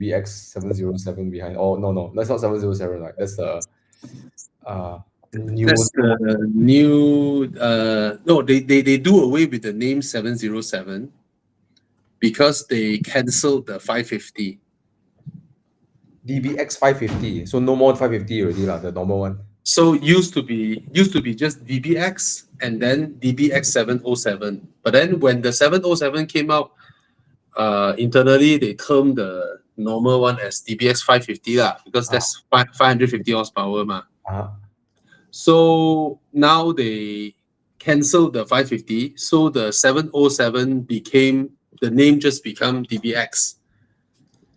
DBX707 behind. Oh no, that's not 707. Like that's the new. That's the new. No, they do away with the name 707 because they cancelled the 550. DBX550. So no more 550 already lah. The normal one. So used to be just DBX and then DBX 707. But then when the 707 came out, internally they termed the normal one as DBX 550 lah, because that's 550 horsepower ma. So now they canceled the 550, so the 707 became, the name just become DBX.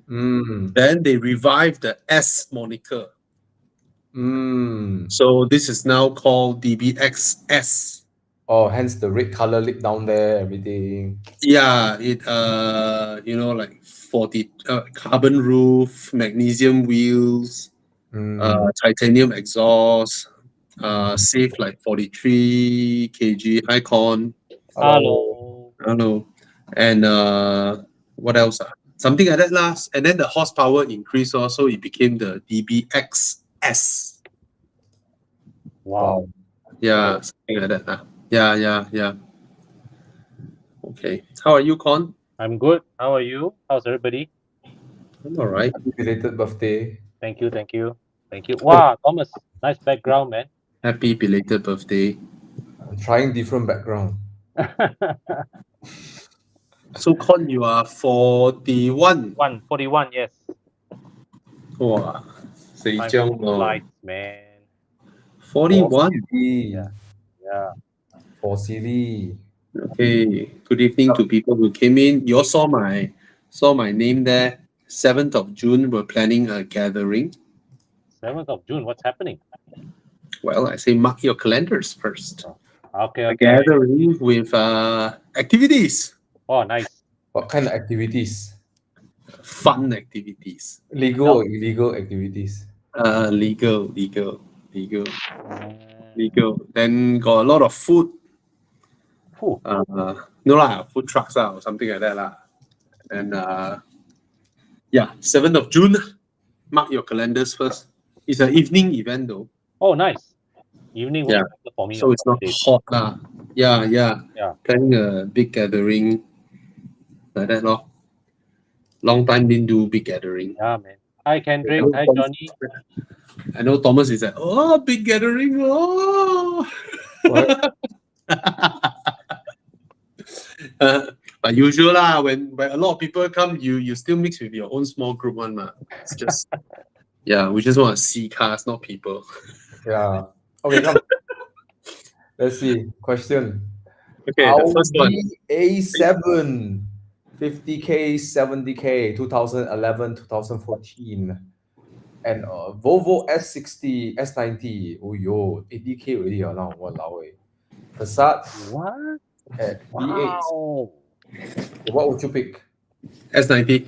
Then they revived the S moniker. So this is now called DBX-S. Oh, hence the red color lip down there, everything. Yeah, it like 40 carbon roof, magnesium wheels, titanium exhaust, safe like 43 kg, high con. Hello. And what else? Something like that last. And then the horsepower increased also, it became the DBX-S. Wow. Yeah, something like that. Yeah. Okay. How are you, Con? I'm good. How are you? How's everybody? I'm all right. Happy belated birthday. Thank you. Wow, Thomas, nice background, man. Happy belated birthday. I'm trying different background. So, Con, you are 41. 41, yes. Wow. Time flies, man. 41. Yeah. For silly. Okay. Good evening to people who came in. You all saw my name there. 7th of June, we're planning a gathering. 7th of June, what's happening? Well, I say mark your calendars first. Okay. A gathering with activities. Oh, nice. What kind of activities? Fun activities. Legal or illegal activities? Legal. Then got a lot of food. No lah, food trucks or something like that lah. And 7th of June. Mark your calendars first. It's an evening event though. Oh, nice. Evening Yeah. for me. So it's not hot lah. Yeah. Planning a big gathering like that lor. Long time didn't do big gathering. Yeah, man. Hi, Kendrick. Hi, Johnny. I know Thomas is like, oh, big gathering. Oh. What? But usual lah, when a lot of people come, you still mix with your own small group one ma. It's just we just want to see cars, not people. Yeah. Okay, come. Let's see. Question. Okay, the first one. A7 50K, 70K, 2011, 2014. And Volvo S60, S90. Oh yo, 80K already now. Walao eh. Passat. What? At Wow. V8. What would you pick? S90.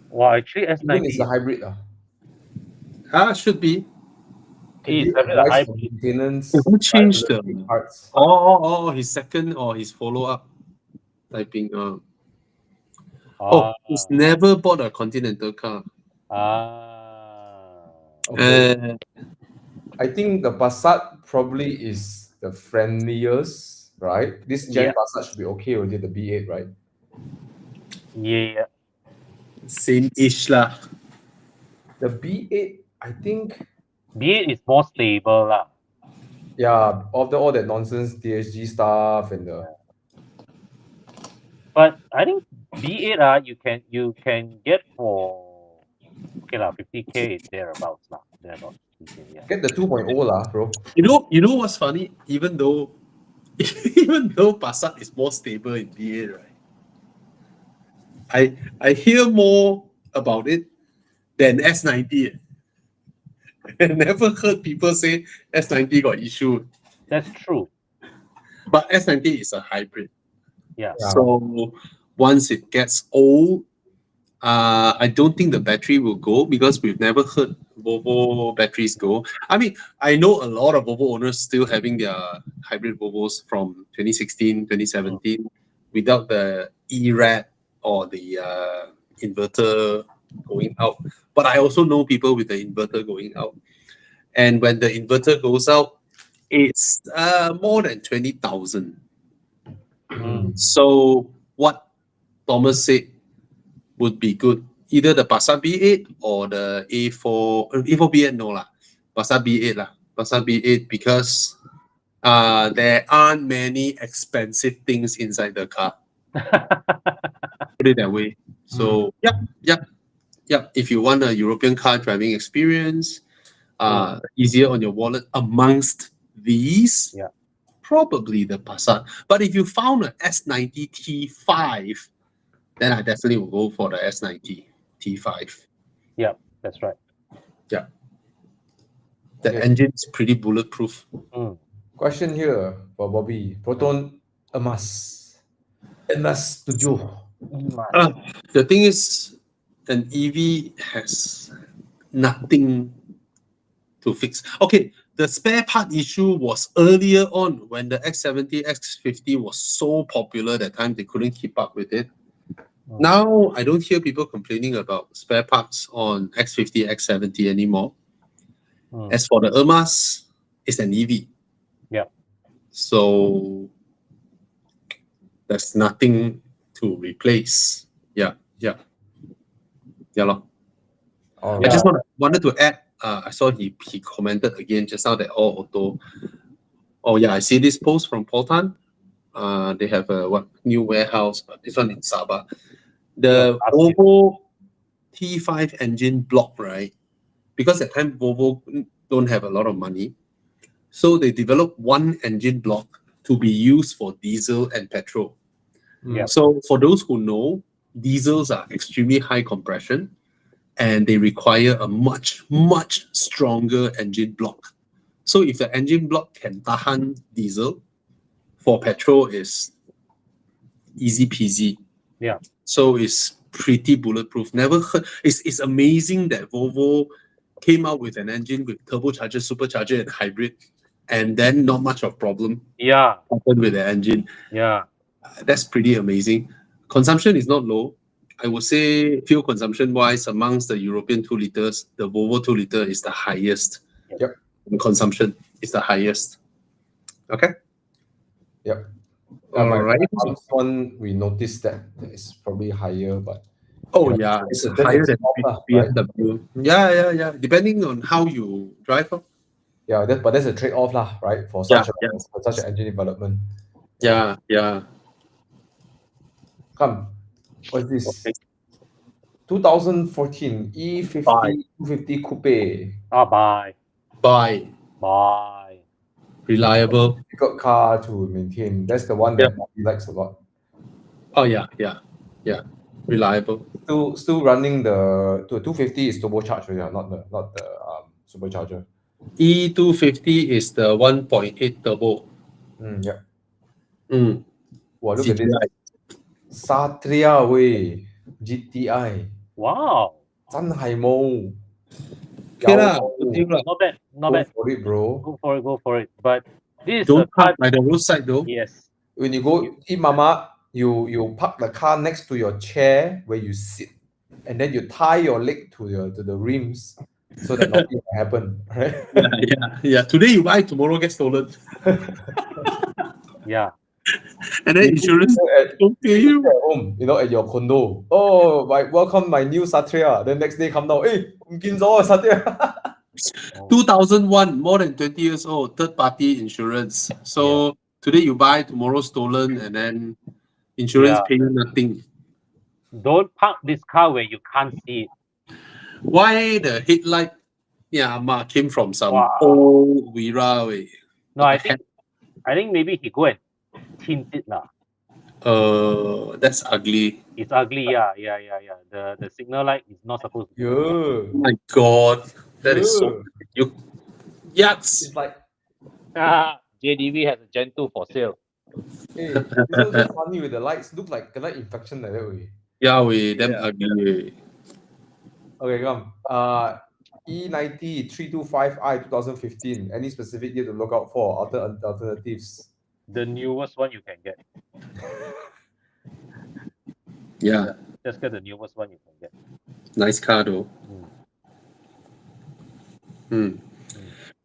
Wow, actually Even it's a S90. hybrid. Should be. He's having a hybrid. Maintenance. Who changed the parts? his second or his follow-up typing. He's never bought a Continental car. Okay. I think the Passat probably is the friendliest, right? This Gen Passat should be okay already, the B8, right? Yeah. Same-ish lah. The B8, I think. B8 is more stable lah. Yeah, after all that nonsense DSG stuff and the. But I think B8 you can get for 50K is thereabouts lah. Get the 2.0 lah, bro. You know what's funny? Even though Passat is more stable in B8, right? I hear more about it than S90. I never heard people say S90 got issue. That's true. But S90 is a hybrid. Yeah. So once it gets old, I don't think the battery will go, because we've never heard Volvo batteries go. I mean, I know a lot of Volvo owners still having their hybrid Volvos from 2016, 2017 without the ERAD or the inverter going out, but I also know people with the inverter going out. And when the inverter goes out, it's more than 20,000. So what Thomas said would be good. Either the Passat B8 or the A4 B8 no lah. Passat B8 lah. Passat B8 because there aren't many expensive things inside the car. Put it that way. So yep. If you want a European car driving experience, easier on your wallet amongst these, probably the Passat. But if you found an S90 T5, then I definitely will go for the S90 T5. Yeah, that's right. The engine is pretty bulletproof. Question here for Bobby. Proton emas. Emas 7. The thing is, an EV has nothing to fix. Okay, the spare part issue was earlier on when the X70, X50 was so popular that time they couldn't keep up with it. Now, I don't hear people complaining about spare parts on X50, X70 anymore. As for the EMAS, it's an EV. Yeah. So there's nothing to replace. Yeah. Lor. I just wanted to add, I saw he commented again just now that all auto. Oh yeah, I see this post from Paul Tan. They have a new warehouse, but this one in Sabah. The Volvo T5 engine block, right? Because at time Volvo don't have a lot of money, so they developed one engine block to be used for diesel and petrol. So for those who know, diesels are extremely high compression, and they require a much stronger engine block. So if the engine block can tahan diesel, for petrol is easy peasy. Yeah. So it's pretty bulletproof. Never heard. It's amazing that Volvo came out with an engine with turbocharger, supercharger, and hybrid, and then not much of problem happened with the engine. Yeah. That's pretty amazing. Consumption is not low. I would say fuel consumption wise, amongst the European 2 liters, the Volvo 2 liter is the highest. Yep. In consumption is the highest. Okay. Yep. All right. This one we noticed that it's probably higher, but it's higher than BMW. Yeah. Depending on how you drive. Yeah, but that's a trade-off lah, right? For such an engine development. Yeah. Come, what's this? Okay. 2014 E50 250 Coupe. Buy. Reliable. Difficult car to maintain. That's the one that he likes a lot. Oh yeah. Reliable. Still running the 250 is turbocharged, not the supercharger. E250 is the 1.8 turbo. Wow, look at this. Satria way. GTI. Wow. Sanhaimo. Okay lah. Not bad. Go for it, bro. Go for it. But this don't is a car park by the roadside though. Yes. When you go eat mama, you park the car next to your chair where you sit, and then you tie your leg to the rims so that nothing will happen, right? Yeah. Today you buy, tomorrow get stolen. Yeah. And then insurance don't pay you. At home, at your condo. Oh, welcome my new Satria. Then next day come down, Satria. 2001, more than 20 years old, third-party insurance. So today you buy, tomorrow stolen, and then insurance pay you nothing. Don't park this car where you can't see it. Why the headlight came from some old Wira way? No, I think maybe he go and tint it lah. That's ugly. It's ugly, yeah. The signal light is not supposed to be. Oh my god. That is so yucks. It's like JDV has a Gen 2 for sale. Hey, it's funny with the lights. Look like the light infection like that way. Yeah, damn ugly. Okay, come. E90 325i 2015. Any specific year to look out for? Alternatives. The newest one you can get. Yeah. Just get the newest one you can get. Nice car though.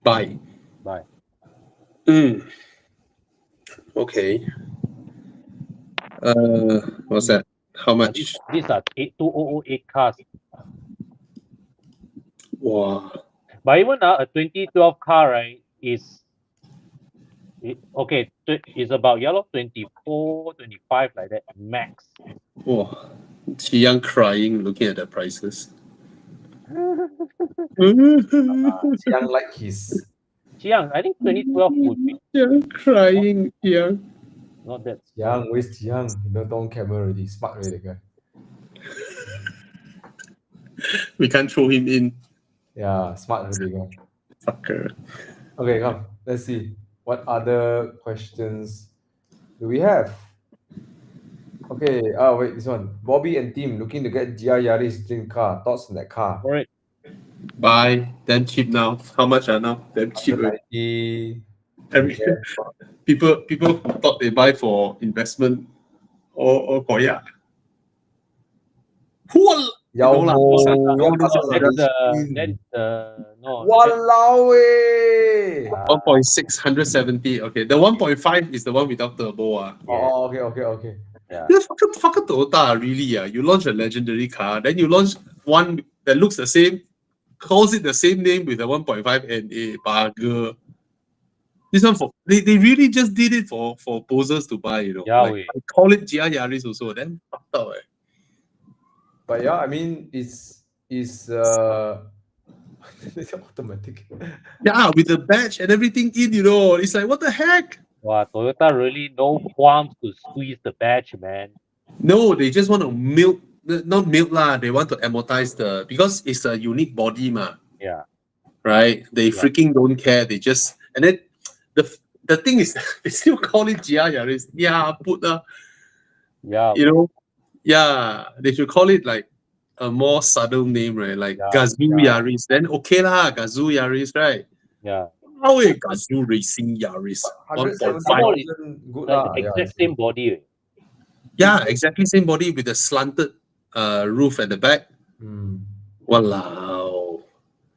Buy. Bye. Okay. What's that? How much? These are 2008 cars. Wow. But even now, a 2012 car, right, is about 24, 25 like that max. Wow. Chi Yang crying looking at the prices. Young like his. Chiang, I think 2012 would be Yang crying. Yeah. not that. Young, where's Young? You know, don't camera already. Smart already, the guy. We can't throw him in. Yeah, smart already, guy. Fucker. Okay, come. Let's see. What other questions do we have? Okay. Wait, this one. Bobby and team looking to get GR Yaris dream car. Thoughts on that car? For it. Buy. Damn cheap now. How much are now? Damn cheap. 190. Every people who thought they buy for investment or for yeah. Whoa! Yao lah. Mo, That is no. Walao eh. 1.6, 170. Okay, the 1.5 is the one without turbo. Oh, okay. Yeah. Yeah, fucker Toyota, really. You launch a legendary car, then you launch one that looks the same, calls it the same name with a 1.5 and a bugger. This one they really just did it for posers to buy, you know. Like, I call it GR Yaris also, then fucked up. But yeah, I mean, it's automatic. Yeah, with the badge and everything in, you know, it's like, what the heck? Wow, Toyota really no qualms to squeeze the badge, man. No, they just want to not milk lah. They want to amortize because it's a unique body, ma. Yeah. Right? They freaking don't care. They just, and then the thing is, they still call it GR Yaris. Yeah, you know, yeah, they should call it like a more subtle name, right? Like Gazoo Yaris. Then okay lah, Gazoo Yaris, right? Yeah. How is Gazoo Racing Yaris? 1.5 good lah. Exact same body. Yeah, exactly same body with a slanted roof at the back. Walao.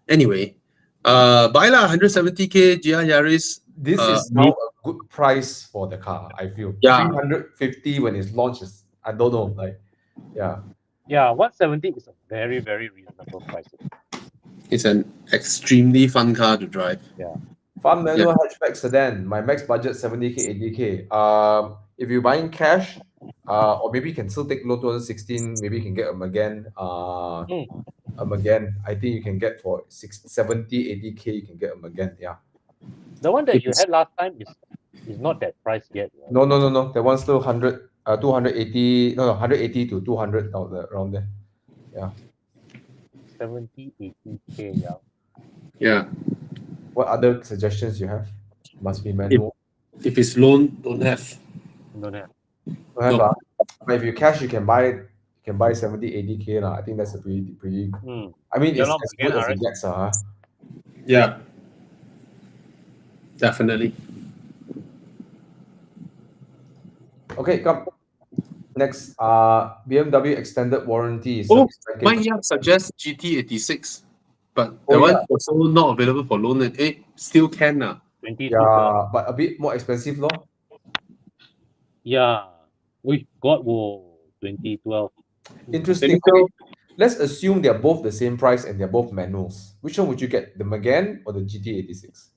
Anyway, buy lah 170k GR Yaris. This is now a good price for the car, I feel. Yeah. 350 when it's launched is, I don't know, like, yeah. Yeah, 170 is a very, very reasonable price. It's an extremely fun car to drive. Yeah. Fun manual hatchback sedan. My max budget 70k, 80k. If you're buying cash, or maybe you can still take low 2016, maybe you can get a Megane. A Megane. I think you can get for 70, 80k. You can get a Megane. Yeah. The one that you had last time is not that price yet. Right? No. That one's still 280. No, 180 to 200 around there. Yeah. 70, 80k. Yeah. Yeah. What other suggestions you have? Must be manual. If it's loan, don't have. Don't have. But if you cash, you can buy 70, 80k lah. I think that's a pretty. I mean, it's as good as it gets, Yeah. Definitely. Okay, come. Next, BMW extended warranty. Mine suggests GT86, but the one also not available for loan. And still can lah. Yeah, but a bit more expensive, no? Yeah. We got 2012. Interesting. Okay, let's assume they're both the same price and they're both manuals. Which one would you get, the Megane or the GT86?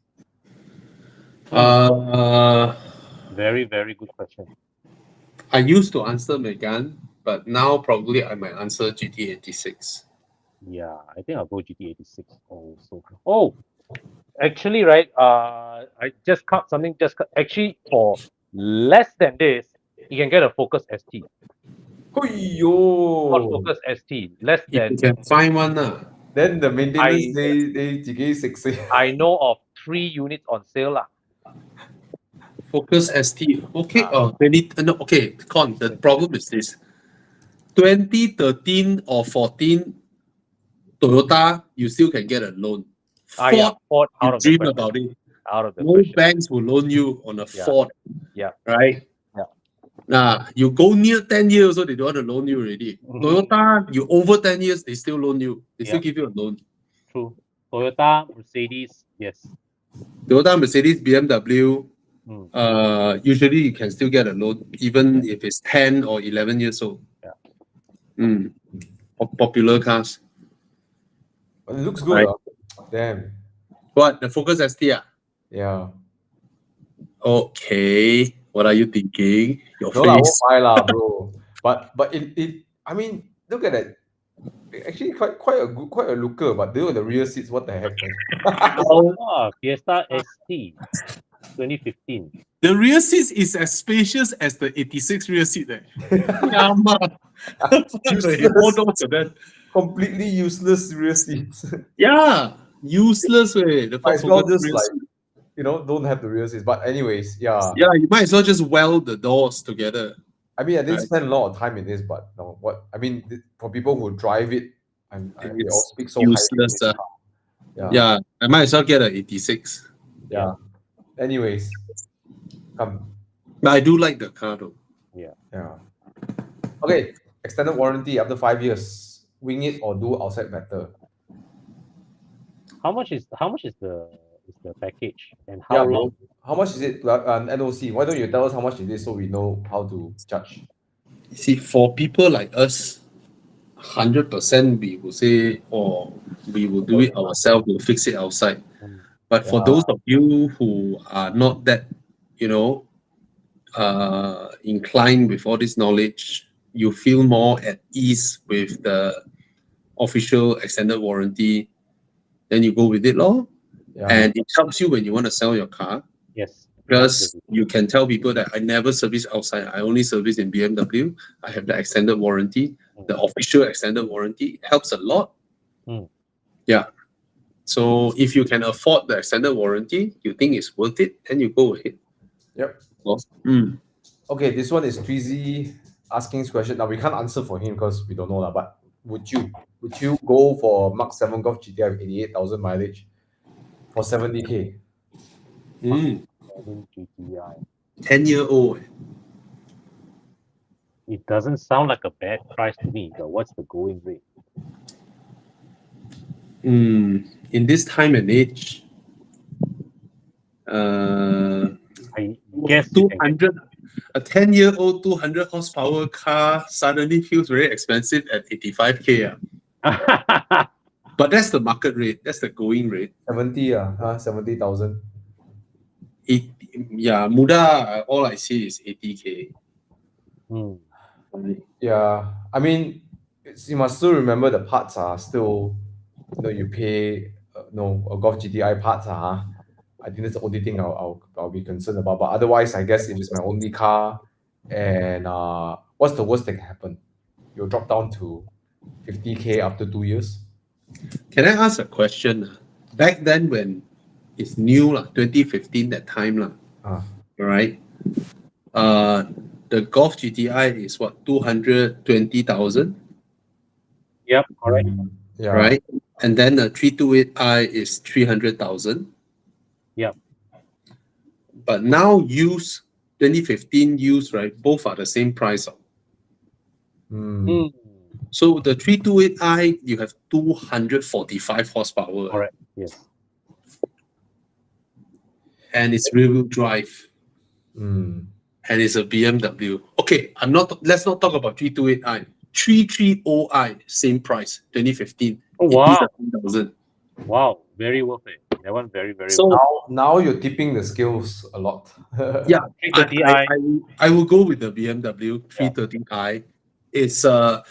Very, very good question. I used to answer Megane, but now probably I might answer GT86. Yeah, I think I'll go GT86 also. Oh, actually, right? I just cut something. Actually, for less than this, you can get a Focus ST. Not Focus ST. Less than. You can find one lah. Then the maintenance they 60. I know of 3 units on sale lah. Focus ST. Okay. Okay. Con. The problem is this: 2013 or 14 Toyota, you still can get a loan. Ford out of the dream question. about it. Out of the No question. banks will loan you on a Ford. Yeah. Right. Yeah. You go near 10 years, so they don't want to loan you already. Mhm. Toyota, you over 10 years, they still loan you. They still Yeah. give you a loan. True. Toyota, Mercedes, yes. Toyota, Mercedes, BMW, Mm. usually you can still get a loan, even if it's 10 or 11 years old. Yeah. Popular cars. But it looks good. Right. Damn. What? The Focus ST? Yeah. Okay. What are you thinking? Your No, I won't face. buy lah, bro. But it I mean, look at that. Actually, quite a looker. But look at the rear seats. What the heck, man? Fiesta ST 2015. The rear seat is as spacious as the 86 rear seat. Yeah, Completely useless rear seats. yeah, useless way. The Might as well Focus just rear like seat. don't have the rear seats. But anyways, yeah. Yeah, you might as well just weld the doors together. I mean, I didn't Right. spend a lot of time in this, but no, what I mean for people who drive it, they all It's speak so highly of useless. this car. Yeah, I might as well get a 86. Yeah. Anyways, come. But I do like the car though. Yeah. Okay. Extended warranty after 5 years. Wing it or do outside better. How much is the package and how Yeah, long? bro. How much is it? NOC. Why don't you tell us how much it is so we know how to judge? You see, for people like us, 100% we will say, or we will do it ourselves, we'll fix it outside. Mm. But for Yeah. those of you who are not that, inclined with all this knowledge, you feel more at ease with the official extended warranty, then you go with it, lor. Yeah. And it helps you when you want to sell your car. Yes. Because you can tell people that I never service outside. I only service in BMW. I have the extended warranty, the official extended warranty. It helps a lot. Mm. Yeah. So if you can afford the extended warranty, you think it's worth it, then you go ahead. Yep. Mm. Okay, this one is Tweezy asking this question. Now we can't answer for him because we don't know lah. But would you go for Mark 7 Golf GTI with 88,000 mileage for 70K? Mm. 7 GTI. 10-year-old. It doesn't sound like a bad price to me, but what's the going rate? In this time and age, I guess you can get 200, a 10-year-old 200 horsepower car suddenly feels very expensive at 85K. But that's the market rate. That's the going rate. 70,000. Muda, all I see is 80K. Mm. Yeah, I mean, you must still remember the parts are still, you pay, a Golf GTI parts I think that's the only thing I'll be concerned about. But otherwise, I guess if it's my only car, and what's the worst that can happen? You'll drop down to 50K after 2 years. Can I ask a question? Back then when it's new, 2015, that time, right? The Golf GTI is what, 220,000? Yep, correct. Yeah. Right? And then the 328i is 300,000. Yep. But now 2015 used, right? Both are the same price. Mm. So the 328i, you have 245 horsepower. Correct. Yes. And it's rear-wheel drive. Mm. And it's a BMW. Okay, let's not talk about 328i. 330i, same price, 2015. Oh, wow. 87,000. Wow, very worth it. That one very, very So Now you're tipping the scales a lot. yeah, 330i. I will go with the BMW 330i. It's I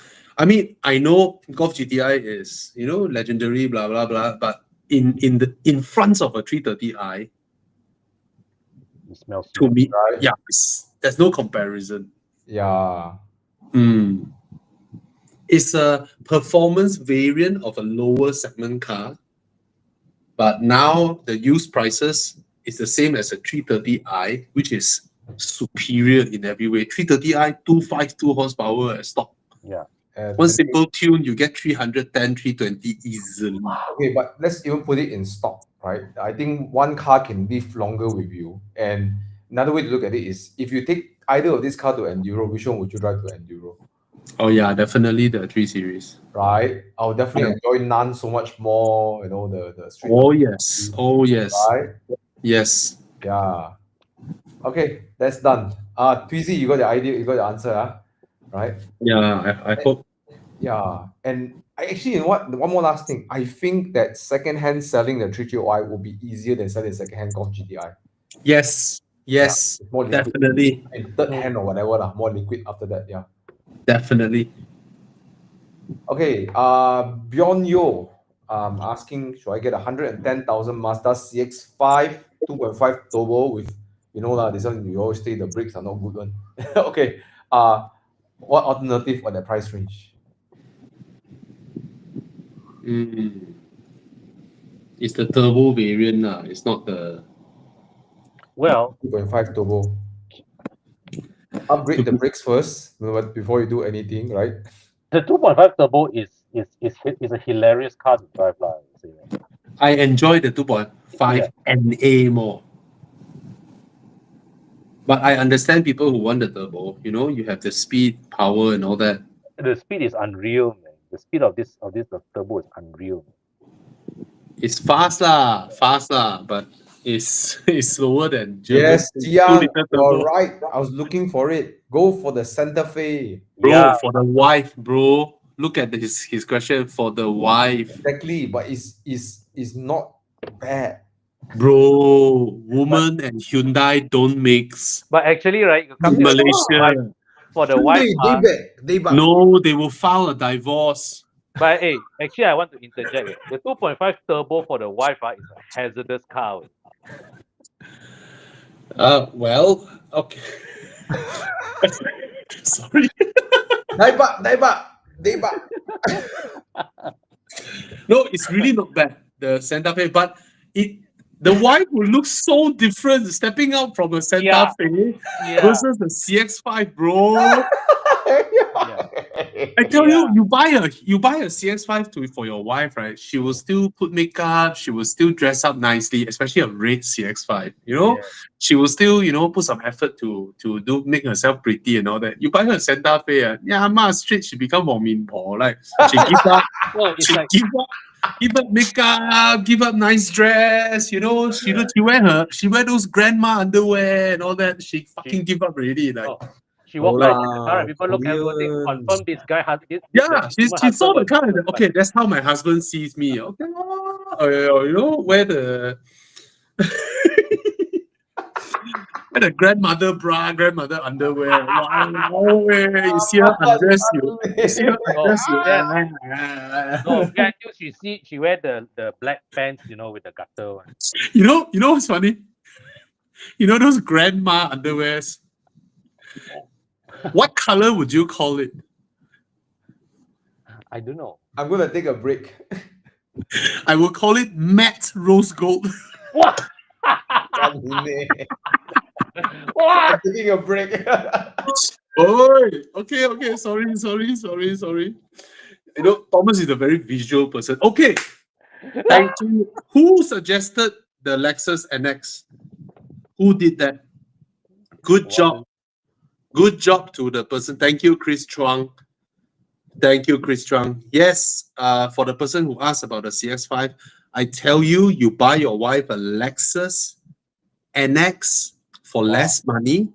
mean, I know Golf GTI is legendary, blah blah blah, but in front of a 330i, It smells to me, Right. yeah, there's no comparison. Yeah. It's a performance variant of a lower segment car, but now the used prices is the same as a 330i, which is superior in every way. 330i, 252 horsepower at stock. Yeah. And One simple tune, you get 310, 320 easily. okay, but let's even put it in stock, right? I think one car can live longer with you, and another way to look at it is, if you take either of these car to Enduro, which one would you drive to Enduro? Oh yeah, definitely the 3 Series. Right? I'll definitely enjoy none so much more, you know, the street. Oh yes. Oh yes. Right? Yes. Yeah. Okay, that's done. Tweezy, you got the idea, you got the answer, right? Yeah, I hope. Yeah. And I actually, you know what? One more last thing. I think that secondhand selling the 330i will be easier than selling secondhand Golf GTI. Yes. Yes. It's more liquid. Definitely. And third hand or whatever, more liquid after that. Yeah. Definitely. Okay. Beyond Yo, asking, should I get 110,000 Mazda CX-5 2.5 turbo with, you know lah, this one you always say the brakes are not good one. Okay. What alternative on that price range? It's the turbo variant. It's not the Well, 2.5 turbo. Upgrade the brakes first before you do anything, right? the 2.5 turbo is a hilarious car to drive, lah. I would say. I enjoy the 2.5 NA more. But I understand people who want the turbo. You know, you have the speed, power, and all that. The speed is unreal, man. The speed of this the turbo is unreal. It's fast lah, but it's slower than Yes, German Jiang, 2-liter you're turbo. right. I was looking for it. Go for the Santa Fe. Bro, Yeah. for the wife, bro. Look at his question for the wife. Exactly, but it's not bad. Bro, woman and Hyundai don't mix. But actually, right, you come In to Malaysia. for the wife, They back. No, they will file a divorce. but hey, actually, I want to interject. The 2.5 turbo for the wife is a hazardous car. Well, okay. Sorry. They back. No, it's really not bad, the Santa Fe, but the wife will look so different stepping out from a Santa Fe versus the CX-5, bro. I tell you, you buy a CX-5 for your wife, right? She will still put makeup, she will still dress up nicely, especially a red CX-5. You know, she will still, put some effort to make herself pretty and all that. You buy her Santa Fe, straight she become Min Po. Like she give up, give up makeup, give up nice dress. You know, she wear those grandma underwear and all that. She fucking give up already. Like. She walked out of the car and people look at her and think, confirm this guy has this. She saw the car and said, okay, that's how my husband sees me. Okay, wear the wear the grandmother bra, grandmother underwear. Wow, you see her undress you. You see her undress you. No, until she wear the black pants, with the gutter one. You know what's funny? You know those grandma underwears? What color would you call it? I don't know. I'm gonna take a break. I will call it matte rose gold. What? What? I'm taking a break. Okay. Sorry. Thomas is a very visual person. Okay. Thank you. Who suggested the Lexus NX? Who did that? Good job. Good job to the person. Thank you, Chris Chuang. Yes, for the person who asked about the CX-5, I tell you, you buy your wife a Lexus NX for less money.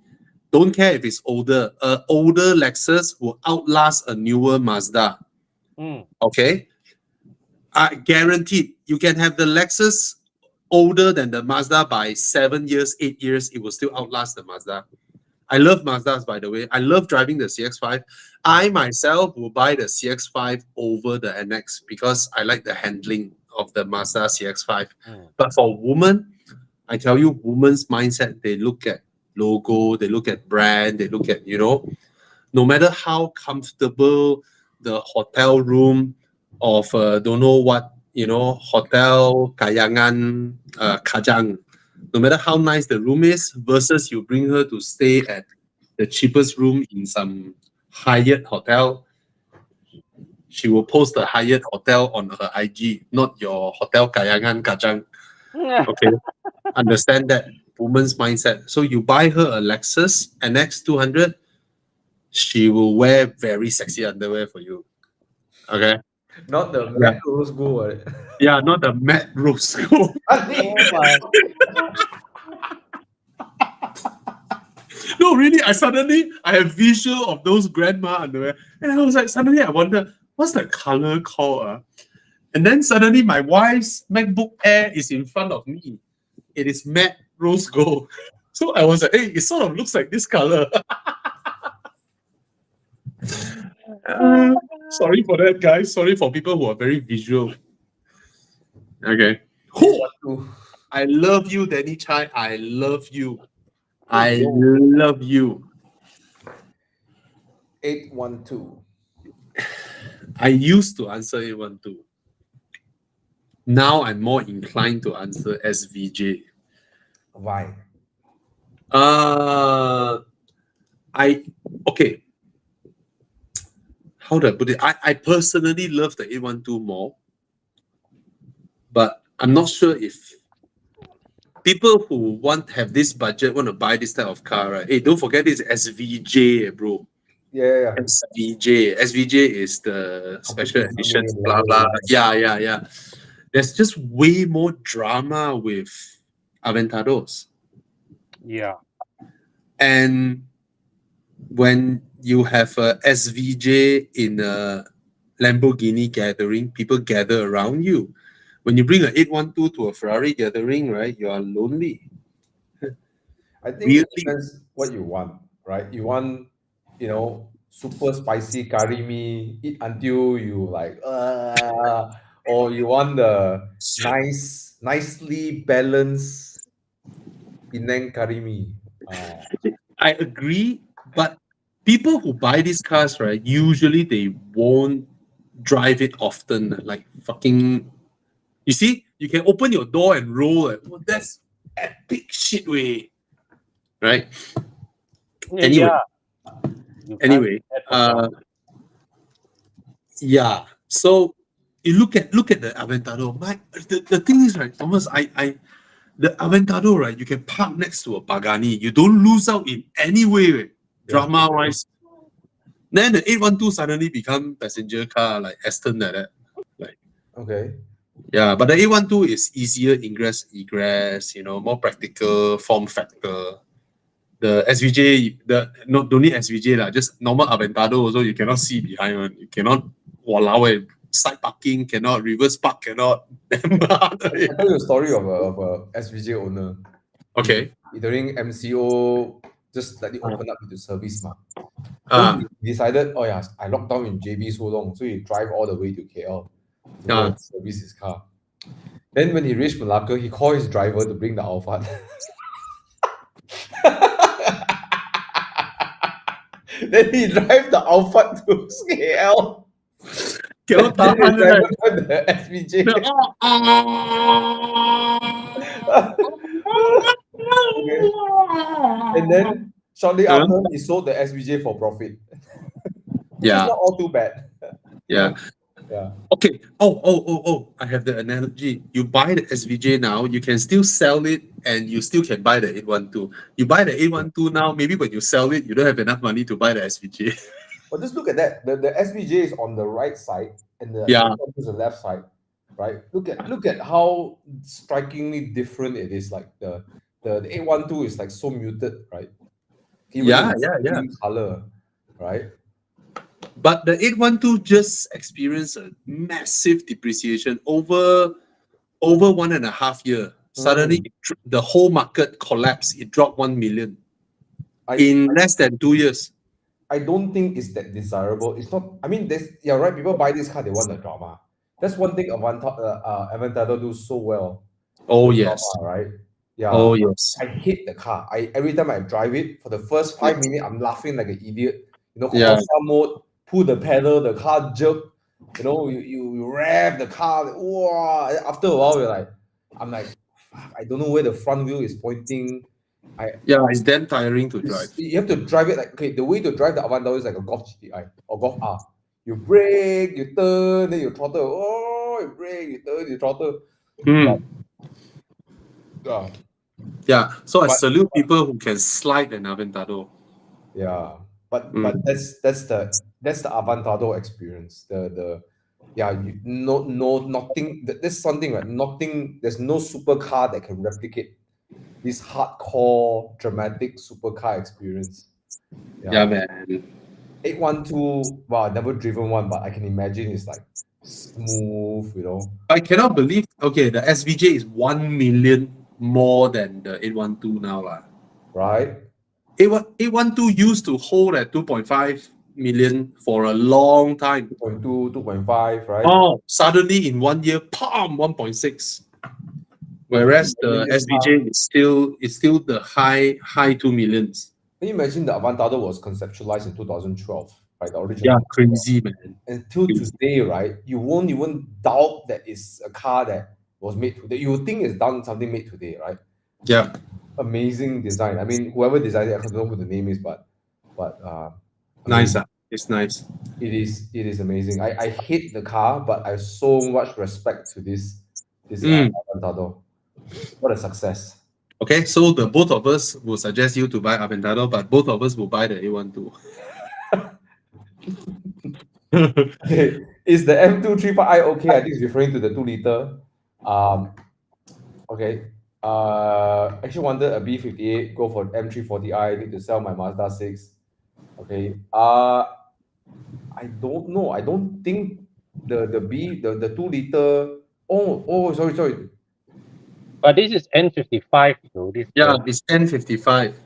Don't care if it's older. An older Lexus will outlast a newer Mazda. Okay? Guaranteed. You can have the Lexus older than the Mazda by 7 years, 8 years. It will still outlast the Mazda. I love Mazdas, by the way. I love driving the CX-5. I myself will buy the CX-5 over the NX because I like the handling of the Mazda CX-5. But for women, I tell you, women's mindset, they look at logo, they look at brand, they look at, no matter how comfortable the hotel room of don't know what, Hotel Kayangan, Kajang, no matter how nice the room is, versus you bring her to stay at the cheapest room in some Hyatt hotel, she will post the Hyatt hotel on her IG, not your Hotel Kayangan Kajang. Okay, understand that. woman's mindset. So you buy her a Lexus NX 200, she will wear very sexy underwear for you. Okay. Not the Yeah. matte rose gold. Yeah, not the matte rose gold. Oh my. No, really, I have visual of those grandma underwear. And I was like, suddenly I wonder, what's the color called? And then suddenly my wife's MacBook Air is in front of me. It is matte rose gold. So I was like, hey, it sort of looks like this color. Sorry for that, guys. Sorry for people who are very visual. Okay. Whew. I love you, Danny Chai. I love you. I love you. 812. I used to answer 812. Now I'm more inclined to answer SVJ. Why? Okay. How do I put it? I personally love the 812 more, but I'm not sure if people who have this budget want to buy this type of car, right? Hey, don't forget this SVJ, bro. Yeah. SVJ. SVJ is the special edition, blah blah. Yeah. There's just way more drama with Aventados. Yeah. And when you have a SVJ in a Lamborghini gathering, people gather around you. When you bring an 812 to a Ferrari gathering, right, you are lonely. I think it depends what you want, right? You want, super spicy curry mee, eat until you like, or you want the nicely balanced Penang curry mee. I agree, but people who buy these cars, right, usually they won't drive it often. Like fucking, you see, you can open your door and roll it. Well, that's epic shit, way, right? Anyway, Yeah. yeah. So you look at the Aventador. The thing is, right, Thomas, the Aventador, right, you can park next to a Pagani. You don't lose out in any way, right? Drama wise. Then the 812 suddenly become passenger car like Aston like that. Okay. Yeah, but the 812 is easier ingress, egress, more practical form factor. The SVJ, don't need SVJ lah, just normal Aventador also you cannot see behind one. You cannot walao side parking cannot, reverse park cannot. I'll tell you a story of a SVJ owner. Okay. During MCO, just slightly open up into service ma. So he decided, oh yeah, I locked down in JB so long, so he drive all the way to KL to go and service his car. Then when he reached Malacca, he called his driver to bring the Alphard. Then he drive the Alphard to KL. Cannot tahan the SVJ. Okay. And then shortly after, he sold the SVJ for profit. Which is not all too bad. Yeah. Okay. Oh, I have the analogy. You buy the SVJ now, you can still sell it and you still can buy the 812. You buy the 812 now, maybe when you sell it, you don't have enough money to buy the SVJ. But just look at that. The SVJ is on the right side and the 812 is the left side, right? Look at how strikingly different it is. Like the 812 is like so muted, right? Even color, right? But the 812 just experienced a massive depreciation over 1.5 years. Suddenly, the whole market collapsed. It dropped 1 million in less than 2 years. I don't think it's that desirable. It's not. I mean, you're right. People buy this car, they want the drama. That's one thing Aventador do so well. Oh yes, drama, right? Yeah. Oh yes. I hate the car. Every time I drive it, for the first 5 minutes, I'm laughing like an idiot. Yeah. Mode, pull the pedal, the car jerk. You rev the car. Like, wow. After a while, I'm like, I don't know where the front wheel is pointing. It's damn tiring to drive. You have to drive it like, okay, the way to drive the Aventador is like a Golf GTI or Golf R. You brake, you turn, then you throttle. Oh, you brake, you turn, you throttle. Yeah. So I But- salute people who can slide an Aventador. Yeah, but Mm. that's the Aventador experience. Nothing. There's something right. Nothing. There's no supercar that can replicate this hardcore, dramatic supercar experience. Yeah, man. 812. Wow, I've never driven one, but I can imagine it's like smooth. I cannot believe. Okay, the SVJ is 1 million more than the 812 now, lah. Right? 812 used to hold at 2.5 million for a long time. 2.2, 2.5, right? Oh, suddenly in 1 year, 1.6. Whereas the SVJ is still the high 2 millions. Can you imagine the Aventador was conceptualized in 2012, right? The original. Yeah, crazy, man. Until today, right? You won't even doubt that it's a car that was made today. You would think it's done something made today, right? Yeah. Amazing design. I mean, whoever designed it, I don't know who the name is, but Nice. amazing. It's nice. It is amazing. I hate the car, but I have so much respect to this Aventador. What a success. Okay, so the both of us will suggest you to buy Aventador, but both of us will buy the 812. Okay, is the M235i okay? I think it's referring to the 2-liter. Okay. Actually wanted a B58, go for M340i, need to sell my Mazda 6. Okay. I don't know. I don't think the 2-liter. Oh, sorry. But this is N55 though. This Yeah, it's N55.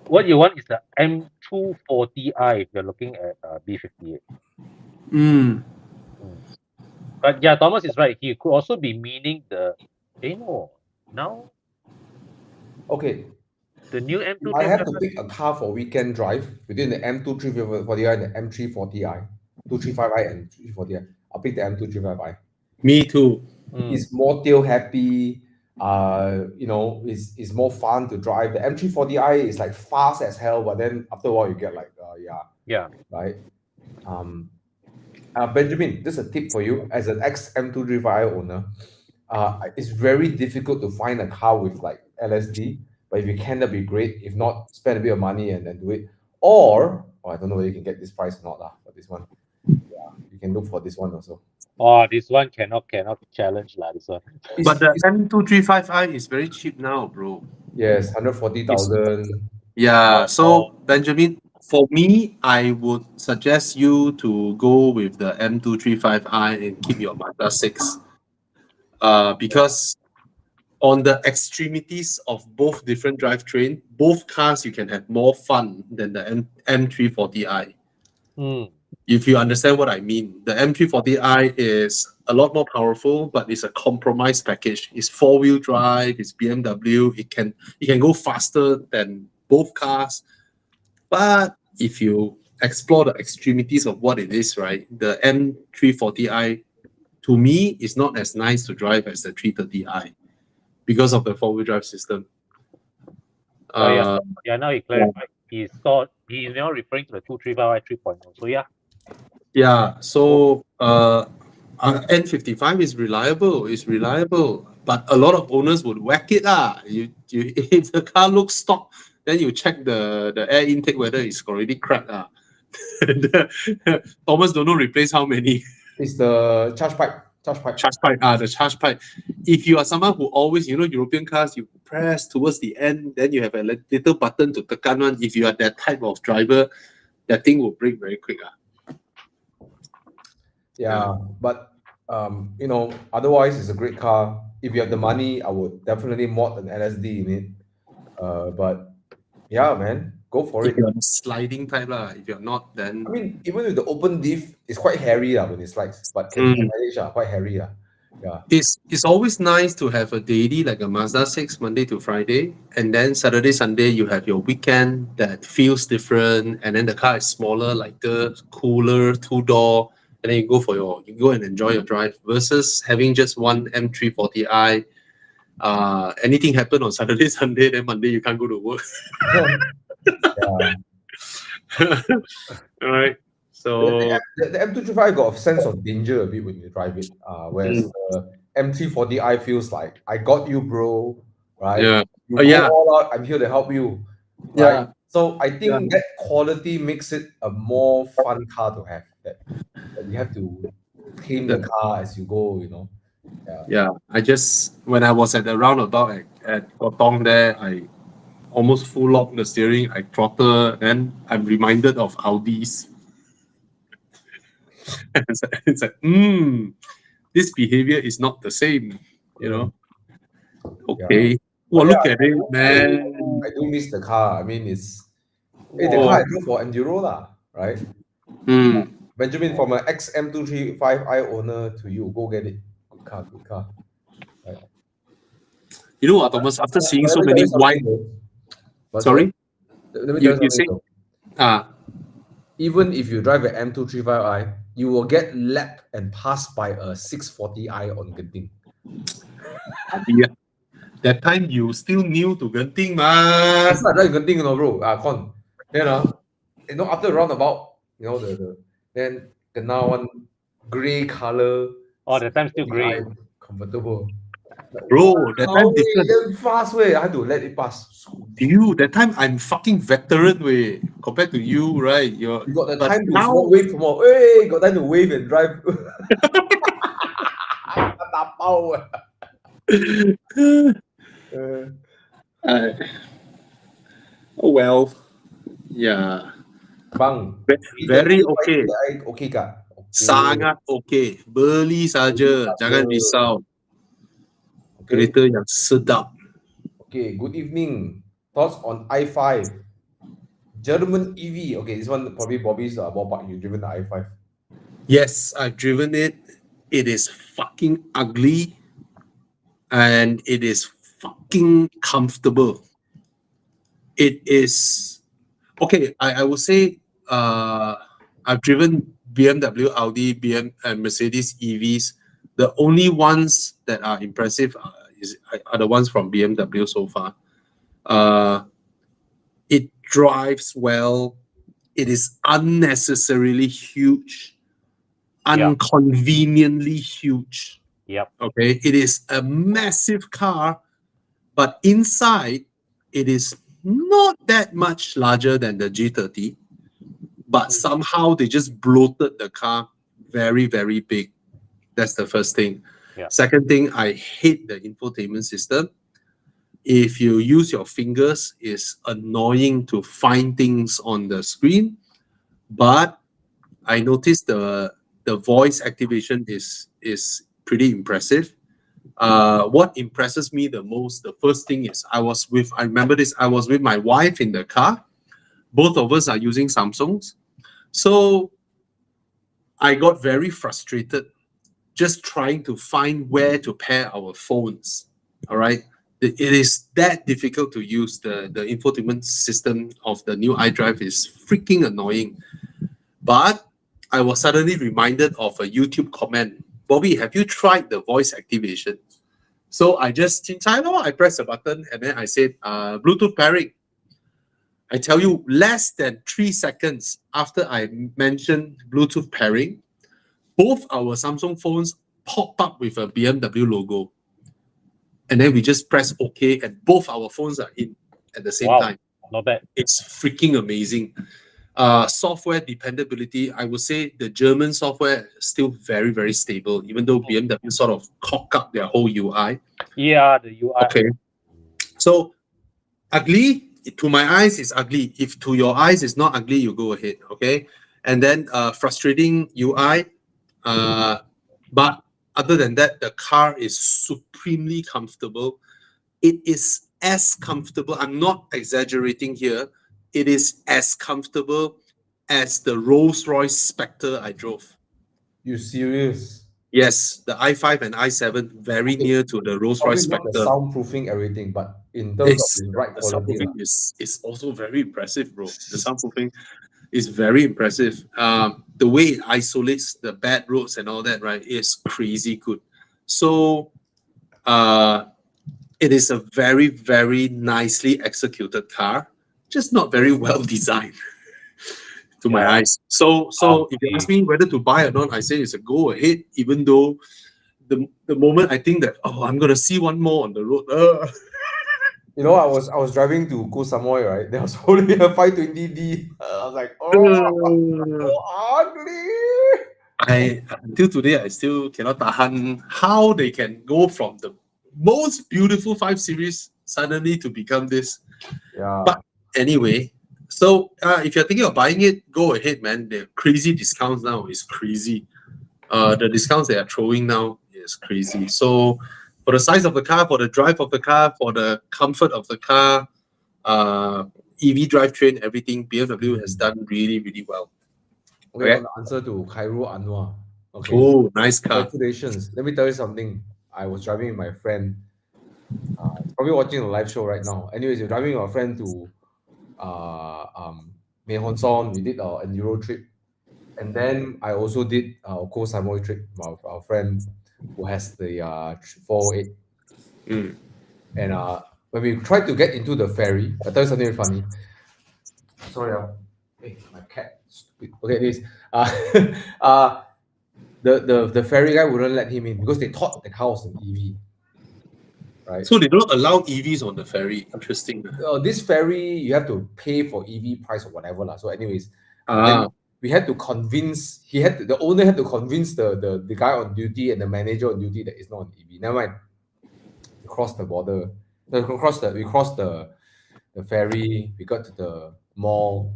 what you want is the M240i if you're looking at B58. But yeah, Thomas is right. He could also be meaning the no. Now Okay. the new If M2 I have to pick a car for weekend drive between the M2 340i and the M340i, 235i and 340i, I'll pick the M235i. Me too. It's more tail happy. It's more fun to drive. The M340i is like fast as hell, but then after a while you get like, yeah. right. Benjamin, this is a tip for you as an ex M235i owner. It's very difficult to find a car with like LSD, but if you can, that'd be great. If not, spend a bit of money and then do it. Or I don't know whether you can get this price or not for this one. Yeah, you can look for this one also. Oh, this one cannot challenge lah. This one. But the M235i is very cheap now, bro. Yes, 140,000. Yeah, so Benjamin, for me, I would suggest you to go with the M235i and keep your Mazda 6. Because on the extremities of both different drivetrain, both cars you can have more fun than the M340i. If you understand what I mean, the M340i is a lot more powerful, but it's a compromise package. It's 4-wheel drive, it's BMW, it can go faster than both cars. But if you explore the extremities of what it is, right, the M340i to me is not as nice to drive as the 330i because of the 4-wheel drive system. Yeah, now he clarified. He's now referring to the 235i 3.0. So yeah. Yeah, so N55 is reliable, but a lot of owners would whack it lah. You if the car looks stock, then you check the air intake whether it's already cracked lah. Thomas don't know replace how many. It's the charge pipe. The charge pipe. If you are someone who always, European cars, you press towards the end, then you have a little button to tekan one. If you are that type of driver, that thing will break very quick. Yeah, but otherwise it's a great car. If you have the money, I would definitely mod an LSD in it. But yeah, man, go for If it. you're the sliding type lah, if you're not, then I mean, even with the open diff, it's quite hairy when it slides, but can manage quite hairy. Yeah. It's always nice to have a daily like a Mazda 6 Monday to Friday, and then Saturday, Sunday you have your weekend that feels different, and then the car is smaller, lighter, cooler, 2-door, and then you go and enjoy your drive versus having just one M340i. Anything happen on Saturday, Sunday, then Monday you can't go to work. All right. So the M235 got a sense of danger a bit when you drive it, whereas the M340i feels like I got you, bro. Right? Yeah. You Oh, go yeah. all out, I'm here to help you. Yeah. Right? So I think that quality makes it a more fun car to have. That you have to tame the car as you go, you know. Yeah, when I was at the roundabout at Kotong there, I almost full lock the steering, I throttle, and I'm reminded of Audis. It's like, this behavior is not the same, you know. Okay. Well, But look at it, man. I do miss the car. I mean, it's the Oh. car I drove for Enduro lah, right? Mm. Benjamin, from an XM235i owner to you, go get it. Good car, good car. You know what, Thomas? After seeing But so let me tell many you something wide, though. But sorry, let me tell you you something say, though. Even if you drive an M235i, you will get lapped and passed by a 640i on Genting. yeah, that time you still new to Genting, man. I started driving Genting, you know, bro. Con. Then, after the roundabout, then kena one grey color. Oh, the time still grey. Comfortable. Bro, that time different. Damn fast way. I had to let it pass. You, that time I'm fucking veteran way compared to you, right? You got the but time to now, wave from all. Hey, got time to wave and drive. Tapao. oh well, yeah. Bang. Very okay. Okay kah? Sangat okay. Beli saja, jangan risau. Okay. Kereta yang sedap. Okay, good evening. Thoughts on i5? German EV. Okay, this one probably Bobby's ballpark. You've driven the i5. Yes, I've driven it. It is fucking ugly and it is fucking comfortable. It is okay. I would say I've driven BMW, Audi, BM, and Mercedes EVs. The only ones that are impressive are the ones from BMW so far. It drives well. It is unnecessarily huge, inconveniently huge. Yep. Okay, it is a massive car, but inside it is not that much larger than the G30, but somehow they just bloated the car very, very big. That's the first thing. Yeah. Second thing, I hate the infotainment system. If you use your fingers, it's annoying to find things on the screen. But I noticed the voice activation is pretty impressive. What impresses me the most, the first thing is I was with my wife in the car. Both of us are using Samsungs. So I got very frustrated just trying to find where to pair our phones. All right. It is that difficult to use. The infotainment system of the new iDrive is freaking annoying. But I was suddenly reminded of a YouTube comment. Bobby, have you tried the voice activation? So I just, I pressed a button and then I said, Bluetooth pairing. I tell you, less than 3 seconds after I mentioned Bluetooth pairing, both our Samsung phones pop up with a BMW logo. And then we just press OK and both our phones are in at the same time. Not bad. It's freaking amazing. Software dependability, I would say the German software is still very, very stable, even though BMW sort of cock up their whole UI. Yeah, the UI. Okay. So, ugly, to my eyes, it's ugly. If to your eyes it's not ugly, you go ahead. Okay. And then frustrating UI. But other than that, the car is supremely comfortable. It is as comfortable. I'm not exaggerating here. It is as comfortable as the Rolls-Royce Spectre I drove. You serious? Yes, the i5 and i7 very near to the Rolls-Royce Probably not Spectre. the soundproofing everything, but in terms of the right The quality. soundproofing is also very impressive, bro. The soundproofing is very impressive. The way it isolates the bad roads and all that, right, is crazy good. So it is a very, very nicely executed car, just not very well designed to my eyes. So if you ask me whether to buy or not, I say it's a go ahead, even though the moment I think that, I'm going to see one more on the road, You know, I was driving to Koh Samui, right? There was only a 520D. I was like, oh, so ugly. Until today I still cannot tahan how they can go from the most beautiful 5 Series suddenly to become this. Yeah. But anyway, so if you're thinking of buying it, go ahead, man. The crazy discounts now is crazy. The discounts they are throwing now is crazy. So for the size of the car, for the drive of the car, for the comfort of the car, EV drivetrain, everything, BMW has done really, really well. Okay, Okay. now the answer to Khairul Anwar. Okay. Oh, nice car. Congratulations. Let me tell you something. I was driving with my friend. He's probably watching a live show right now. Anyways, you're driving with a friend to Mae Hon Son. We did our enduro trip. And then I also did our Koh Samui trip with our friend who has the 408. Mm. And when we tried to get into the ferry, I tell you something funny. Sorry, hey, my cat, stupid. Okay, anyways, the ferry guy wouldn't let him in because they thought the car was an EV, right? So they don't allow EVs on the ferry. Interesting. This ferry you have to pay for EV price or whatever lah. So, anyways, Ah, then we had to convince the owner had to convince the guy on duty and the manager on duty that it's not an EV. Never mind. We crossed the border. We crossed the ferry. We got to the mall,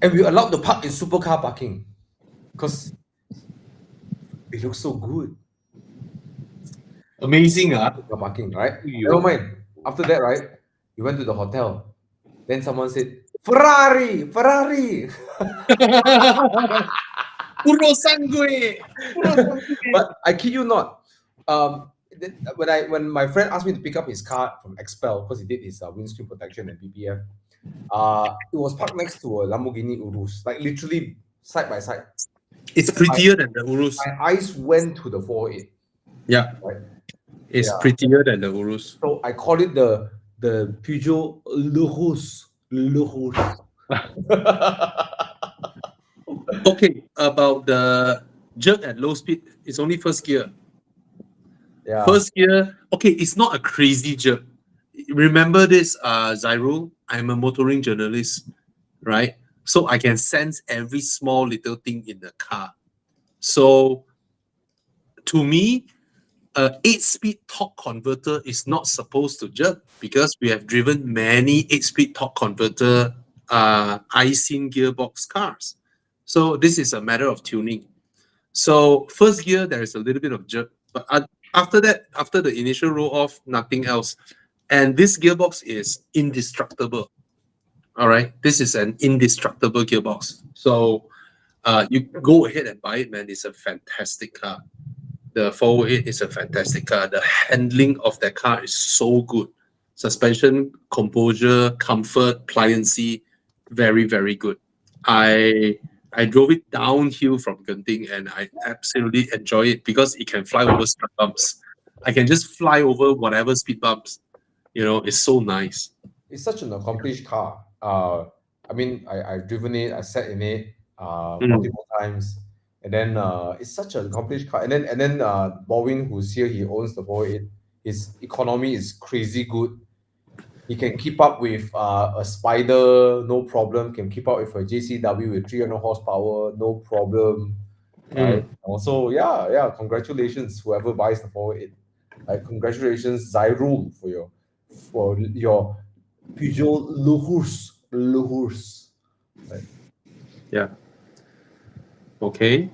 and we were allowed to park in supercar parking because it looks so good. amazing. Supercar parking, right? Never mind. After that, right, we went to the hotel. Then someone said, Ferrari. Puro sangue. But I kid you not. When my friend asked me to pick up his car from Expel because he did his windscreen protection and BPF, it was parked next to a Lamborghini Urus, like literally side by side. It's prettier than the Urus. My eyes went to the 408. Yeah. Right. It's Yeah. prettier than the Urus. So I call it the Peugeot Le Rouge. Okay, about the jerk at low speed, it's only first gear. Yeah. First gear, okay, it's not a crazy jerk. Remember this, Zyrul? I'm a motoring journalist, right? So I can sense every small little thing in the car. So to me, a 8-speed torque converter is not supposed to jerk because we have driven many 8-speed torque converter ICIN gearbox cars. So this is a matter of tuning. So first gear, there is a little bit of jerk, but after that, after the initial roll off, nothing else. And this gearbox is indestructible. All right, this is an indestructible gearbox. So you go ahead and buy it, man. It's a fantastic car. The 408 is a fantastic car. The handling of that car is so good. Suspension, composure, comfort, pliancy, very, very good. I drove it downhill from Genting and I absolutely enjoy it because it can fly over speed bumps. I can just fly over whatever speed bumps. You know, it's so nice. It's such an accomplished car. I mean, I've driven it, I sat in it multiple times, and then it's such an accomplished car. And then Baldwin, who's here, he owns the 408. His economy is crazy good. He can keep up with a Spider, no problem. Can keep up with a JCW with 300 horsepower, no problem. Right. Also, yeah. Congratulations, whoever buys the 408. Congratulations, Zyrul, for your Peugeot Le Rouge. Right. Yeah. Okay.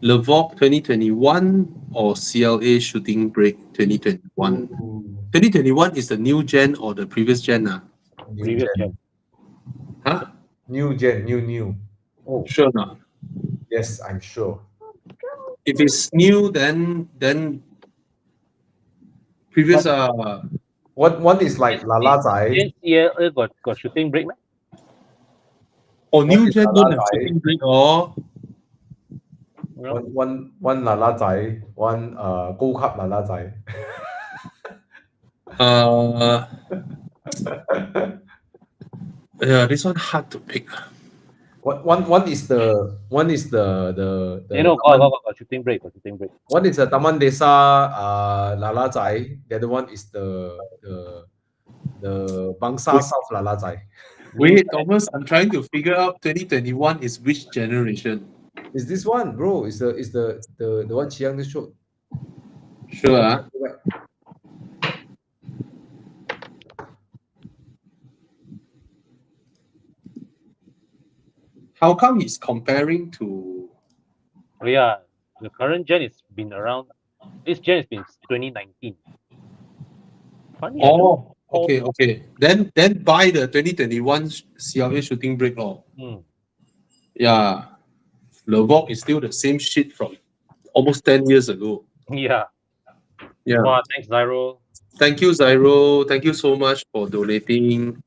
Levoque 2021 or CLA Shooting Brake 2021? 2021 is the new gen or the previous gen? Previous gen. Huh? New gen, new. Oh, Sure not. Yes, I'm sure. If it's new, then previous One is like Lala Zai. CLA got shooting brake, man. or new is gen Lala don't have Zai. shooting brake or One Lala Zai, one Gold Cup Lala Zai. yeah, this one hard to pick. One is the got shooting brake, one is the Taman Desa Lala Zai. The other one is the the Bangsa South Lalazai. Wait, Thomas, I'm trying to figure out 2021 is which generation. Is this one, bro? Is the one Chiang just showed? Sure. Ah. How come he's comparing to? Oh, yeah, the current gen has been around. This gen has been 2019. Funny, I don't know. Okay. Then buy the 2021 CLA shooting brake law. Yeah, Levok is still the same shit from almost 10 years ago. Yeah. Yeah. Wow, thanks, Zyro. Thank you, Zyro. Thank you so much for donating.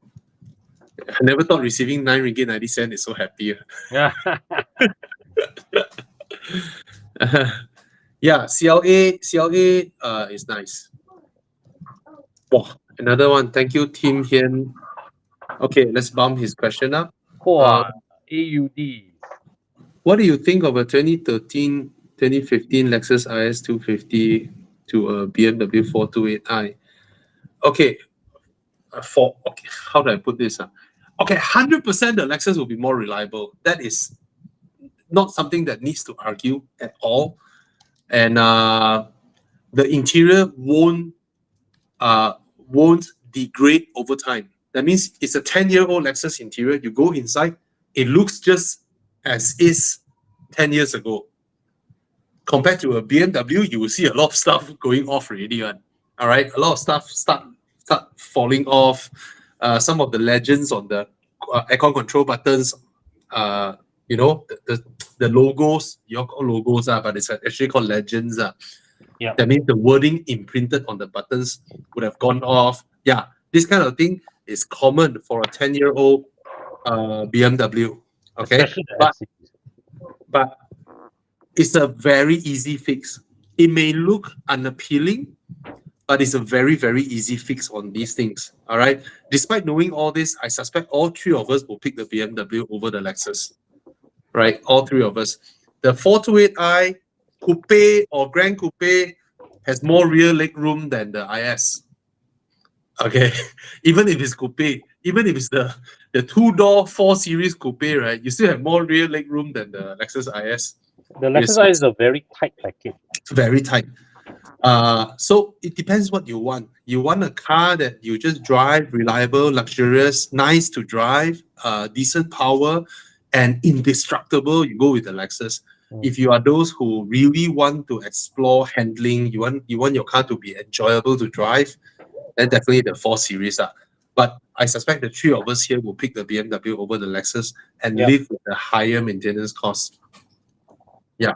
I never thought receiving 9 ringgit 90 cents is so happy. Yeah. Yeah, CLA is nice. Oh, another one. Thank you, Tim Hian. Okay, let's bump his question up. Wow, AUDs. What do you think of a 2013, 2015 Lexus IS 250 to a BMW 428i? Okay, how do I put this? Okay, 100% the Lexus will be more reliable. That is not something that needs to argue at all. And the interior won't degrade over time. That means it's a 10-year-old Lexus interior. You go inside, it looks just as is 10 years ago. Compared to a BMW, you will see a lot of stuff going off already. All right, a lot of stuff start falling off. Some of the legends on the aircon control buttons, you know, the logos, you call logos, but it's actually called legends. Yeah. That means the wording imprinted on the buttons would have gone off. Yeah, this kind of thing is common for a 10-year-old BMW. Okay, Especially the F series. but it's a very easy fix. It may look unappealing, but it's a very, very easy fix on these things. All right. Despite knowing all this, I suspect all three of us will pick the BMW over the Lexus. Right? All three of us. The 428i Coupe or Grand Coupe has more rear leg room than the IS. Okay. Even if it's Coupe, even if it's the 2-door 4 Series Coupe, right? You still have more rear leg room than the Lexus IS. The Lexus IS is a very tight package. It's very tight. So it depends what you want. You want a car that you just drive, reliable, luxurious, nice to drive, decent power, and indestructible. You go with the Lexus. If you are those who really want to explore handling, you want your car to be enjoyable to drive, then definitely the 4 Series. But I suspect the three of us here will pick the BMW over the Lexus and live with the higher maintenance cost. Yeah.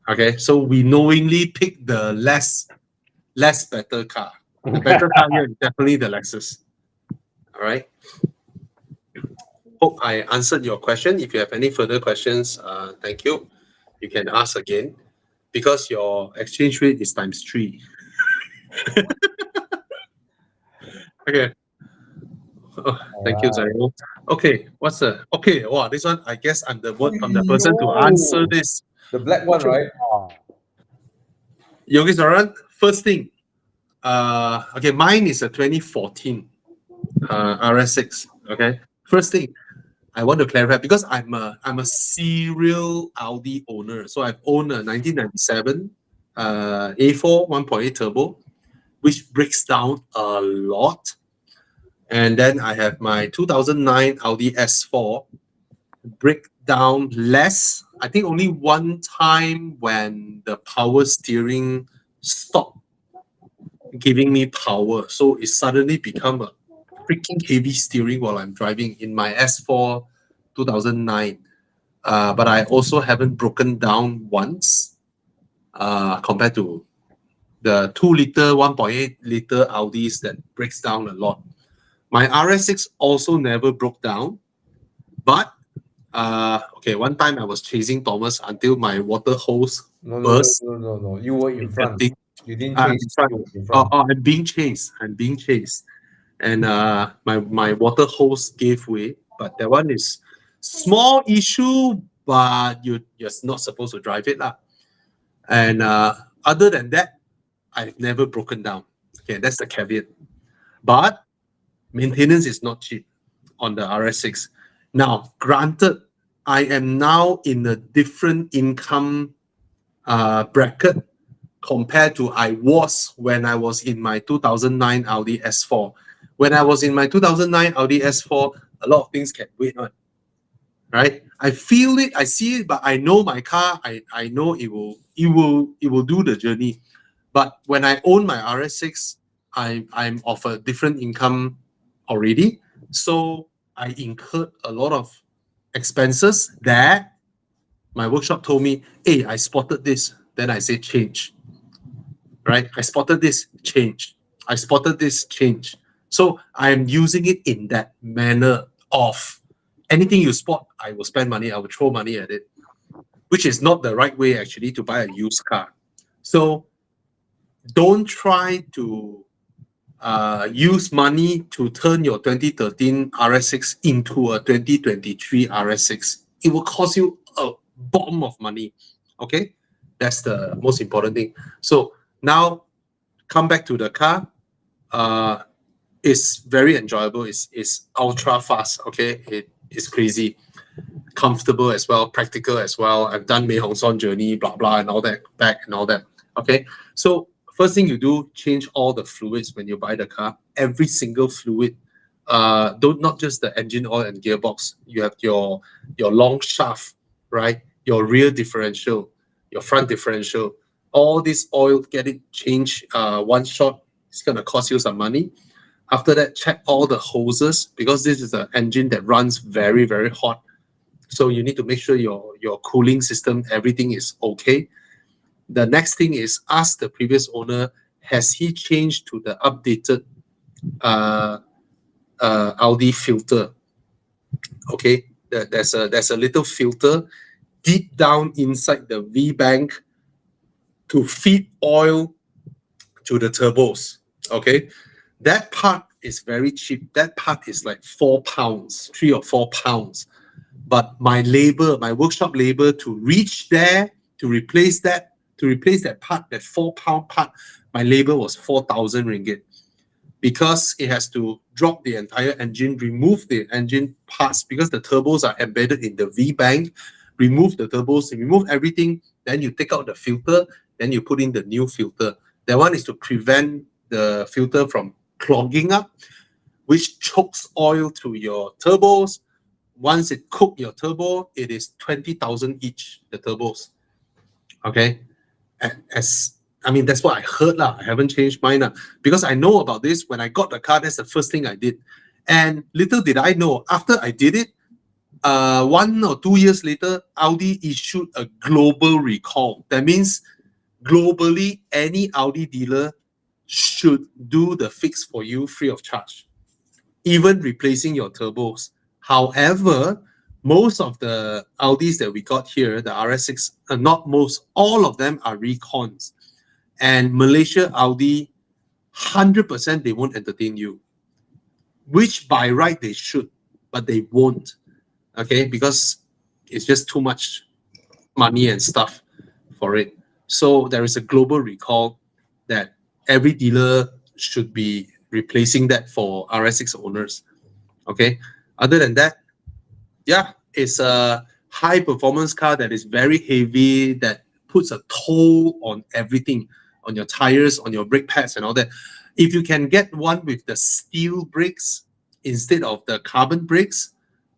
Okay, so we knowingly pick the less better car. The better car here is definitely the Lexus. All right. Hope I answered your question. If you have any further questions, thank you. You can ask again because your exchange rate is ×3. Okay. Oh, thank you, Zairo. Okay, wow, this one, I guess I'm the person to answer this. The black one, right? Yogi Saran, first thing. Okay, mine is a 2014 RS6. Okay, first thing I want to clarify because I'm a serial Audi owner, so I've owned a 1997 A4 1.8 turbo, which breaks down a lot, and then I have my 2009 Audi S4, break down less. I think only one time when the power steering stopped giving me power. So it suddenly become a freaking heavy steering while I'm driving in my S4 2009. But I also haven't broken down once compared to the 2-liter, 1.8-liter Audis that breaks down a lot. My RS6 also never broke down, but okay, one time I was chasing Thomas until my water hose burst. No. You were in front. You didn't I'm chase. in You were in front. front. I'm being chased. And my water hose gave way. But that one is small issue, but you're not supposed to drive it. And other than that, I've never broken down. Okay, that's the caveat. But maintenance is not cheap on the RS6. Now, granted, I am now in a different income bracket compared to I was when I was in my 2009 Audi S4. When I was in my 2009 Audi S4, a lot of things can wait on, right? I feel it, I see it, but I know my car. I know it will do the journey. But when I own my RS6, I'm of a different income already, so I incurred a lot of expenses that my workshop told me, hey, I spotted this. Then I say change, right? I spotted this, change. I spotted this, change. So I'm using it in that manner of anything you spot, I will spend money, I will throw money at it, which is not the right way actually to buy a used car. So don't try to use money to turn your 2013 RS6 into a 2023 RS6. It will cost you a bomb of money. Okay, that's the most important thing. So now come back to the car. It's very enjoyable. It's ultra fast. Okay, it is crazy, comfortable as well, practical as well. I've done Mei Hong Son journey, blah blah, and all that, back and all that. Okay, so first thing you do, change all the fluids when you buy the car. Every single fluid. Don't not just the engine oil and gearbox. You have your long shaft, right? Your rear differential, your front differential. All this oil, get it changed one shot. It's gonna cost you some money. After that, check all the hoses, because this is an engine that runs very, very hot. So you need to make sure your cooling system, everything is okay. The next thing is ask the previous owner, has he changed to the updated Audi filter? Okay, there's a little filter deep down inside the V-bank to feed oil to the turbos. Okay, that part is very cheap. That part is like 4 pounds, 3 or 4 pounds. But my labor, my workshop labor to reach there, to replace that part, that 4 pound part, my labor was 4,000 ringgit. Because it has to drop the entire engine, remove the engine parts, because the turbos are embedded in the V-bank, remove the turbos, remove everything, then you take out the filter, then you put in the new filter. That one is to prevent the filter from clogging up, which chokes oil to your turbos. Once it cooks your turbo, it is 20,000 each, the turbos. Okay? I mean, that's what I heard lah. I haven't changed mine because I know about this. When I got the car, that's the first thing I did. And little did I know, after I did it, 1 or 2 years later, Audi issued a global recall. That means globally, any Audi dealer should do the fix for you free of charge, even replacing your turbos. However, most of the Audis that we got here, the RS6, not most, all of them are recons. And Malaysia Audi, 100% they won't entertain you, which by right they should, but they won't. Okay, because it's just too much money and stuff for it. So there is a global recall that every dealer should be replacing that for RS6 owners. Okay, other than that, yeah, it's a high performance car that is very heavy, that puts a toll on everything, on your tires, on your brake pads and all that. If you can get one with the steel brakes instead of the carbon brakes,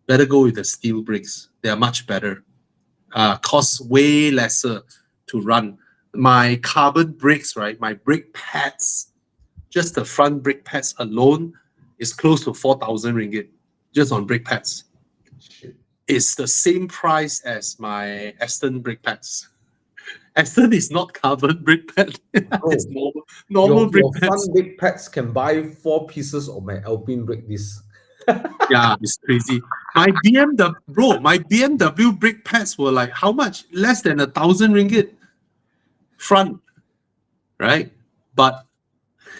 better go with the steel brakes. They are much better. Costs way lesser to run. My carbon brakes, right? My brake pads, just the front brake pads alone is close to 4,000 ringgit just on brake pads. It's the same price as my Aston brake pads. Aston is not carbon brake pad. It's normal brake your pads. front brake pads can buy 4 pieces of my Alpine brake disc. Yeah, it's crazy. My BMW brake pads were like how much? Less than 1,000 ringgit front, right? But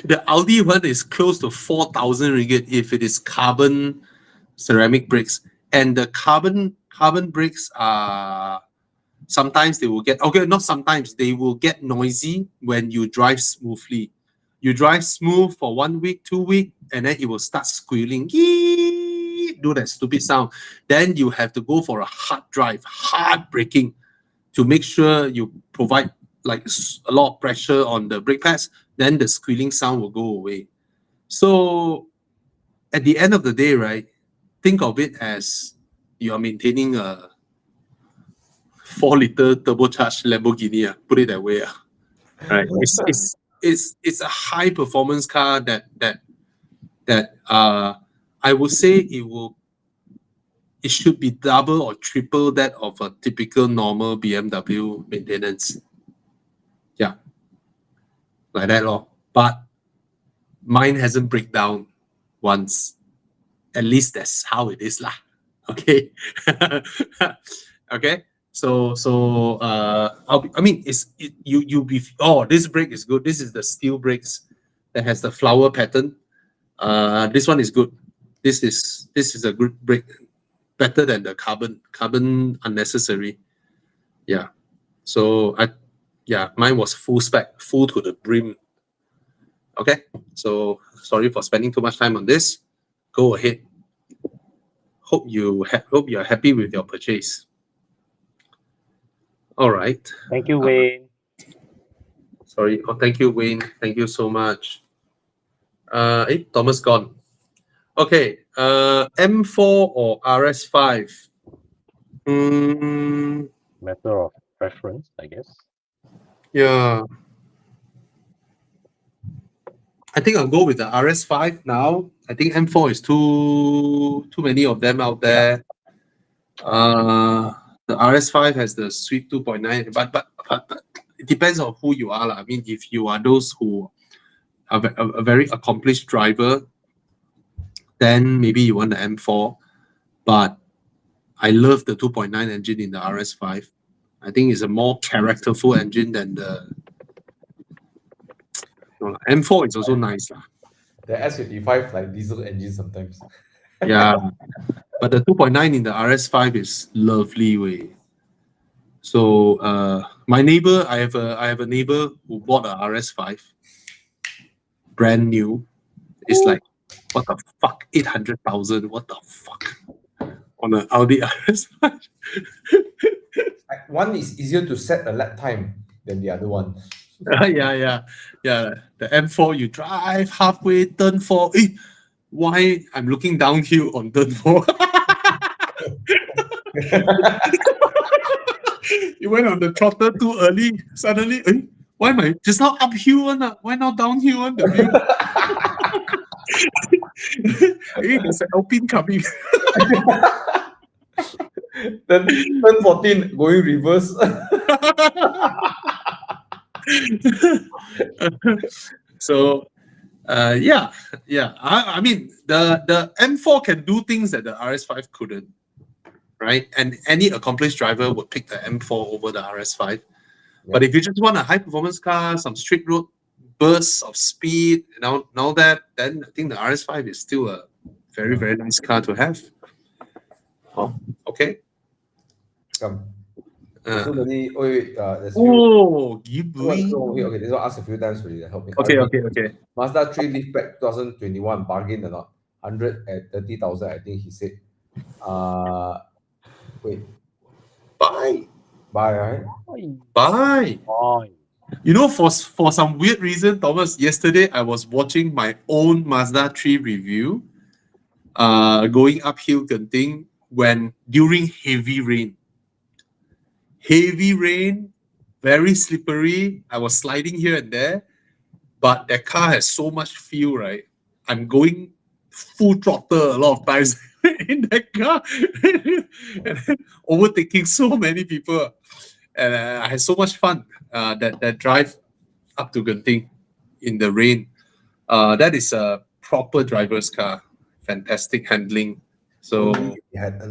the Audi one is close to 4,000 ringgit if it is carbon ceramic brakes. And the carbon brakes are sometimes they will get, okay, not sometimes, they will get noisy when you drive smoothly. You drive smooth for 1 week, 2 weeks, and then it will start squealing. Yee! Do that stupid sound. Then you have to go for a hard drive, hard braking, to make sure you provide like a lot of pressure on the brake pads. Then the squealing sound will go away. So at the end of the day, right, think of it as you are maintaining a 4-liter turbocharged Lamborghini. Put it that way. Right? It's a high performance car that I would say it should be double or triple that of a typical normal BMW maintenance. Yeah, like that lor. But mine hasn't break down once. At least that's how it is lah. Okay. Okay. So I mean, this brake is good. This is the steel brakes that has the flower pattern. This one is good. This is a good brake, better than the carbon unnecessary. Yeah. So mine was full spec, full to the brim. Okay. So sorry for spending too much time on this. Go ahead. Hope you're happy with your purchase. All right. Thank you, Wayne. Sorry. Oh, thank you, Wayne. Thank you so much. Thomas gone. Okay. M4 or RS5? Matter of preference, I guess. Yeah. I think I'll go with the RS5 now. I think M4 is too many of them out there. The RS5 has the sweet 2.9, but it depends on who you are. I mean, if you are those who are a very accomplished driver, then maybe you want the M4. But I love the 2.9 engine in the RS5. I think it's a more characterful engine than the M4 is also nice. The S55 like diesel engine sometimes. Yeah. But the 2.9 in the RS5 is lovely way. So my neighbor, I have a neighbor who bought a RS5, brand new. It's like, what the fuck, 800,000, what the fuck, on an Audi RS5. One is easier to set a lap time than the other one. Yeah. The M4, you drive halfway, turn 4. Why I'm looking downhill on turn 4? You went on the throttle too early. Suddenly, why am I just now uphill one? Why not downhill one? The view. There's an Alpine coming. Then turn 14 going reverse. So yeah. I mean, the M4 can do things that the RS5 couldn't, right? And any accomplished driver would pick the M4 over the RS5. Yeah. But if you just want a high performance car, some straight road bursts of speed and all that, then I think the RS5 is still a very, very nice car to have. Oh, okay. Come. There's okay, this one asked a few times already. Help me. Okay. Mazda 3 Liftback 2021, bargain or not? 100 at 30,000, I think he said. Wait. Buy, right? Buy. You know, for some weird reason, Thomas, yesterday I was watching my own Mazda 3 review, going uphill Genting during heavy rain. Heavy rain, very slippery. I was sliding here and there, but that car has so much feel, right? I'm going full throttle a lot of times in that car, and overtaking so many people. And I had so much fun that drive up to Genting in the rain. That is a proper driver's car. Fantastic handling. So it had a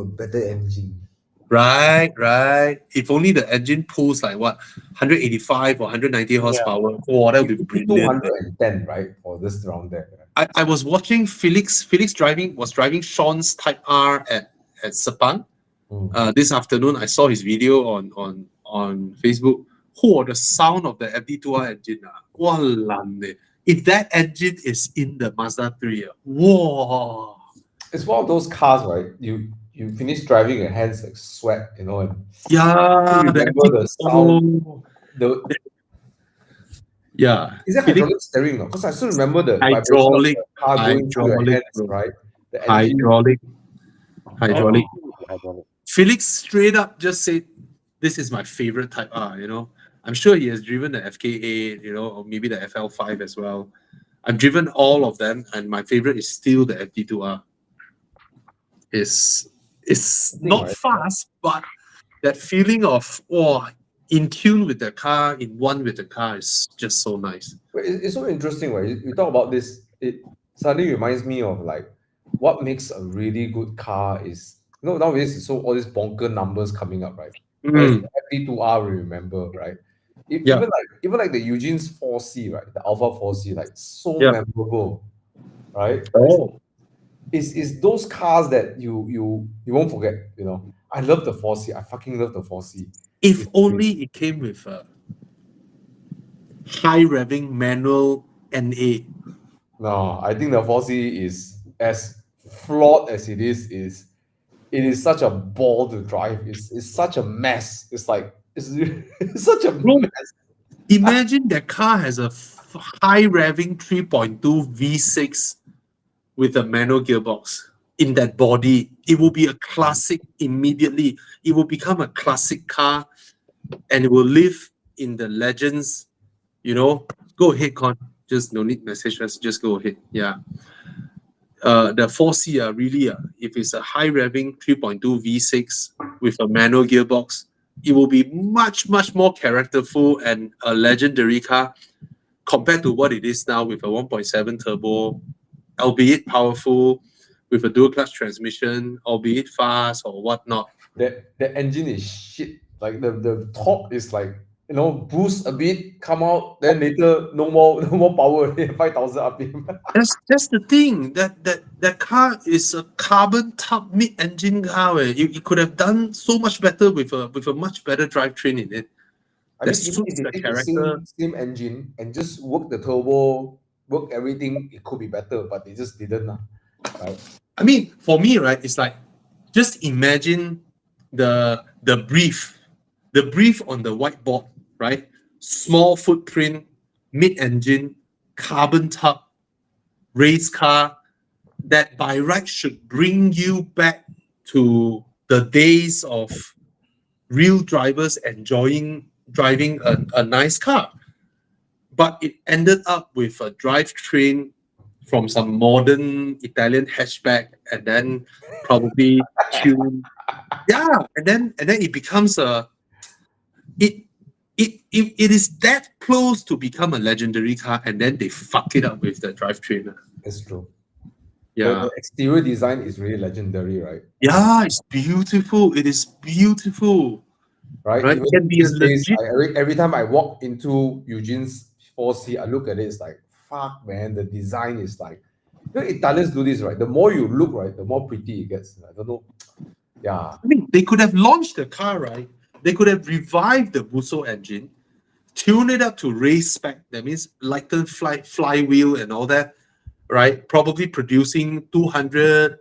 better engine. Right. If only the engine pulls like what, 185 or 190 horsepower. Yeah. Oh, that would be brilliant. 210, right? Or this around there. I was watching Felix driving Sean's Type R at Sepang. This afternoon. I saw his video on Facebook. the sound of the FD2R engine, if that engine is in the Mazda 3, whoa. It's one of those cars, right? You finish driving, your hands like sweat, you know, and Yeah, you the remember the sound. FD2R. The Yeah. is that Feeling hydraulic steering? Because I still remember the vibration of hydraulic, the car going through your hydraulic, hands, bro. right? The engine. Hydraulic. Everything will be hydraulic. Felix straight up just said, "This is my favorite Type R." You know, I'm sure he has driven the FK8, you know, or maybe the FL5 as well. I've driven all of them, and my favorite is still the FD2R. It's not right? fast, but that feeling of in tune with the car, in one with the car, is just so nice. But it's so interesting, right? You talk about this, it suddenly reminds me of like what makes a really good car is, you know, nowadays it's so all these bonker numbers coming up, right? Whereas the FD2R, we remember, right? Yeah. Even like the Eugene's 4C, right? The Alpha 4C, like so Yeah. memorable, right? Oh, Is those cars that you won't forget, you know. I love the 4C. I fucking love the 4C. if It's only it came with a high revving manual NA. No, I think the 4C is as flawed as it is such a ball to drive. It's such a mess. It's like it's such a Bro, mess. Imagine that car has a high revving 3.2 V6 with a manual gearbox in that body. It will be a classic immediately. It will become a classic car and it will live in the legends. You know, go ahead, Con. Just no need message us. Just go ahead. Yeah. The 4C really, if it's a high revving 3.2 V6 with a manual gearbox, it will be much, much more characterful and a legendary car compared to what it is now with a 1.7 turbo, albeit powerful, with a dual clutch transmission, albeit fast or whatnot. The engine is shit. Like the top is like, you know, boost a bit, come out, then later no more power, 5,000 RPM. That's the thing. That car is a carbon top mid-engine car. It could have done so much better with a much better drivetrain in it. I That mean, even if suits they the take the character. same engine and just work the turbo, work everything, it could be better, but they just didn't, right? I mean, for me, right, it's like just imagine the brief on the whiteboard, right? Small footprint, mid-engine, carbon top, race car that by right should bring you back to the days of real drivers enjoying driving a nice car. But it ended up with a drivetrain from some modern Italian hatchback and then probably tuned. Yeah, and then it becomes it is that close to become a legendary car, and then they fuck it up with the drivetrain. It's true. Yeah. The exterior design is really legendary, right? Yeah, it's beautiful. It is beautiful. Right? Right? Even It can be a these days, legit. every time I walk into Eugene's 4C, I look at it, it's like, fuck, man, the design is like, you know, Italians do this, right? The more you look, right, the more pretty it gets. I don't know. Yeah. I mean, they could have launched the car, right? They could have revived the Busso engine, tune it up to race spec. That means lightened flywheel and all that, right? Probably producing 200,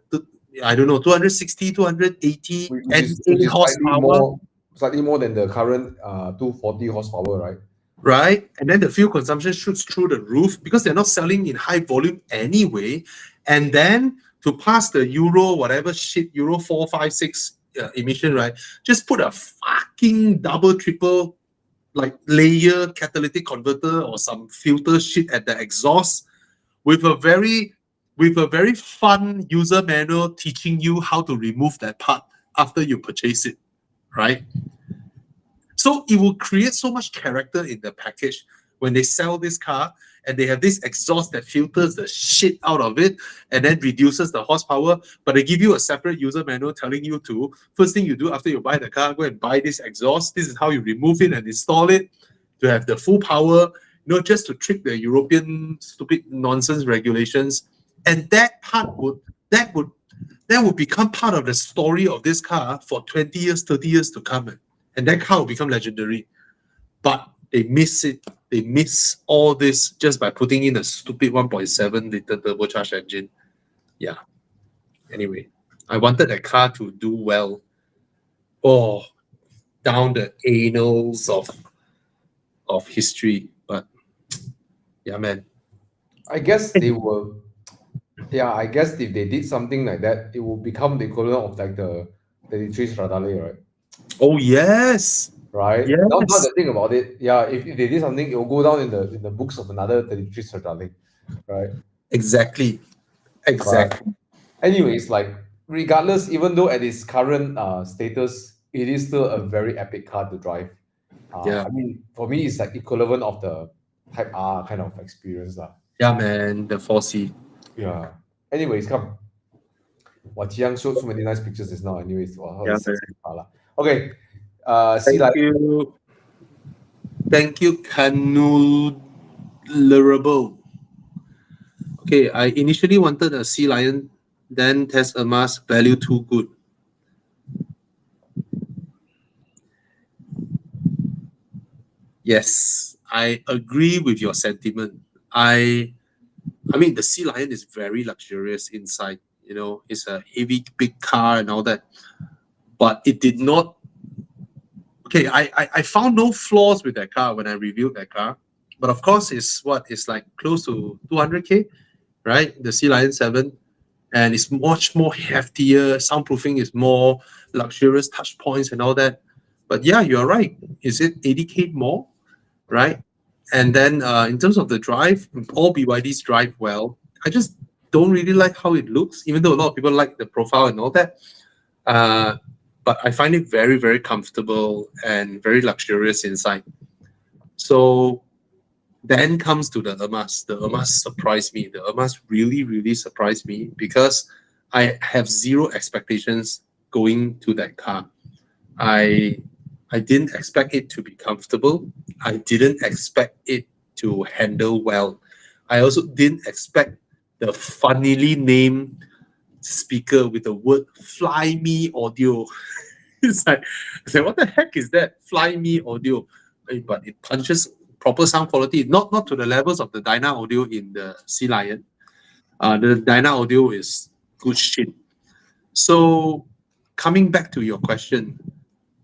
I don't know, 260, 280 Which NA is slightly horsepower. Slightly more than the current 240 horsepower, right? Right? And then the fuel consumption shoots through the roof because they're not selling in high volume anyway. And then to pass the Euro, whatever shit, Euro 4, 5, 6 emission, right? Just put a fucking double, triple, like layer catalytic converter or some filter shit at the exhaust with a very fun user manual teaching you how to remove that part after you purchase it, right? So it will create so much character in the package when they sell this car and they have this exhaust that filters the shit out of it and then reduces the horsepower, but they give you a separate user manual telling you to, first thing you do after you buy the car, go and buy this exhaust. This is how you remove it and install it to have the full power, not just to trick the European stupid nonsense regulations. And that would become part of the story of this car for 20 years, 30 years to come. And that car will become legendary. but they miss it. They miss all this just by putting in a stupid 1.7 liter turbocharged engine. Yeah. Anyway, I wanted that car to do well. Oh, down the annals of history. But yeah, man. I guess they will. Yeah, I guess if they did something like that, it will become the equivalent of like the 33 Stradale, right? Oh yes. Right. Yes. Now the thing about it, yeah, if they did something, it will go down in the books of another 33 Stradale, right? Exactly. Exactly. Anyways, like regardless, even though at its current status, it is still a very epic car to drive. Yeah. I mean, for me, it's like equivalent of the Type R kind of experience, lah. Yeah, man. The 4C. Yeah. Anyways, come. Wow, Jiang showed so many nice pictures just now. Anyways, wow, how Yeah, sexy car lah. Okay. See, Thank like, you. Thank you, Canulerable. Okay, I initially wanted a Sea Lion, then test a mass value too good. Yes, I agree with your sentiment. I mean, the Sea Lion is very luxurious inside. You know, it's a heavy, big car and all that. But it did not. Okay, I found no flaws with that car when I reviewed that car. But of course, it's like close to 200K, right? The Sea Lion 7. And it's much more heftier. Soundproofing is more luxurious touch points and all that. But yeah, you're right. Is it 80K more? Right? And then in terms of the drive, all BYDs drive well. I just don't really like how it looks, even though a lot of people like the profile and all that. But I find it very, very comfortable and very luxurious inside. So then comes to the Urmas. The Urmas surprised me. The Urmas really, really surprised me because I have zero expectations going to that car. I didn't expect it to be comfortable. I didn't expect it to handle well. I also didn't expect the funnily named speaker with the word "Fly Me Audio." It's like, I said, what the heck is that? Fly Me Audio. But it punches proper sound quality, not to the levels of the Dyna Audio in the Sea Lion. The Dyna Audio is good shit. So coming back to your question,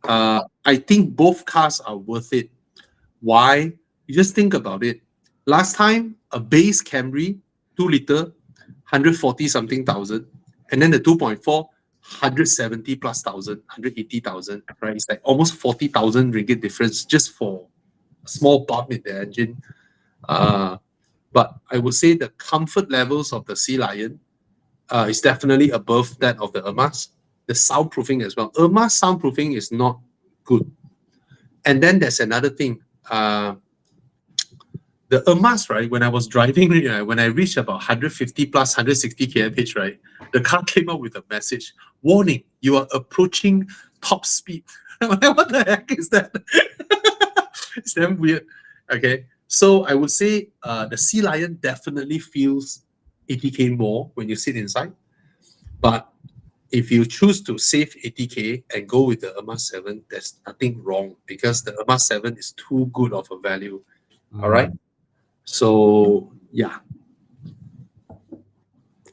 I think both cars are worth it. Why? You just think about it. Last time, a base Camry, 2 liter, 140 something thousand, and then the 2.4, 170 plus thousand, 180,000, right? It's like almost 40,000 ringgit difference just for a small bump in the engine. But I would say the comfort levels of the Sea Lion is definitely above that of the Urmas. The soundproofing as well. Urmas soundproofing is not good. And then there's another thing. The Urmas, right? When I was driving, when I reached about 150 plus 160 kmph, right? The car came up with a message: "Warning, you are approaching top speed." What the heck is that? It's damn weird. Okay, so I would say the Sea Lion definitely feels 80K more when you sit inside. But if you choose to save 80K and go with the Urmas 7, there's nothing wrong because the Urmas 7 is too good of a value. All right. So yeah.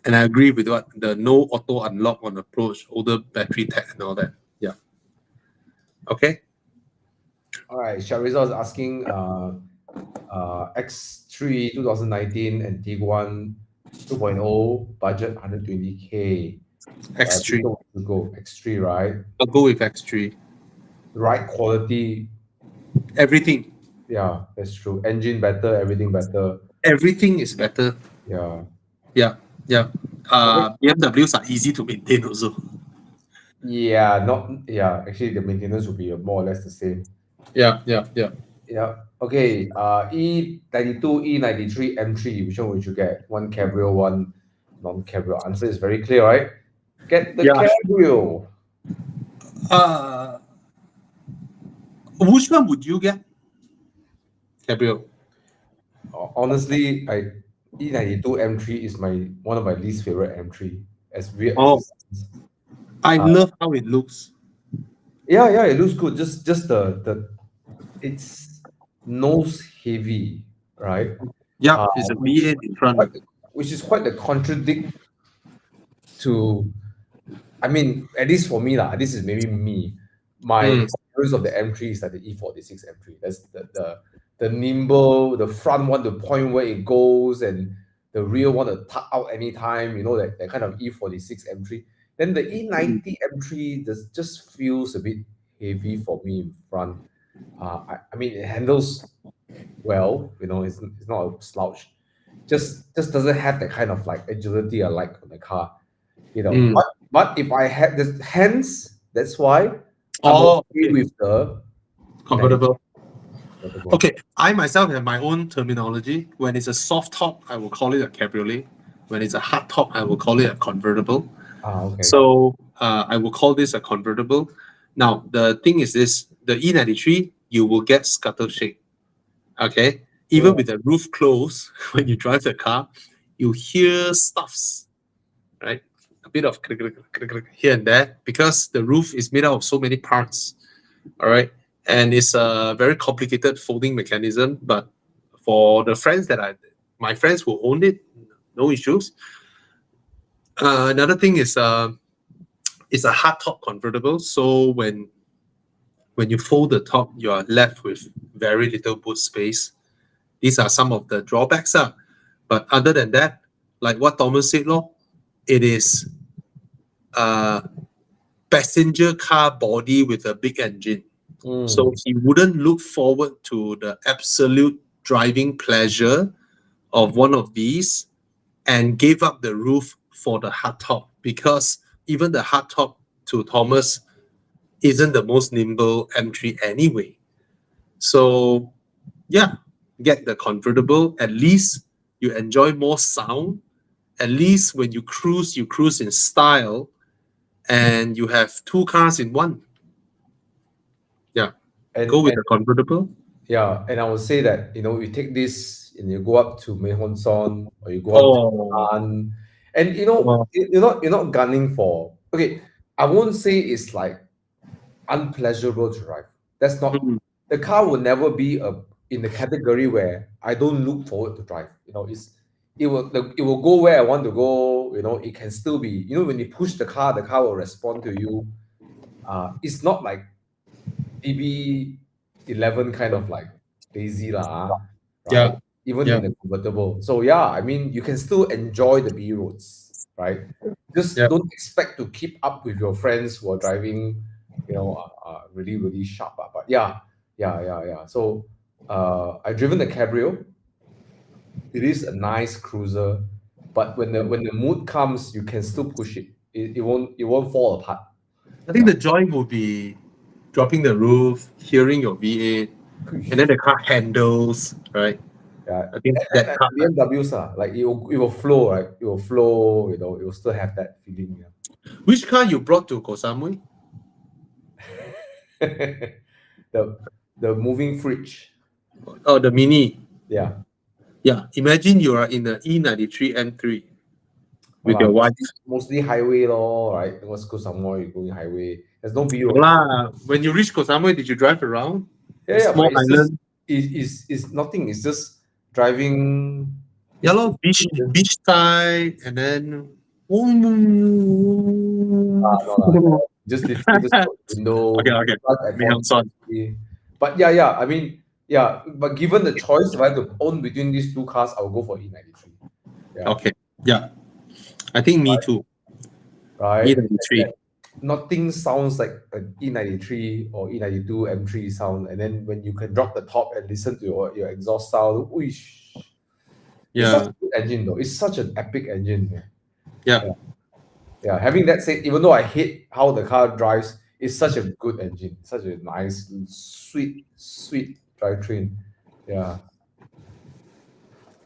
And I agree with what the no auto unlock on approach, older battery tech and all that. Yeah. Okay. All right, Shariza is asking X3 2019 and Tiguan 2.0 budget 120K. X3. To go X3, right? I'll go with X3. Right quality. Everything. Yeah, that's true. Engine better, everything better. Everything is better. Yeah. Yeah. Yeah. BMWs are easy to maintain also. Yeah, actually the maintenance will be more or less the same. Yeah. Yeah. Okay. E92, E93, M3. Which one would you get? One cabrio, one non-cabrio. Answer is very clear, right? Get the cabrio. Which one would you get? Cabrio. Honestly, E92 M3 is one of my least favorite M3. As weird as it sounds. I love how it looks. Yeah, it looks good. Just the it's nose heavy, right? Yeah, it's a V8 in front. Which is quite a contradict to, I mean, at least for me, this is maybe me. My experience of the M3 is like the E46 M3. That's the nimble, the front one to point where it goes, and the rear one to tuck out anytime, that kind of E46 M3. Then the E90 M3 just feels a bit heavy for me in front. I mean, it handles well, it's not a slouch. Just doesn't have that kind of like agility I like on the car, But if I had the hands, that's why I'm okay with the convertible. convertible. Okay, I myself have my own terminology. When it's a soft top, I will call it a cabriolet. When it's a hard top, I will call it a convertible. Okay. So I will call this a convertible. Now, the thing is this, the E93, you will get scuttle shake. Okay? Even with the roof closed, when you drive the car, you hear stuffs, right? A bit of here and there, because the roof is made out of so many parts, all right? And it's a very complicated folding mechanism, but for the friends my friends who owned it, no issues. Another thing is it's a hard top convertible, so when you fold the top, you are left with very little boot space. These are some of the drawbacks. But other than that, like what Thomas said, it is a passenger car body with a big engine. So he wouldn't look forward to the absolute driving pleasure of one of these and gave up the roof for the hardtop, because even the hardtop, to Thomas, isn't the most nimble M3 anyway. So yeah, get the convertible. At least you enjoy more sound. At least when you cruise in style, and you have two cars in one. Yeah, go with the convertible. Yeah, and I would say that, you take this and you go up to Mae Hon Son, or you go up to Gunn, and you're not gunning for, okay, I won't say it's like unpleasurable to drive. That's not, the car will never be in the category where I don't look forward to drive. It will go where I want to go. It can still be, when you push the car will respond to you. It's not like DB11 kind of like lazy right? Yeah. Even in the convertible. So yeah, I mean, you can still enjoy the B roads, right? Just don't expect to keep up with your friends who are driving, really, really sharp. But yeah. So I've driven the Cabrio. It is a nice cruiser, but when the mood comes, you can still push it. It won't fall apart. I think the joy will be dropping the roof, hearing your V8, and then the car handles, right? Yeah, I think that car, BMWs like it will flow, right? It will flow, it will still have that feeling. Which car you brought to Koh Samui? the moving fridge. Oh, the Mini. Yeah. Yeah. Imagine you are in the E93 M3 with your wife. Mostly highway, right? Let's go somewhere. You go in highway. There's no view. When you reach Koh Samui, did you drive around? Yeah. Small island. It's nothing. It's just driving. Yeah, beach side, and then. Just literally just window. Okay. But yeah. I mean, yeah. But given the choice, if I had to own between these two cars, I will go for E93. Yeah. Okay. Yeah. I think me too. Right. E93. Nothing sounds like an E93 or E92 M3 sound, and then when you can drop the top and listen to your exhaust sound, whoosh. It's such a good engine though. It's such an epic engine. Yeah. Having that said, even though I hate how the car drives, it's such a good engine. Such a nice, sweet drivetrain. Yeah.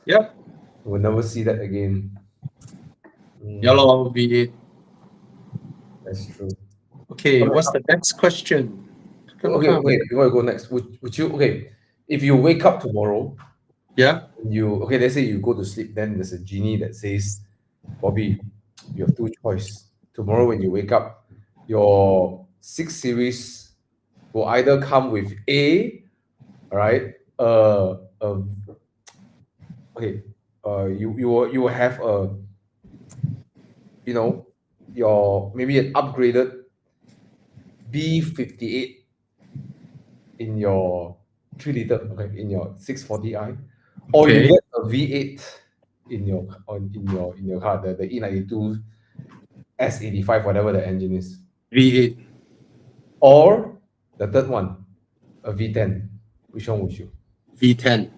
Yep. We'll never see that again. Yellow V8. That's true. Okay, what's the next question? Okay, before I go next, would you, if you wake up tomorrow, let's say you go to sleep, then there's a genie that says, Bobby, you have two choices. Tomorrow when you wake up, your 6 Series will either come with a okay, you will have a, you know, your maybe an upgraded B58 in your 3 liter, okay, in your 640i, or you Okay. get a V8 in your car, the E92 S85, whatever the engine is, V8. or the third one, a V10. Which one would you? V10.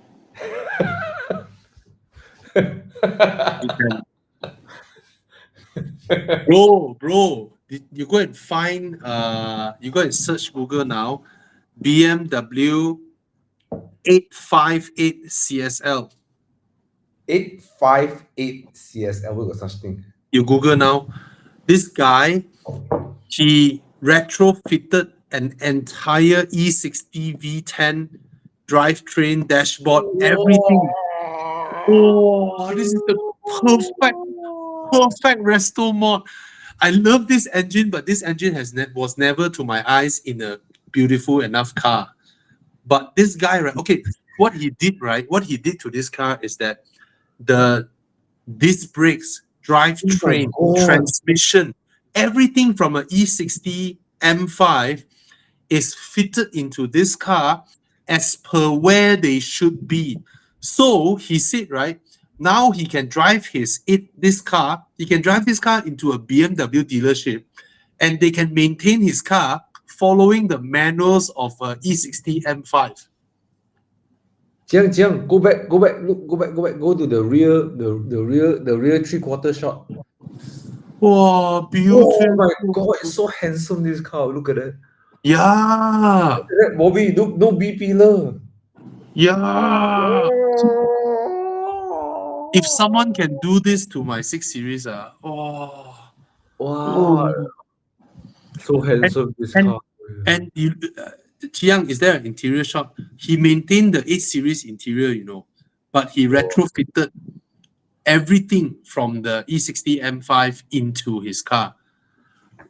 V10. Bro, you go and find you go and search Google now, BMW 858 CSL. 858 CSL, what got such thing? You Google now. This guy, he retrofitted an entire E60 V10 drivetrain, dashboard, everything. Oh, this is the perfect resto mod. I love this engine, but this engine was never to my eyes in a beautiful enough car. But this guy, right? Okay, what he did to this car is that the disc brakes, drivetrain, God. transmission, everything from an E60 M5 is fitted into this car as per where they should be. So he said, right, now he can drive this car into a BMW dealership, and they can maintain his car following the manuals of a E60 M5. Jiang, go back, look, go back, go to the rear 3/4 shot. Wow, beautiful. Oh my God, it's so handsome, this car. Look at that. Yeah, Look at that, Bobby, look, no B pillar. yeah. If someone can do this to my 6 Series, Wow, oh. so handsome, this and- car. And Chiang, is there an interior shot? He maintained the 8 Series interior, but he retrofitted everything from the E60 M5 into his car.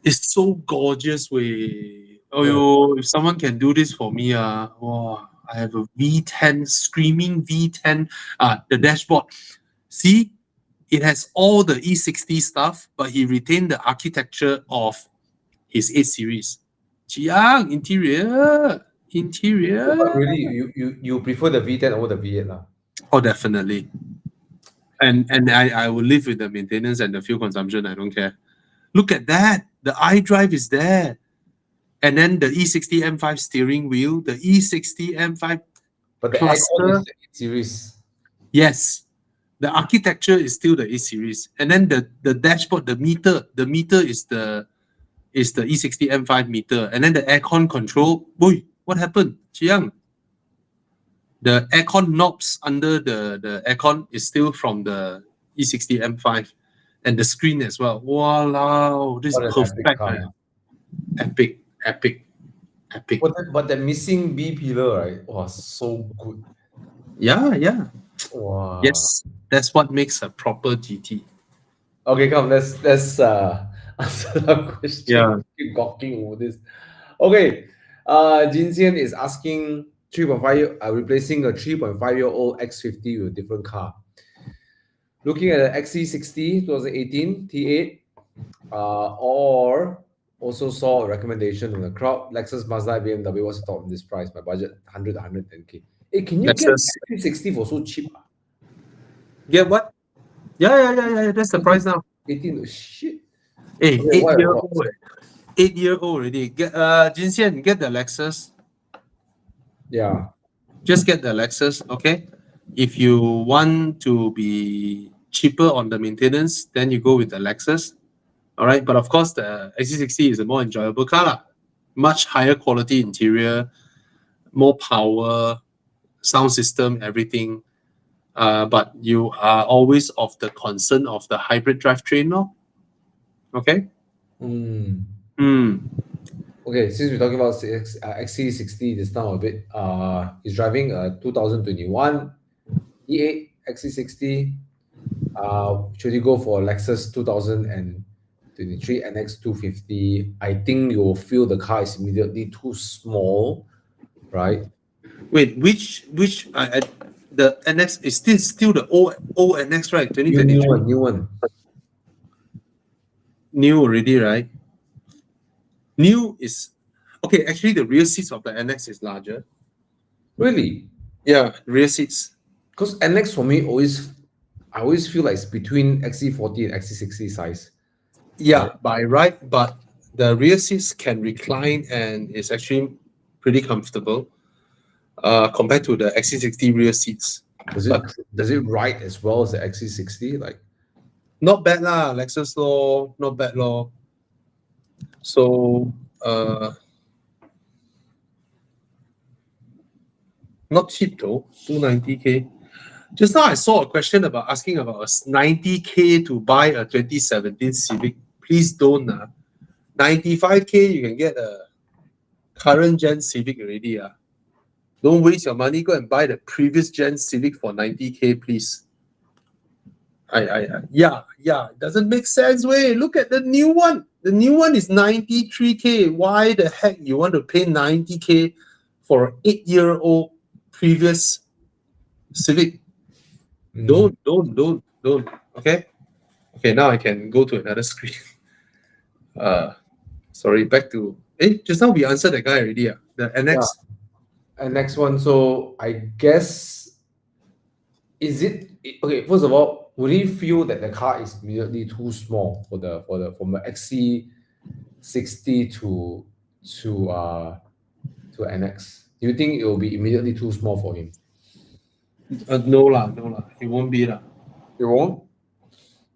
It's so gorgeous, way. Oh, if someone can do this for me, wow, I have a V10, screaming V10. The dashboard. See, it has all the E60 stuff, but he retained the architecture of his 8 Series. Chiang, interior. But really, you prefer the V10 over the V8 lah? Oh, definitely. And I will live with the maintenance and the fuel consumption. I don't care. Look at that. The iDrive is there. And then the E60 M5 steering wheel, the E60 M5 But the cluster. aircon is the 8 Series. Yes. The architecture is still the 8 Series. And then the dashboard, the meter is the E60 M5 meter. And then the aircon control. Boy, what happened? Chiang. The aircon knobs under the aircon is still from the E60 M5. And the screen as well. Wow, this What is an epic perfect. car. Epic. But the missing B pillar, right, was so good. Yeah. Wow. Yes, that's what makes a proper GT. Okay, come, let's answer the question. Yeah. Keep gawking over this. Okay, Jin Xian is asking 3.5 replacing a 3.5-year-old X50 with a different car. Looking at the XC60 2018 T8, or also saw a recommendation on the crowd. Lexus, Mazda, BMW. What's the thought on this price? My budget 100 110K. Hey, can you get Lexus. XC60 for so cheap? Get what? Yeah. That's the price now. 18. Shit. Hey, Okay, why- 8-year-old. 8-year-old already. Jin Xian, get the Lexus. Yeah. Just get the Lexus, okay? If you want to be cheaper on the maintenance, then you go with the Lexus. All right, but of course, the XC60 is a more enjoyable car, lah. Much higher quality interior, more power, sound system, everything. But you are always of the concern of the hybrid drivetrain, no? Okay. Okay, since we're talking about XC60 just now a bit, he's driving a 2021 E8 XC60. Should you go for Lexus 2023 NX 250? I think you will feel the car is immediately too small, right? Wait, which the NX is still the old NX, right? 2023. New one. New already, right? New is okay. Actually, the rear seats of the NX is larger. Really? Yeah, rear seats. Because NX for me I always feel like it's between XC40 and XC60 size. Yeah, but the rear seats can recline and it's actually pretty comfortable. Compared to the XC60 rear seats. Does it ride as well as the XC60? Like, not bad lah, Lexus law, not bad law. So not cheap though, 290K. Just now I saw a question about asking about a 90K to buy a 2017 Civic. Please don't. 95K you can get a current gen Civic already. Don't waste your money. Go and buy the previous gen Civic for 90K, please. Yeah, it doesn't make sense. Wait, look at the new one. The new one is 93K. Why the heck you want to pay 90K for an 8-year-old previous Civic? Don't. Okay. Now I can go to another screen. Sorry, back to just now we answered that guy already. The NX. Yeah. And next one, so I guess is it okay? First of all, would you feel that the car is immediately too small from the XC60 to NX? Do you think it will be immediately too small for him? No lah. It won't be lah. It won't.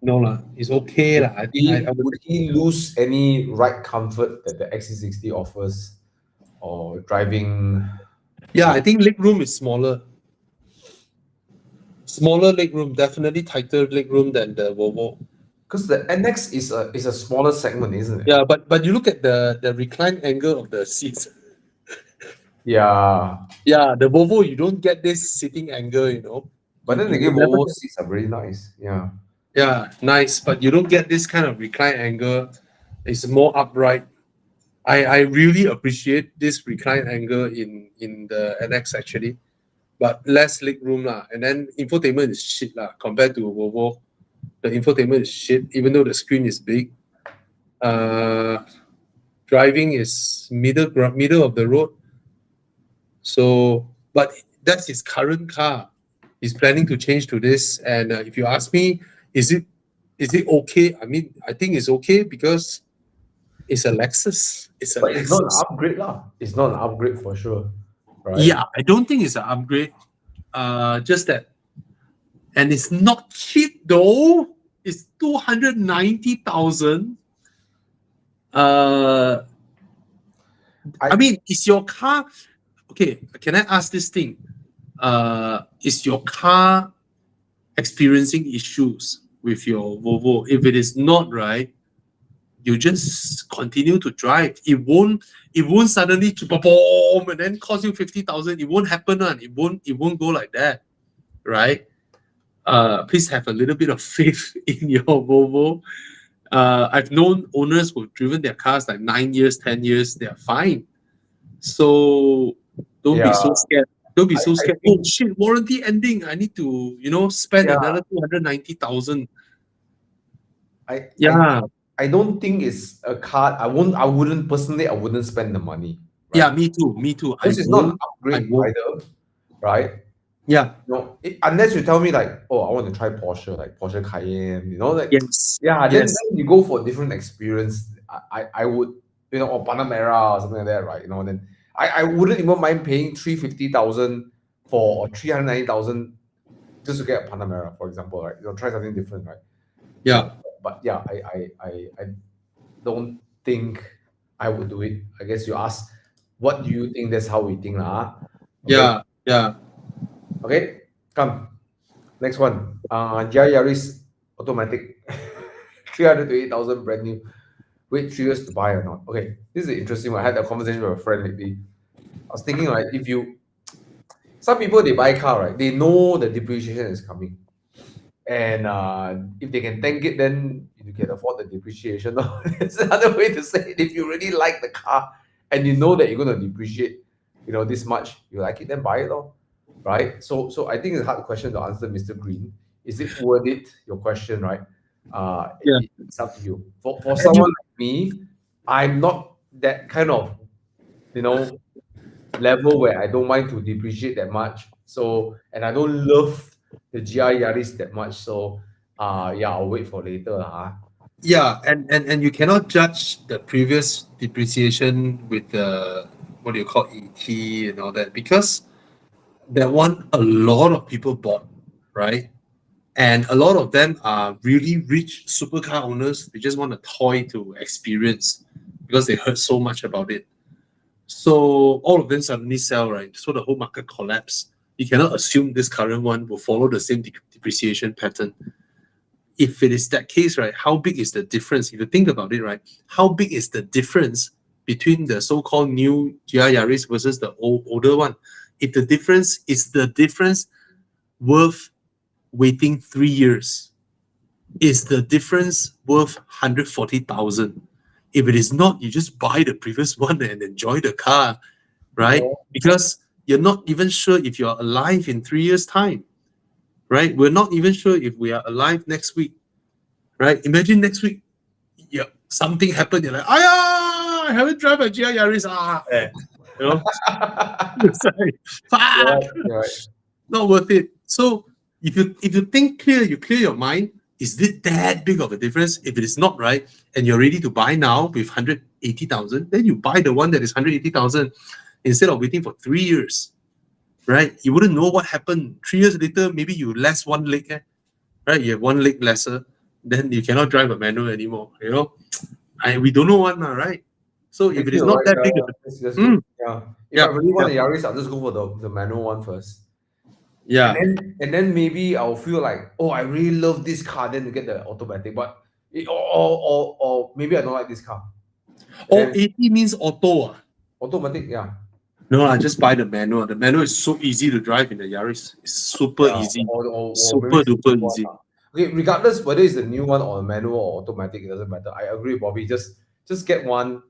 No lah. It's okay lah. Would he lose any ride comfort that the XC60 offers, or driving? Yeah, I think legroom is smaller. Smaller legroom, definitely tighter legroom than the Volvo. Because the NX is a smaller segment, isn't it? Yeah, but you look at the recline angle of the seats. Yeah. Yeah, the Volvo, you don't get this sitting angle, you know. But then again, Volvo seats are very nice. Yeah. Yeah, nice, but you don't get this kind of recline angle. It's more upright. I really appreciate this recline angle in the NX actually, but less leg room lah. And then infotainment is shit lah compared to Volvo. The infotainment is shit, even though the screen is big. Driving is middle of the road. So, but that's his current car. He's planning to change to this. And if you ask me, is it okay? I mean, I think it's okay because it's a Lexus. It's not an upgrade lah. It's not an upgrade for sure, right? Yeah, I don't think it's an upgrade. Just that, and it's not cheap though. It's 290,000. I mean, is your car okay? Can I ask this thing? Is your car experiencing issues with your Volvo? If it is not, right, you just continue to drive. It won't suddenly boom and then cost you 50,000. It won't happen. It won't go like that, right? Please have a little bit of faith in your Volvo. I've known owners who've driven their cars like 9 years, 10 years. They're fine. So don't be so scared. Don't be so scared. Oh shit, warranty ending. I need to, spend another 290,000. I don't think it's a car. I wouldn't spend the money. Right? Yeah, me too. This is not an upgrade either, right? Yeah. Unless you tell me like, oh, I want to try Porsche, like Porsche Cayenne, like yes. Then you go for a different experience. I would, or Panamera or something like that, right? Then I wouldn't even mind paying 350,000 or 390,000 just to get a Panamera, for example, right? Try something different, right? Yeah. But yeah, I don't think I would do it. I guess you ask, what do you think? That's how we think, lah. Okay. Yeah. Okay, come. Next one. Yaris automatic, 328,000 brand new. Wait 3 years to buy or not? Okay, this is an interesting one. I had a conversation with a friend lately. I was thinking, like, some people, they buy a car, right? They know the depreciation is coming. And if they can tank it, then you can afford the depreciation. It's another way to say it. If you really like the car and you know that you're going to depreciate, this much, you like it, then buy it, right? So I think it's a hard question to answer, Mr. Green. Is it worth it? Your question, right? Yeah. It's up to you. For someone like me, I'm not that kind of level where I don't mind to depreciate that much. So, and I don't love the GR Yaris that much. So, yeah, I'll wait for later, huh? Yeah, and you cannot judge the previous depreciation with the what do you call ET and all that, because that one a lot of people bought, right? And a lot of them are really rich supercar owners. They just want a toy to experience because they heard so much about it. So all of them suddenly sell, right? So the whole market collapse. You cannot assume this current one will follow the same depreciation pattern. If it is that case, right, how big is the difference? If you think about it, right, how big is the difference between the so-called new GR Yaris versus the older one? If the difference is the difference worth waiting 3 years, is the difference worth 140,000? If it is not, you just buy the previous one and enjoy the car, right? Yeah. Because you're not even sure if you're alive in 3 years' time, right? We're not even sure if we are alive next week, right? Imagine next week, yeah, something happened. You're like, I haven't driven a GR Yaris. You know, it's like, fuck, Right. not worth it. So if you think clear, you clear your mind. Is it that big of a difference? If it is not, right, and you're ready to buy now with 180,000, then you buy the one that is 180,000 instead of waiting for 3 years, right? You wouldn't know what happened 3 years later. Maybe you less one leg, right? You have one leg lesser, then you cannot drive a manual anymore. We don't know one, right? So if it is not that big of a that's good. Yeah. If I Yeah, really want a Yaris, I'll just go for the manual one first. yeah. And then maybe I'll feel like, oh, I really love this car, then to get the automatic. But or maybe I don't like this car. Oh, Then 80 means auto. automatic, yeah. No, I just buy the manual. The manual is so easy to drive in the Yaris. It's super Yeah, easy. or Super maybe it's the duper new one, easy. Okay, regardless whether it's the new one or a manual or automatic, it doesn't matter. I agree, Bobby. Just get one,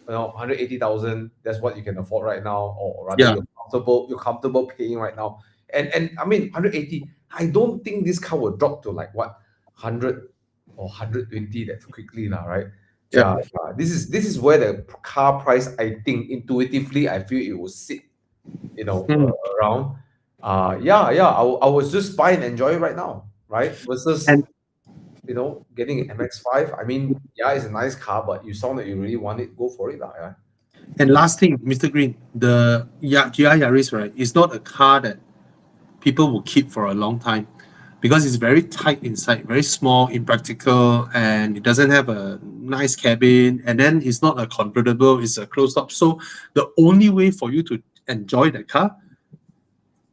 180,000. That's what you can afford right now, or rather Yeah. you're comfortable paying right now. And I mean 180. I don't think this car will drop to like what 100 or 120 that quickly now, right? Yeah. This is where the car price, I think intuitively I feel it will sit, around. I was just buy and enjoy it right now, right? Versus And getting an MX-5. I mean, yeah, it's a nice car, but you sound like you really want it, go for it, yeah. and last thing, Mr. Green, the GR Yaris, right, is not a car that people will keep for a long time because it's very tight inside, very small, impractical, and it doesn't have a nice cabin. And then it's not a convertible, it's a closed up. So the only way for you to enjoy the car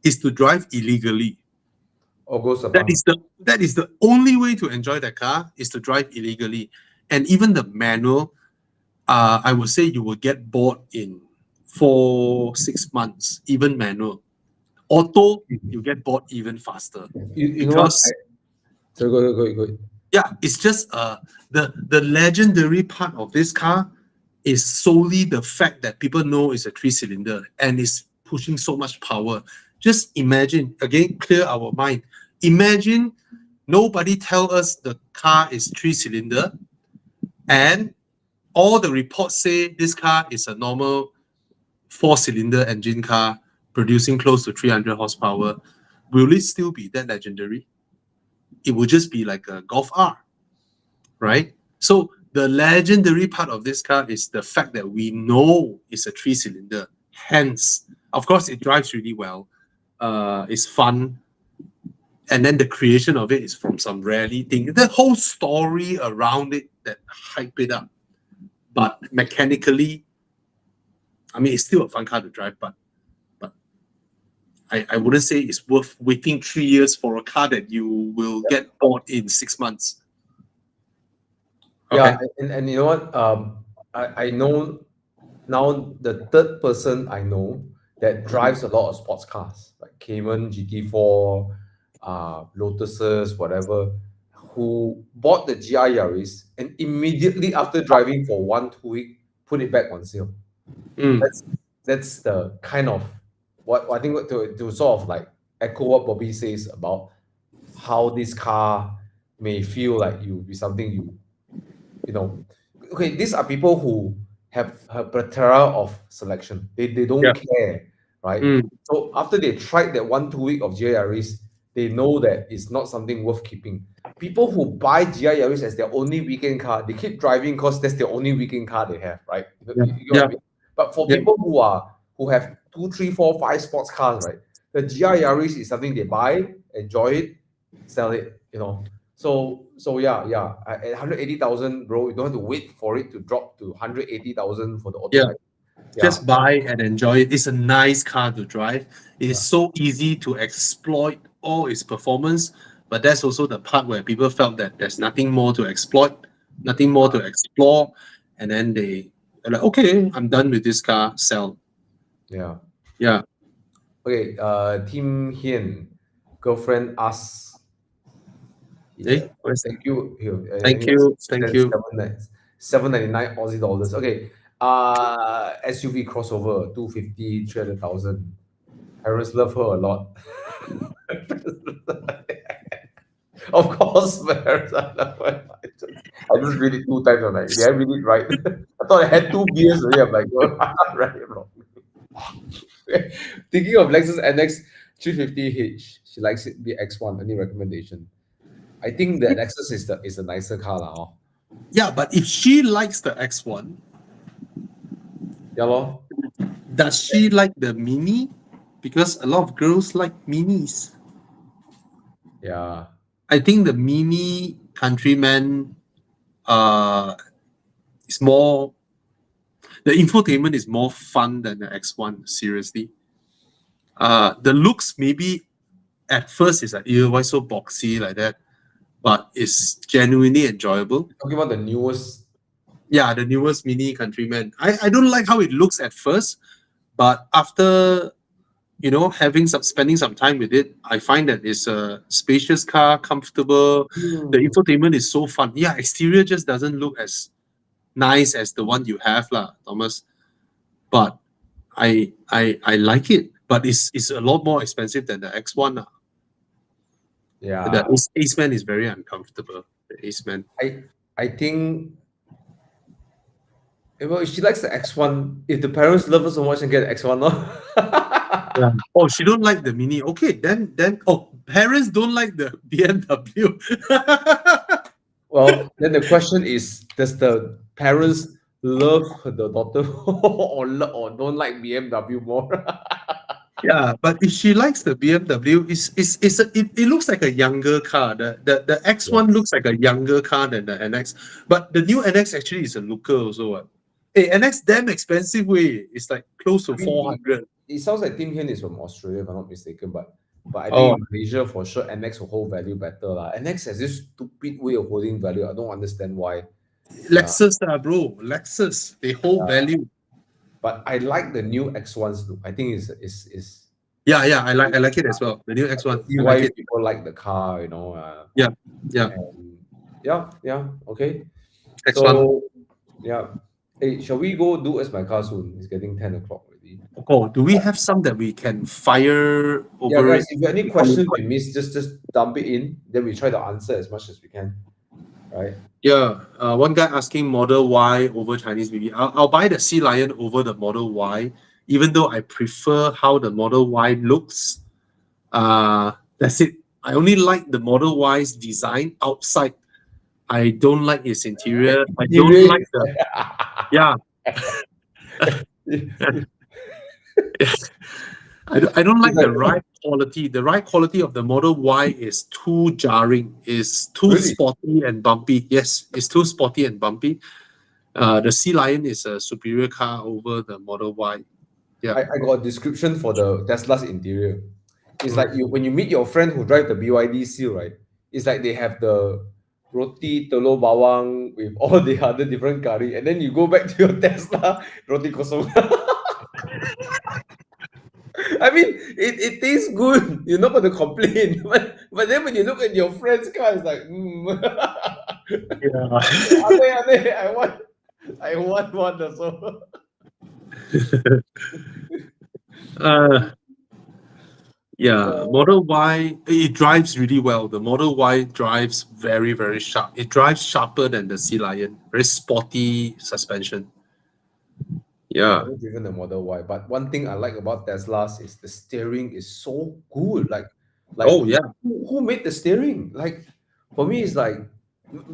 is to drive illegally. Or go That is the only way to enjoy the car, is to drive illegally. And even the manual, I would say you will get bored in 4-6 months, even manual. Auto, you get bored even faster. You know what? Because So go. yeah, it's just the legendary part of this car is solely the fact that people know it's a 3-cylinder and it's pushing so much power. Just imagine, again, clear our mind. Imagine nobody tell us the car is 3-cylinder and all the reports say this car is a normal 4-cylinder engine car producing close to 300 horsepower. Will it still be that legendary? It will just be like a Golf R, right? So the legendary part of this car is the fact that we know it's a 3-cylinder. Hence, of course, it drives really well. It's fun. And then the creation of it is from some rally thing. The whole story around it that hype it up. But mechanically, I mean, it's still a fun car to drive, but I wouldn't say it's worth waiting 3 years for a car that you will get bored in 6 months. Yeah, and you know what? I know now the third person I know that drives a lot of sports cars, like Cayman, GT4, Lotuses, whatever, who bought the GR Yaris and immediately after driving for 1-2 weeks, put it back on sale. Mm. that's the kind of what I think to sort of like echo what Bobby says about how this car may feel like you be something you know. Okay, these are people who have a plethora of selection. They don't Yeah. care, right? Mm. So after they tried that 1-2 week of GI Yaris, they know that it's not something worth keeping. People who buy GI Yaris as their only weekend car, they keep driving because that's the only weekend car they have, right? You know what I mean? But for Yeah. people who have 2, 3, 4, 5 sports cars, right? The GI Yaris is something they buy, enjoy it, sell it, you know. So yeah. At 180,000, bro, you don't have to wait for it to drop to 180,000 for the automatic. Just buy and enjoy it. It's a nice car to drive. It is Yeah. so easy to exploit all its performance, but that's also the part where people felt that there's nothing more to exploit, nothing more to explore, and then they're like, okay, I'm done with this car, sell. Yeah. Yeah. Okay. Tim Hien, girlfriend asks. Eh, where's that? Thank you. Thank you. Thank you. 799 Aussie dollars. Okay. SUV crossover 250 300,000. Parents love her a lot. Of course, parents love her. I just read it 2 times. I'm like, did I read it right? I thought I had 2 beers already. I'm like, well, I read it wrong. Thinking of Lexus NX 350H. She likes it. The X1. Any recommendation? I think the Lexus is a nicer car lah. Yeah, but if she likes the X1, Yeah, lor. does she like the Mini? Because a lot of girls like Minis. Yeah. I think the Mini Countryman is more, the infotainment is more fun than the X1, seriously. The looks maybe at first is like, ew, why so boxy like that? But it's genuinely enjoyable. Talking about the newest. Yeah, the newest Mini Countryman. I don't like how it looks at first, but after spending some time with it, I find that it's a spacious car, comfortable. The infotainment is so fun. Yeah, exterior just doesn't look as nice as the one you have, lah, Thomas. But I like it. But it's a lot more expensive than the X1. Lah. Yeah. The Aceman is very uncomfortable. The Aceman. I think. Well, if she likes the X1, if the parents love her so much and get the X1, no? Oh, she don't like the Mini. Okay, then parents don't like the BMW. Well, then the question is, does the parents love the daughter or don't like BMW more? Yeah, but if she likes the BMW, it looks like a younger car. The X1 looks like a younger car than the NX. But the new NX actually is a looker also. What? Hey, NX damn expensive way. It's like close to 400. It sounds like Tim Hien is from Australia, if I'm not mistaken, but I think in Malaysia for sure NX will hold value better. NX has this stupid way of holding value. I don't understand why. Lexus, bro. Lexus. They hold value. But I like the new X1's look. I think is yeah, I like it as well. The new X1. See why people like the car, you know. Yeah. Okay. X1. So yeah. Hey, shall we go do As My Car soon? It's getting 10 o'clock already. Oh, do we have some that we can fire over? Yeah, guys, if you have any questions we missed, just dump it in. Then we try to answer as much as we can. Right? Yeah. One guy asking Model Y over Chinese BB. I'll buy the Sea Lion over the Model Y, even though I prefer how the Model Y looks. That's it. I only like the Model Y's design outside. I don't like its interior. I don't like the. Yeah. I don't like the ride quality. The ride quality of the Model Y is too jarring. It's too spotty and bumpy. Yes, it's too spotty and bumpy. The Sea Lion is a superior car over the Model Y. Yeah. I got a description for the Tesla's interior. It's like when you meet your friend who drive the BYD Seal, right? It's like they have the roti telur bawang with all the other different curry, and then you go back to your Tesla roti kosong. I mean, it tastes good. You're not going to complain, but then when you look at your friend's car, it's like, Yeah. I want one also. Yeah, Model Y, it drives really well. The Model Y drives very, very sharp. It drives sharper than the Sea Lion. Very sporty suspension. I've Yeah. never driven the Model Y, but one thing I like about Teslas is the steering is so good. Like Oh, yeah. who made the steering? Like for me, it's like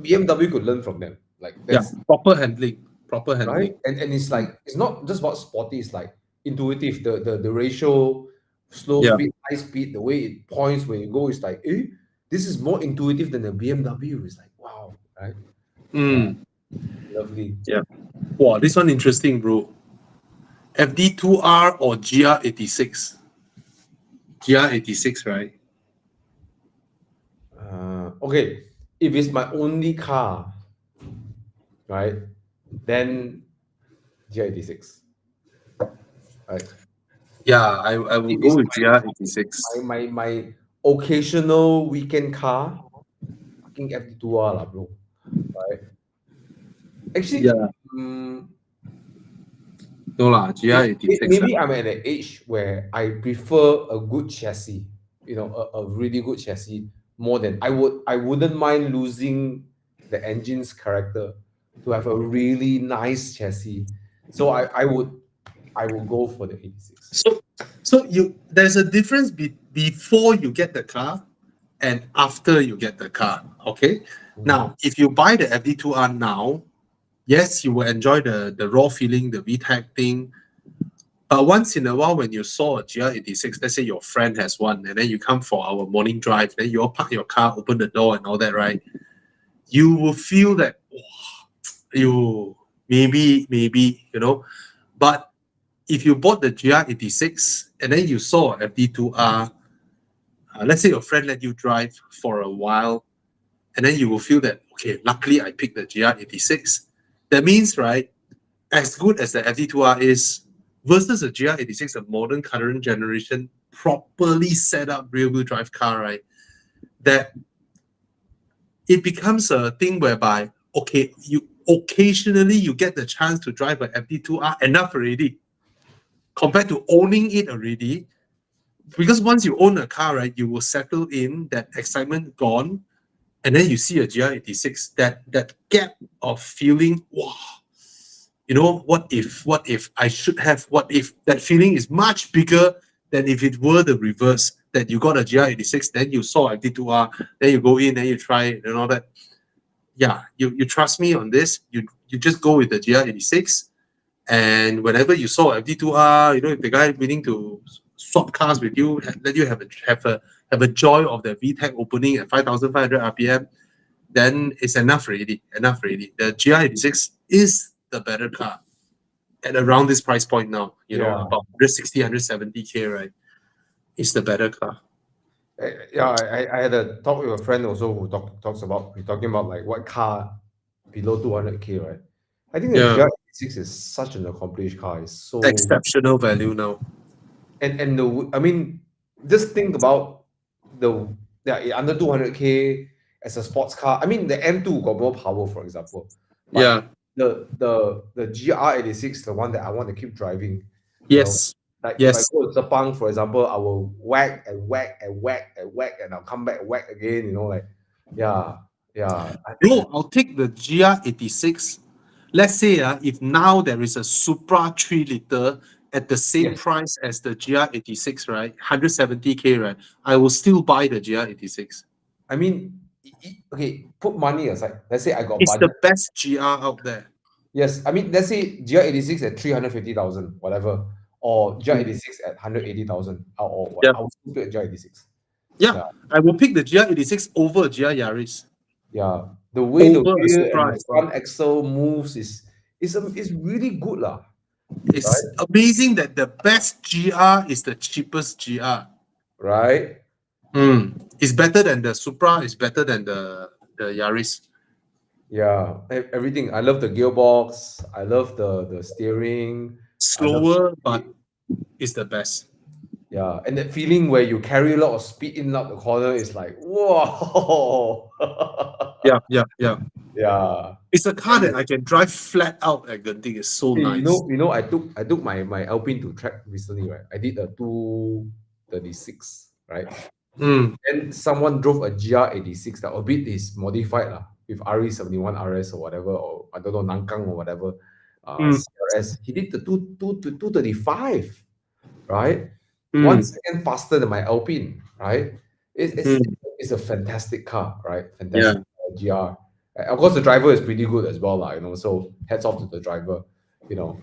BMW could learn from them. Like Yeah. that's Proper handling. Proper handling. right. And it's like it's not just about sporty, it's like intuitive. The ratio, slow Yeah. speed, high speed, the way it points when you go is like, this is more intuitive than the BMW. It's like, wow, right? Mm. Lovely. Wow, this one interesting, bro. FD2R or GR86? GR86, right? Okay, if it's my only car, right, then GR86, right? Yeah, I will If go it's with GR86. my occasional weekend car, fucking FD2R lah, bro, right? Actually, Yeah. No lah, GR86. maybe I'm at an age where I prefer a good chassis, a really good chassis more than I wouldn't mind losing the engine's character to have a really nice chassis. So I would go for the 86. So there's a difference before you get the car and after you get the car. Okay. Now, if you buy the FD2R now, yes, you will enjoy the raw feeling, the VTEC thing. But once in a while, when you saw a GR86, let's say your friend has one, and then you come for our morning drive, then you all park your car, open the door, and all that, right? You will feel that, maybe, But if you bought the GR86 and then you saw a FD2R, let's say your friend let you drive for a while, and then you will feel that, okay, luckily I picked the GR86. That means, right, as good as the FD2R is, versus a GR86, a modern current generation, properly set up rear-wheel drive car, right, that it becomes a thing whereby, okay, you occasionally you get the chance to drive an FD2R, enough already, compared to owning it already. Because once you own a car, right, you will settle in, that excitement gone, and then you see a GR86, that gap of feeling, wow, what if I should have, what if that feeling is much bigger than if it were the reverse, that you got a GR86, then you saw a FD2R, then you go in, then you try it and all that. Yeah, you trust me on this, you just go with the GR86, and whenever you saw a FD2R, if the guy willing to swap cars with you, let you have a joy of the VTEC opening at 5,500 RPM, then it's enough already. The GR86 is the better car at around this price point now. About 160, 170K, right? It's the better car. I had a talk with a friend also who talking about like what car below 200K, right? I think the GR86 is such an accomplished car. It's so exceptional value now. And I mean, just think about under 200K as a sports car. I mean, the M2 got more power, for example. But the GR86, the one that I want to keep driving. Yes. Like if I go to Sepang, for example, I will whack and whack and whack and whack, and I'll come back and whack again. Bro, I'll take the GR86. Let's say if now there is a Supra 3 liter at the same price as the GR86, right? 170K, right? I will still buy the GR86. I mean, okay, put money aside. Let's say I got it's budget. The best GR out there. Yes, I mean, let's say GR86 at 350,000, whatever, or GR86 at 180,000, or what? I will still pick GR86. Yeah, I will pick the GR86 over GR Yaris. Yeah, the way the rear and the front axle moves is really good lah. It's amazing that the best GR is the cheapest GR. Right. It's better than the Supra. It's better than the Yaris. Yeah, everything. I love the gearbox. I love the steering. Slower, but it's the best. Yeah, and that feeling where you carry a lot of speed in and out the corner is like, whoa. Yeah. Yeah. It's a car that I can drive flat out at Genting. It's so Hey, nice. you know, I took my Alpine to track recently, right? I did a 236, right? Mm, And someone drove a GR86 that a bit is modified lah, with RE71 RS or whatever, or I don't know, Nankang or whatever, Mm. CRS. He did the 235, right? mm, 1 second faster than my Alpine, right? Mm. It's a fantastic car, right? Yeah. Fantastic GR. Of course, the driver is pretty good as well, lah, you know. So hats off to the driver, you know.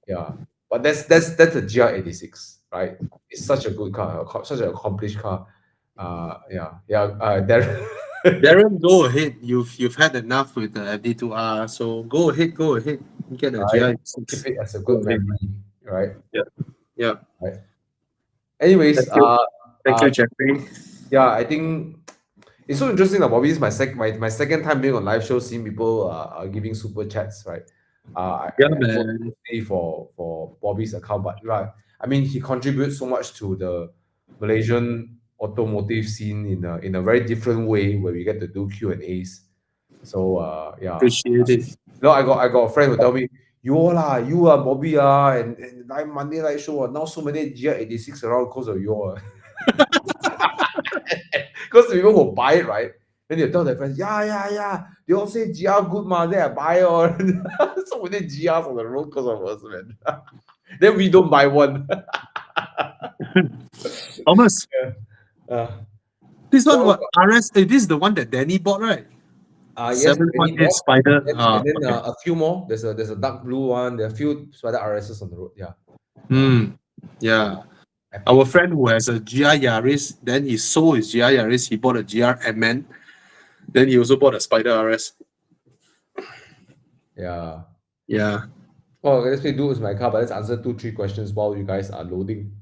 Yeah. But that's a GR86, right? It's such a good car, such an accomplished car. Darren. Darren, go ahead. You've had enough with the FD2R, so go ahead. Get a Right. GR86. Keep it as a good Okay. memory, right? Yeah. Right. Anyways, Thank you, Jeffrey. yeah, I think it's so interesting that Bobby. This is my second time being on live show, seeing people giving super chats, right? Yeah, I man. pay for Bobby's account, but right, I mean, he contributes so much to the Malaysian automotive scene in a very different way, where we get to do Q&As. So yeah, Appreciate it. no, I got a friend who tell me, you are Bobby and like Monday night show now so many GR86 around because of you. Because people will buy it, right? Then they tell their friends, yeah. They all say GR good ma, then I buy it. So many GRs on the road because of us, man. Then we don't buy one. Thomas, Uh, this one So- what? RS? This is the one that Danny bought, right? yes, 7.8 Spider. and then Okay. a few more. There's a dark blue one. There are a few Spider RSs on the road. Yeah. Yeah. Our friend who has a GR Yaris, then he sold his GR Yaris. He bought a GR MN. Then he also bought a Spider RS. Yeah. Yeah. Oh, let's do with my car, but let's answer 2-3 questions while you guys are loading.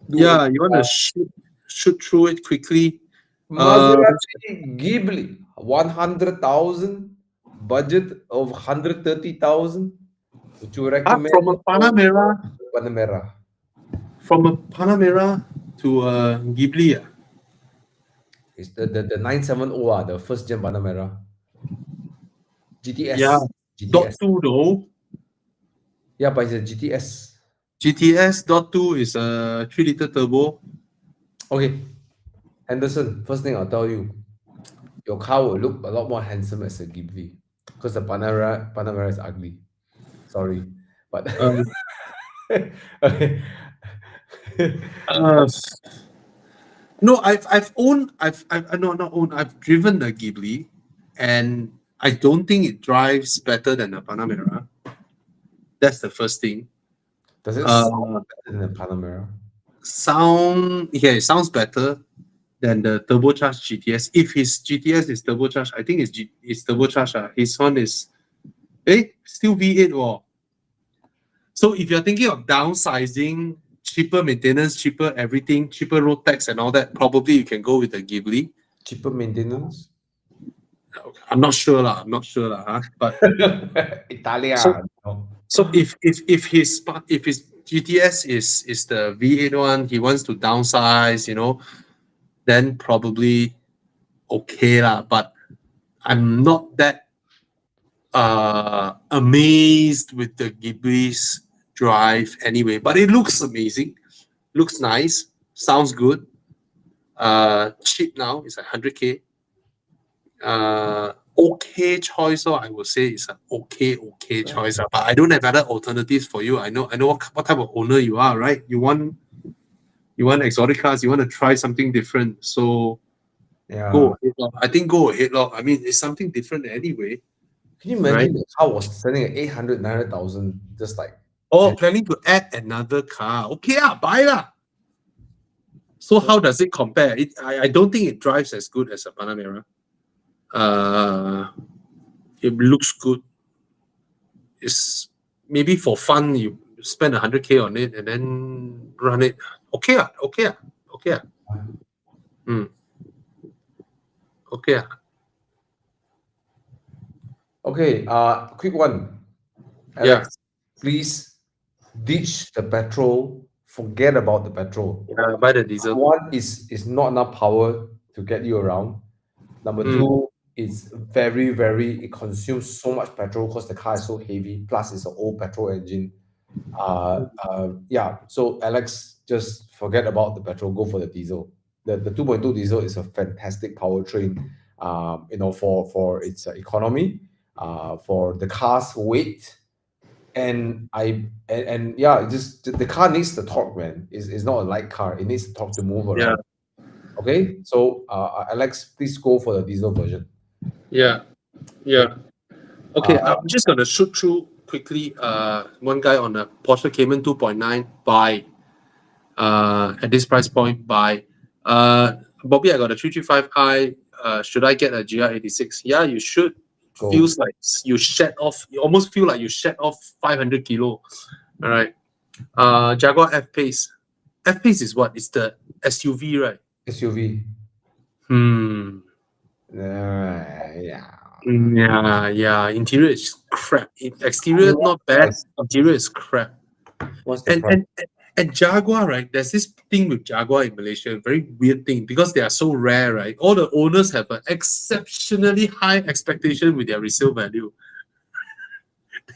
Yeah, you want to shoot through it quickly. Maserati Ghibli, 100,000, budget of 130,000. Would you recommend From a Panamera, Panamera? to a Ghibli. It's the 970 the first gen Panamera. GTS. Yeah. Dot GTS. 2 though. Yeah, but it's a GTS. GTS dot 2 is a 3-liter turbo. Okay. Henderson, first thing I'll tell you, your car will look a lot more handsome as a Ghibli. Because the Panamera is ugly. Sorry. But okay. No, I've driven the Ghibli, and I don't think it drives better than the Panamera. That's the first thing. Does it sound better than the Panamera? It sounds better than the turbocharged GTS. If his GTS is turbocharged, I think it's turbocharged. His one is still V8 or. So if you're thinking of downsizing, cheaper maintenance, cheaper everything, cheaper road tax and all that, probably you can go with the Ghibli. Cheaper maintenance? I'm not sure, but Italia. so if his GTS is the V8 one, he wants to downsize, then probably okay lah. But I'm not that amazed with the Ghibli's drive anyway. But it looks amazing, looks nice, sounds good. Cheap now, it's like 100K. Okay choice, or I would say it's an okay choice. But I don't have other alternatives for you. I know what type of owner you are, right? You want exotic cars, you want to try something different. So Yeah. go ahead, lor. I think go ahead, lor. I mean, it's something different anyway. Can you imagine the car was selling at 800,000-900,000, just like Planning to add another car. Okay, buy lah. So how does it compare? I don't think it drives as good as a Panamera. It looks good. It's maybe for fun. You spend 100K on it and then run it. Okay. Okay. Okay, quick one. Alex, please ditch the petrol. Forget about the petrol. Buy the diesel. One is not enough power to get you around. Number two, it's very, it consumes so much petrol because the car is so heavy, plus it's an old petrol engine. Yeah, so Alex, just forget about the petrol, go for the diesel. The 2.2 diesel is a fantastic powertrain, for its economy, for the car's weight, and yeah, just the car needs the torque, man. It's not a light car. It needs the torque to move around. Okay, so Alex, please go for the diesel version. Yeah. Okay, I'm just gonna shoot through quickly. One guy on a Porsche Cayman 2.9 buy. At this price point, buy. Bobby, I got a 335i. Should I get a GR86? Yeah, you should. Go. Feels like you shed off. You almost feel like you shed off 500 kilo. All right. Jaguar F-Pace. F-Pace is what? It's the SUV, right? SUV. Yeah. Interior is crap. Exterior not bad. Interior is crap. What's the price? And Jaguar, right? There's this thing with Jaguar in Malaysia, very weird thing, because they are so rare, right? All the owners have an exceptionally high expectation with their resale value.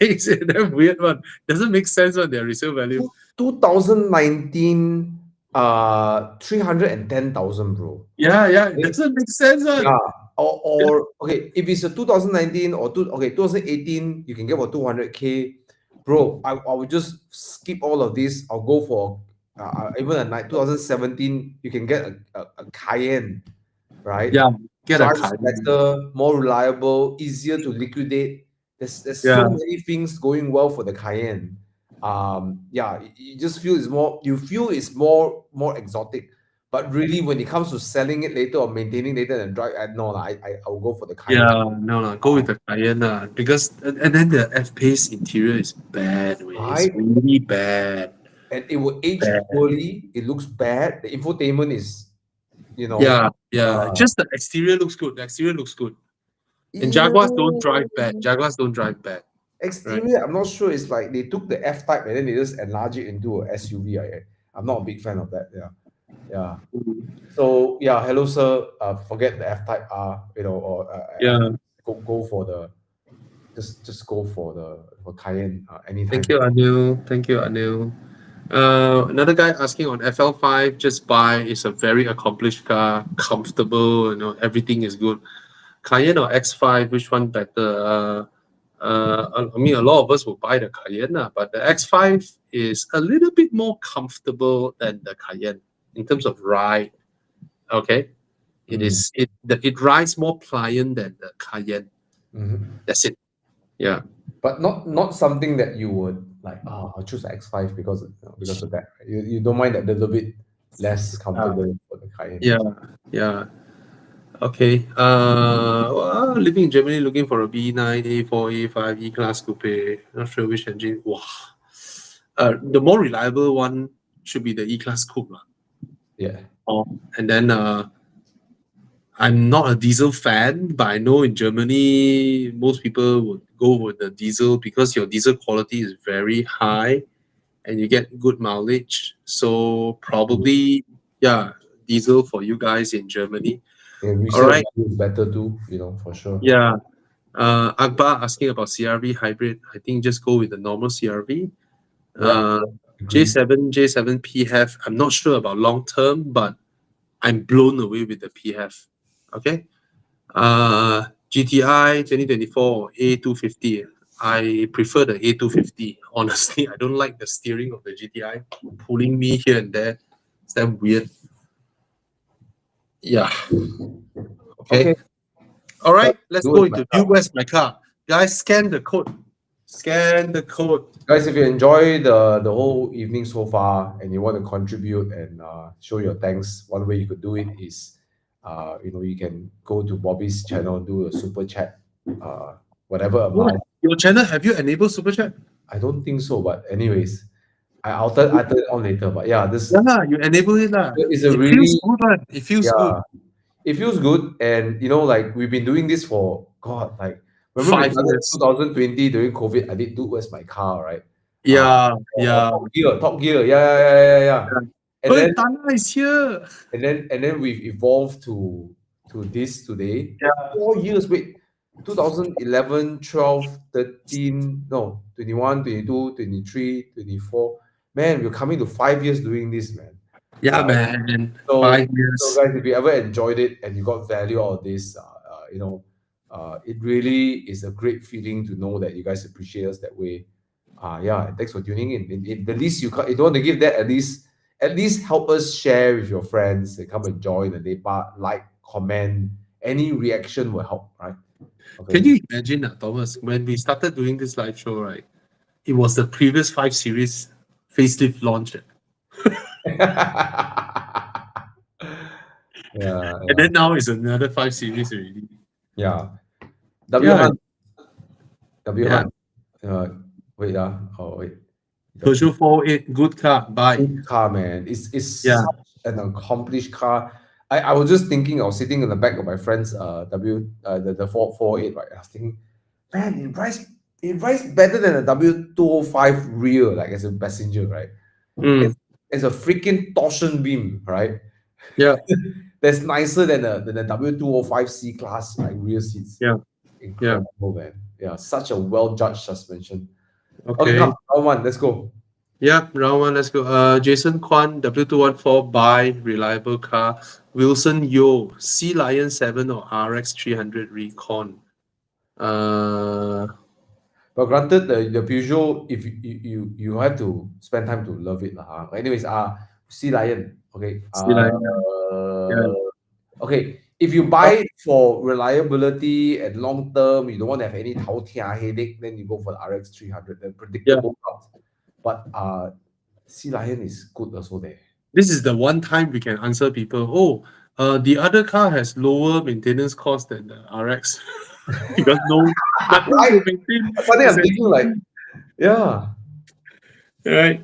It's that weird one. Doesn't make sense on their resale value. 2019, 310,000, bro. Yeah, it doesn't make sense. Yeah. Or okay, if it's a 2019 or 2018, you can get for 200K. Bro, I would just skip all of this. I'll go for even a 2017, you can get a Cayenne, right? Yeah, get a Drives Cayenne. better, more reliable, easier to liquidate. There's Yeah. so many things going well for the Cayenne. Yeah, you just feel it's more. You feel it's more exotic. But really, when it comes to selling it later or maintaining later and drive, I'll go for the Cayenne. Yeah, no, go with the Cayenne, because and then the F-Pace interior is bad, man. It's Right. really bad. And it will age Bad. poorly. It looks bad. The infotainment is, Yeah. Just the exterior looks good. The exterior looks good. And Jaguars don't drive bad. Jaguars don't drive bad. Exterior, I'm not sure. It's like they took the F type and then they just enlarge it into a SUV. I'm not a big fan of that. Yeah. So yeah, hello sir. Forget the F type R. Yeah. Go for the just go for Cayenne anytime. Thank you, Anil. Another guy asking on FL5, just buy. It's a very accomplished car, comfortable. Everything is good. Cayenne or X5, which one better? I mean, a lot of us will buy the Cayenne, but the X5 is a little bit more comfortable than the Cayenne in terms of ride. Okay, it rides more pliant than the Cayenne. That's it. Yeah. But not something that you would like. I'll choose the X5 because of that. Right? You don't mind that little bit less comfortable for the Cayenne. Yeah. Okay. Living in Germany, looking for a B9, A4, A5, E-Class coupe. Not sure which engine. Wow. The more reliable one should be the E-Class coupe. Yeah. And then I'm not a diesel fan, but I know in Germany most people would go with the diesel because your diesel quality is very high and you get good mileage. So probably, diesel for you guys in Germany. All right. Is better too, for sure. Yeah. Akbar asking about CRV hybrid. I think just go with the normal CRV. J7 PHEV. I'm not sure about long term, but I'm blown away with the PHEV. Okay. GTI 2024 A250. I prefer the A250. Honestly, I don't like the steering of the GTI pulling me here and there. It's that weird. Yeah. Okay. All right. Let's go into View Where's My Car. Guys, scan the code. Guys, if you enjoy the whole evening so far and you want to contribute and show your thanks, one way you could do it is, you can go to Bobby's channel, do a super chat, whatever amount. Your channel, have you enabled super chat? I don't think so, but anyways, I'll turn it on later. But yeah, you enable it lah. It feels good, right? It feels good. It feels good, and like we've been doing this for remember 5 years. 2020 during COVID, I did do Where's My Car, right? Yeah. Top Gear, yeah. And then Tana is here. And then we've evolved to to this today. Yeah. 4 years, wait. 2011, 12, 13, no, 21, 22, 23, 24. Man, we're coming to 5 years doing this, man. Yeah, Right. man. So, 5 years. so guys, if you ever enjoyed it and you got value out of this, it really is a great feeling to know that you guys appreciate us that way. Yeah, thanks for tuning in. The least you don't want to give that, at least help us share with your friends. They come and join the debate, like, comment, any reaction will help, right? Okay. Can you imagine, Thomas, when we started doing this live show, right? It was the previous 5 Series facelift launch. Yeah, And then now it's another 5 Series already. yeah. Yeah. W1. Wait, wait. Peugeot 408, good car, buy. Good car, man. It's Yeah. such an accomplished car. I was just thinking, I was sitting in the back of my friend's the 448, right? I was thinking, man, it rides better than a W205 rear, like as a passenger, right? Mm. It's a freaking torsion beam, right? Yeah. That's nicer than the W205 C class, like rear seats. Yeah. Incredible, man. Yeah, such a well-judged suspension. Okay. come, round one, let's go. Yeah, round one, let's go. Jason Kwan, W214, buy, reliable car. Wilson Yo, Sea Lion 7 or RX 300 Recon. But granted, the Peugeot, if you have to spend time to love it. Anyways, Sea Lion. Okay. Sea Lion, yeah. Okay. If you buy it for reliability and long term, you don't want to have any headache, then you go for the RX 300, the predictable car. But Sea Lion is good also there. This is the one time we can answer people, the other car has lower maintenance cost than the RX. Because nothing to maintain. Suddenly I'm thinking like, yeah. Right.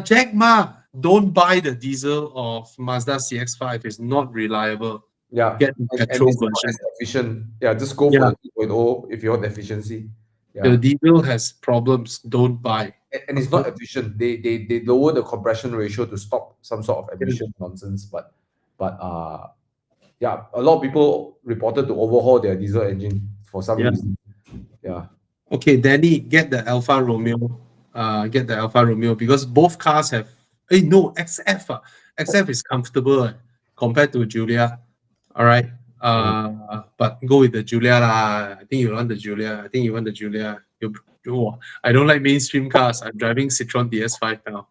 Jack Ma, don't buy the diesel of Mazda CX-5. It's not reliable. Yeah. Get the And petrol it's not version. as efficient. Yeah, just go for the 2.0 if you want efficiency. Yeah. The diesel has problems. Don't buy. And it's not efficient. They lower the compression ratio to stop some sort of emission nonsense. But yeah, a lot of people reported to overhaul their diesel engine for some reason. Yeah. Okay, Danny, get the Alfa Romeo. Get the Alfa Romeo because both cars have. XF. XF is comfortable compared to Giulia. All right. But go with the Giulia lah. I think you want the Giulia. I don't like mainstream cars. I'm driving Citroen DS5 now.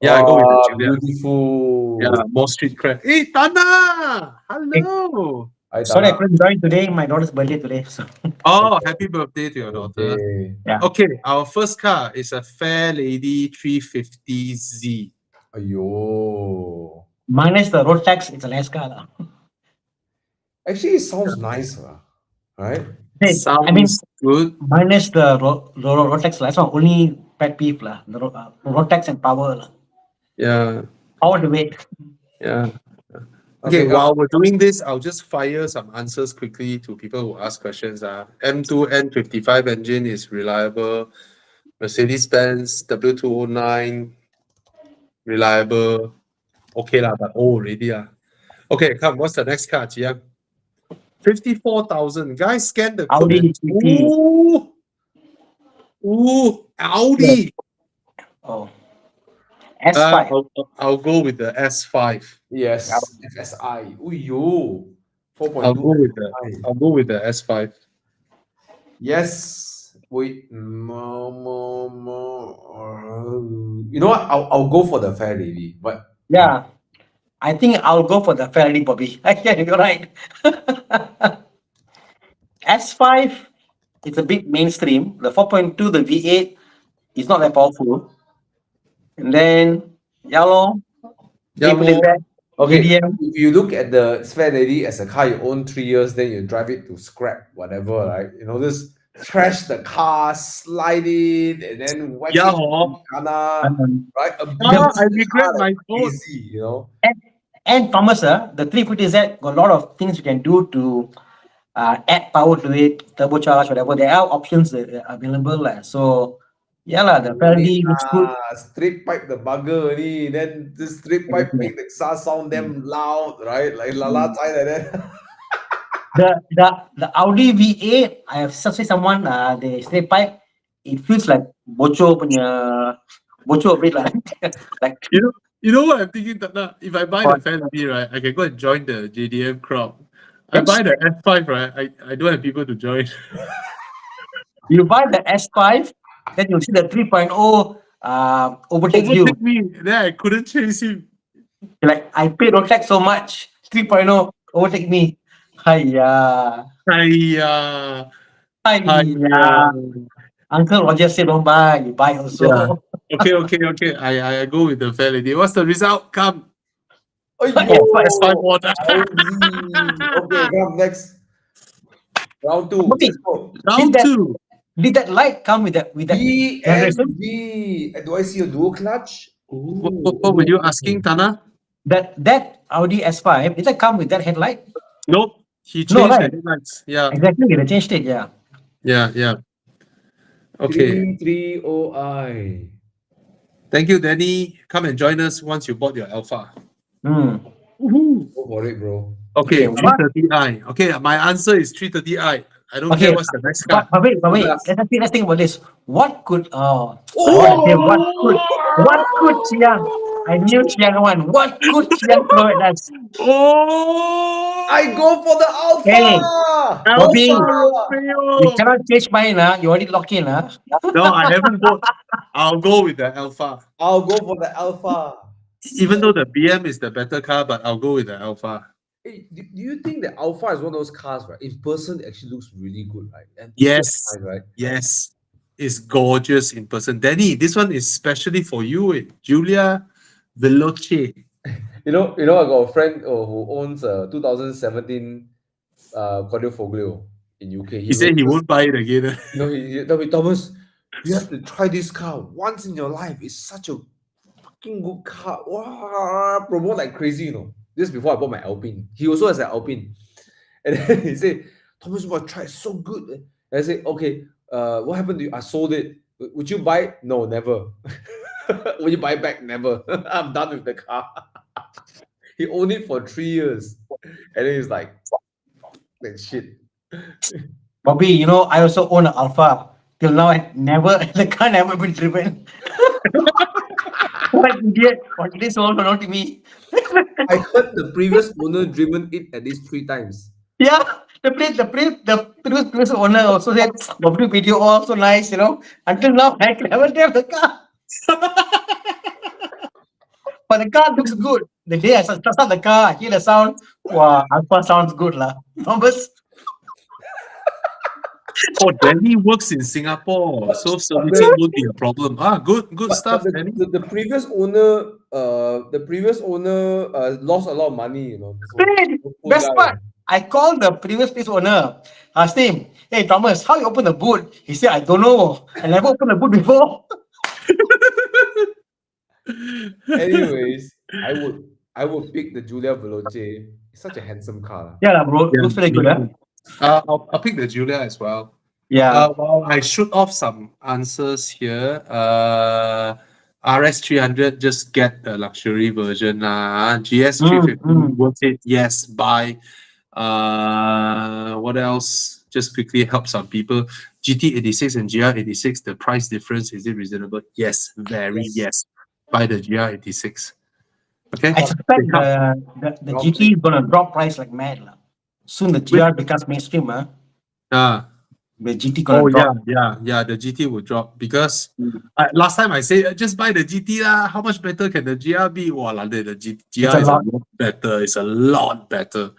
Yeah, I go with the Giulia. Beautiful. Yeah, more street cred. Hey, Tana! Hello! Hi, Sorry, I Tana. couldn't join today. My daughter's birthday today. So Oh, happy birthday to your daughter. Okay. Okay, our first car is a Fairlady 350Z. Ayo. minus the road tax, it's a nice car. lah. Actually, it sounds nice, right? Hey, Sounds I mean, good. minus the road tax, that's not only pet peeve. The road tax and power. Yeah, Power debate. yeah. Okay, while we're doing this, I'll just fire some answers quickly to people who ask questions. M2 N55 engine is reliable. Mercedes-Benz W209, reliable. Okay lah, but already lah. Okay, come. What's the next car, Jiang? 54,000. Guys, scan the code. Audi GT. Ooh, Audi. Oh, S5. I'll go with the S5. Yes. FSI. Uyo. 4.2. I'll go with the S5. Yes. Wait. You know what? I'll go for the Fairlady, but Yeah. I think I'll go for the Fairlady, Bobby. Yeah, you're right. S5 is a bit mainstream. The 4.2, the V8 is not that powerful. And then, yellow. okay. medium. If you look at the Fairlady as a car you own 3 years, then you drive it to scrap, whatever, right? Just trash the car, slide it, and then whack it to Ghana, right? I regret my vote. Crazy, And Thomas, the 350Z got a lot of things you can do to add power to it, turbocharge, whatever. There are options available. So, the Fairlady looks good. Straight pipe the bugger already, then this straight pipe make the exhaust sound damn loud, right? Like Lala Chai like that. the Audi V8, I have seen someone the straight pipe. It feels like bocho a bit like like You know what I'm thinking, Tana? If I buy the What? fan V, right, I can go and join the JDM crowd. I buy the S5, right? I don't have people to join. you buy the S5, then you see the 3.0 overtake you. Overtake me, then I couldn't chase him. You're like, I paid Rolex so much. 3.0 overtake me. Hiya. Hiya. Hiya. Uncle Roger said don't buy, you buy also. Yeah. Okay. I go with the fair lady. What's the result? Come. Aiyo, S5 order. Audi. Okay, come next. Round 2. Okay. Let's go. Round that- 2. Did that light come with that generation? BMG. Do I see a dual clutch? What were you asking, Tana? That Audi S5, did that come with that headlight? Nope. He changed No, right. the headlights. Yeah. Exactly, they changed it, yeah. Yeah. Okay. 330i. Thank you, Danny. Come and join us once you bought your Alpha. Hmm. Go for it, bro. Okay, Okay, what? 330i. Okay, my answer is 330i. I don't Okay, care what's the next car. But wait, Yes. let's think about this. What could Oh! what could Chiang? I knew Chiang one. What could Chiang throw at us? Oh! I go for the Alpha! Hey, Bobby, Alfa you Romeo! cannot change mine, you already locked in, No, I haven't bought. I'll go with the Alpha. I'll go for the Alpha. Even though the BM is the better car, but I'll go with the Alpha. Hey, do you think the Alpha is one of those cars, right? In person, it actually looks really good, right? And Yes. so nice, right? Yes. It's gorgeous in person. Danny, this one is specially for you. Giulia Veloce. You know, I got a friend who owns a 2017 Quadrifoglio in UK. He said he won't buy it again. he told me, Thomas, you have to try this car once in your life. It's such a fucking good car. Wow, promote like crazy, This is before I bought my Alpine. He also has an Alpine. And then he said, Thomas, you must try, it's so good. And I said, okay, what happened to you? I sold it. Would you buy it? No, never. Would you buy it back? Never. I'm done with the car. He owned it for 3 years. And then he's like, that shit. Bobby, I also own an Alpha. Till now, the car never been driven. What idiot? What did this all not to me? I heard the previous owner driven it at least 3 times. Yeah, the previous owner also said, Bobby video also nice, Until now, I never drive the car. But the car looks good. The day I start the car, I hear the sound. Wow, Alpha sounds good, lah. Thomas. Oh, Danny works in Singapore, so servicing won't be a problem. Good stuff, But Danny. the previous owner, lost a lot of money, So, Hey, poor best guy. part, I called the previous place owner. Asked him, hey Thomas, how you open the boot? He said, I don't know. I never opened the boot before. Anyways, I would pick the Giulia Veloce. It's such a handsome car. Yeah, bro. Yeah, Looks very me good, I'll pick the Giulia as well. Yeah. Well, I shoot off some answers here. RS 300, just get the luxury version. GS 350, worth it. Yes, buy. What else? Just quickly help some people. GT86 and GR86, the price difference, is it reasonable? Yes, very yes. Buy the GR86. Okay. I suspect the GT is gonna drop price like mad. Soon the GR becomes mainstream, the GT gonna drop. Yeah, the GT will drop because last time I said just buy the GT lah. How much better can the GR be? Wow, the GR is a lot better. It's a lot better.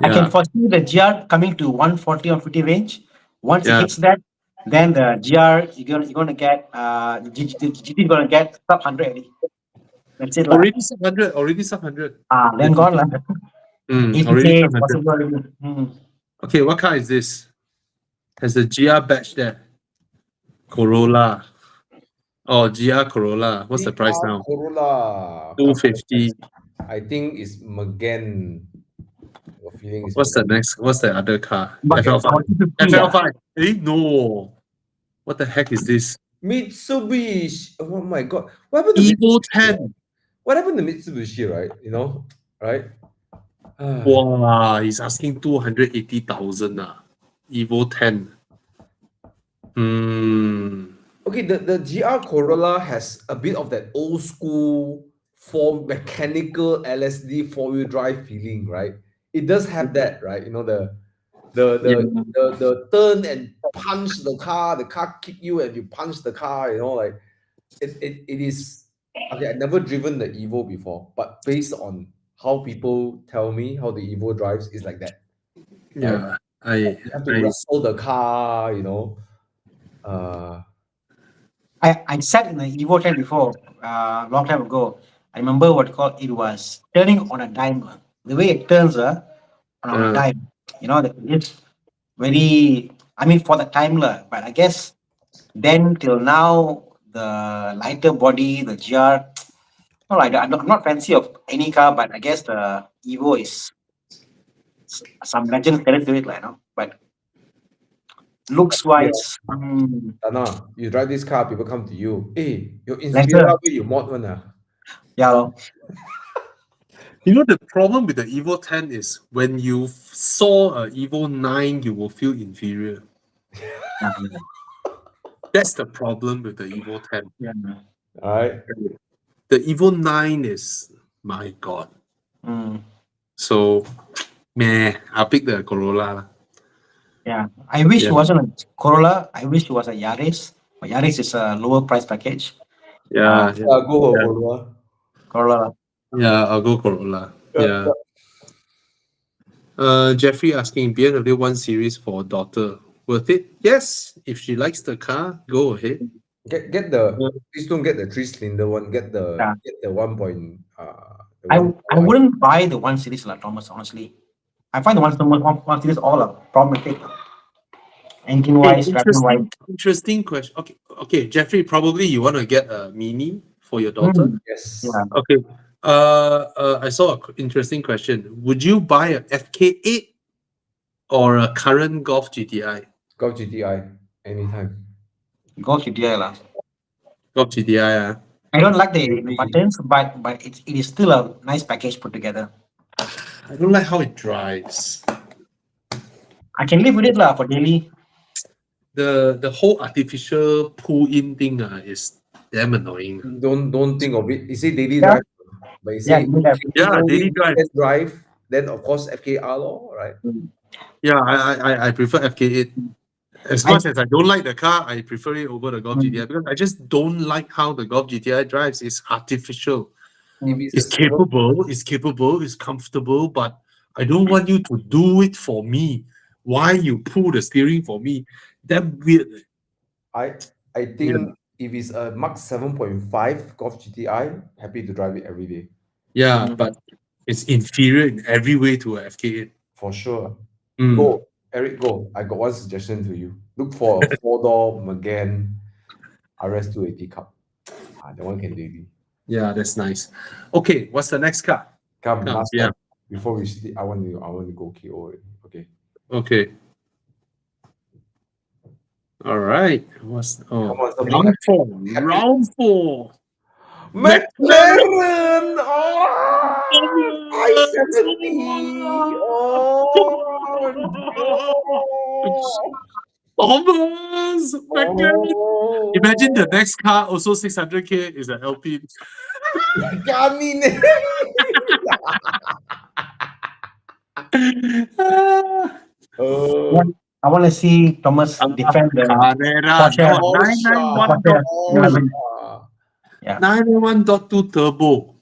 I can foresee the GR coming to 140 or 50 range. Once it hits that, then the GR you're gonna get the GT is gonna get sub 100 already. That's it. Already sub 100. Already sub 100. Then gone lah. Already sub 100. Possible. Okay, what car is this? Has the GR badge there? Corolla. Oh, GR Corolla. What's the price now? Corolla. 250. I think it's Magen. Your feeling is What's the next? What's the other car? But FL5. FL5. No. What the heck is this? Mitsubishi. Oh my god. What happened to Evo 10. What happened to Mitsubishi, right? Right? Wow, he's asking 280,000 Evo 10. Okay, the GR Corolla has a bit of that old school mechanical LSD 4-wheel drive feeling, right? It does have that, right? You know, the turn and punch the car kick you and you punch the car, you know, like it is okay. I've never driven the Evo before, but based on how people tell me how the Evo drives is like that. Yeah, You have to wrestle the car, you know. I sat in the Evo 10 before, long time ago. I remember what it was turning on a dime. The way it turns on a dime, you know, it's very, I mean, for the time, but I guess then till now, the lighter body, the GR, no, I'm not fancy of any car, but I guess the Evo is some legend credit to it, like, you know, but looks wise, Tana, you drive this car, people come to you. Hey, your lesser. Inspira where you mod one Yeah, lor. You know, the problem with the Evo 10 is when you saw a Evo 9, you will feel inferior. Yeah. That's the problem with the Evo 10. Yeah. All right. The Evo 9 is, my God. Mm. So, I'll pick the Corolla. lah. Yeah, I wish Yeah. it wasn't a Corolla. I wish it was a Yaris. But Yaris is a lower price package. Yeah, Go for Yeah. Corolla. Corolla. yeah, I'll go Corolla. Yeah. Jeffrey asking BMW 1 Series for daughter. Worth it? Yes. If she likes the car, go ahead. Get the please don't get the 3-cylinder one. Get the Yeah. 1. The I 1.5. wouldn't buy the 1 Series, Thomas, honestly. I find the 1 Series all are problematic. Engine wise, driving wise. Interesting question. Okay, Jeffrey, probably you want to get a Mini for your daughter. Yes. Yeah. Okay. I saw an interesting question. Would you buy a FK8 or a current Golf GTI? Golf GTI anytime. Golf GTI lah. Golf GTI, I don't like the buttons, but it is still a nice package put together. I don't like how it drives. I can live with it lah for daily. The whole artificial pull-in thing is damn annoying. Don't think of it. You say daily Yeah. drive, but you Yeah, say daily drive. drive. Then of course FKR law, right? Yeah, I prefer FK8. As much as I don't like the car, I prefer it over the Golf GTI because I just don't like how the Golf GTI drives. It's artificial. It's capable, it's comfortable, but I don't want you to do it for me. Why you pull the steering for me? That weird. I think if it's a Mark 7.5 Golf GTI, happy to drive it every day. Yeah, but it's inferior in every way to a FK8. For sure. Mm. Go, Eric, go. I got one suggestion to you. Look for a 4-door Megane RS280 Cup. That one can daily. Yeah, that's nice. Okay, what's the next car? Come, last yeah. one. Before we sleep, I want to go KO already. Okay. Okay. All right. Come on, something round happy. four. Round four. McLaren! Oh, I-70! Thomas! McLaren! Imagine the next car, also 600k, is an LP. Garmin! I want to see Thomas defend the Carrera. Porsche. 991.2 turbo.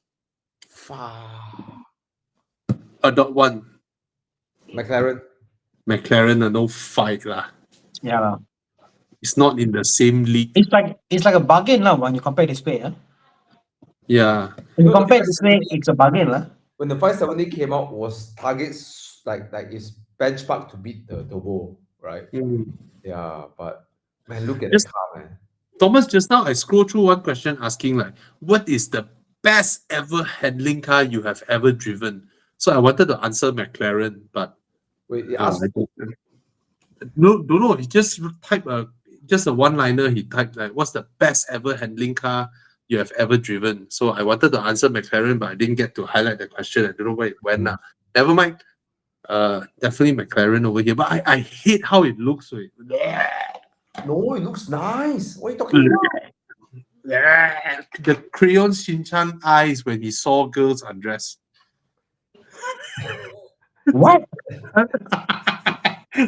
.1. McLaren, no fight lah. Yeah. It's not in the same league. It's like a bargain now when you compare this way. Yeah. When you compare this way, it's a bargain lah. When the 570 came out, was targets like its benchmark to beat the turbo, right? Yeah, but man, look at the car, man. Thomas, just now I scrolled through one question asking like, what is the best ever handling car you have ever driven? So I wanted to answer McLaren, but wait, don't know. He just typed just a one-liner. He typed like, what's the best ever handling car you have ever driven? So I wanted to answer McLaren, but I didn't get to highlight the question. I don't know where it went now. never mind. Definitely McLaren over here, but I hate how it looks. Wait. No, it looks nice. What are you talking about? The Crayon Shin-chan eyes when he saw girls undress. What?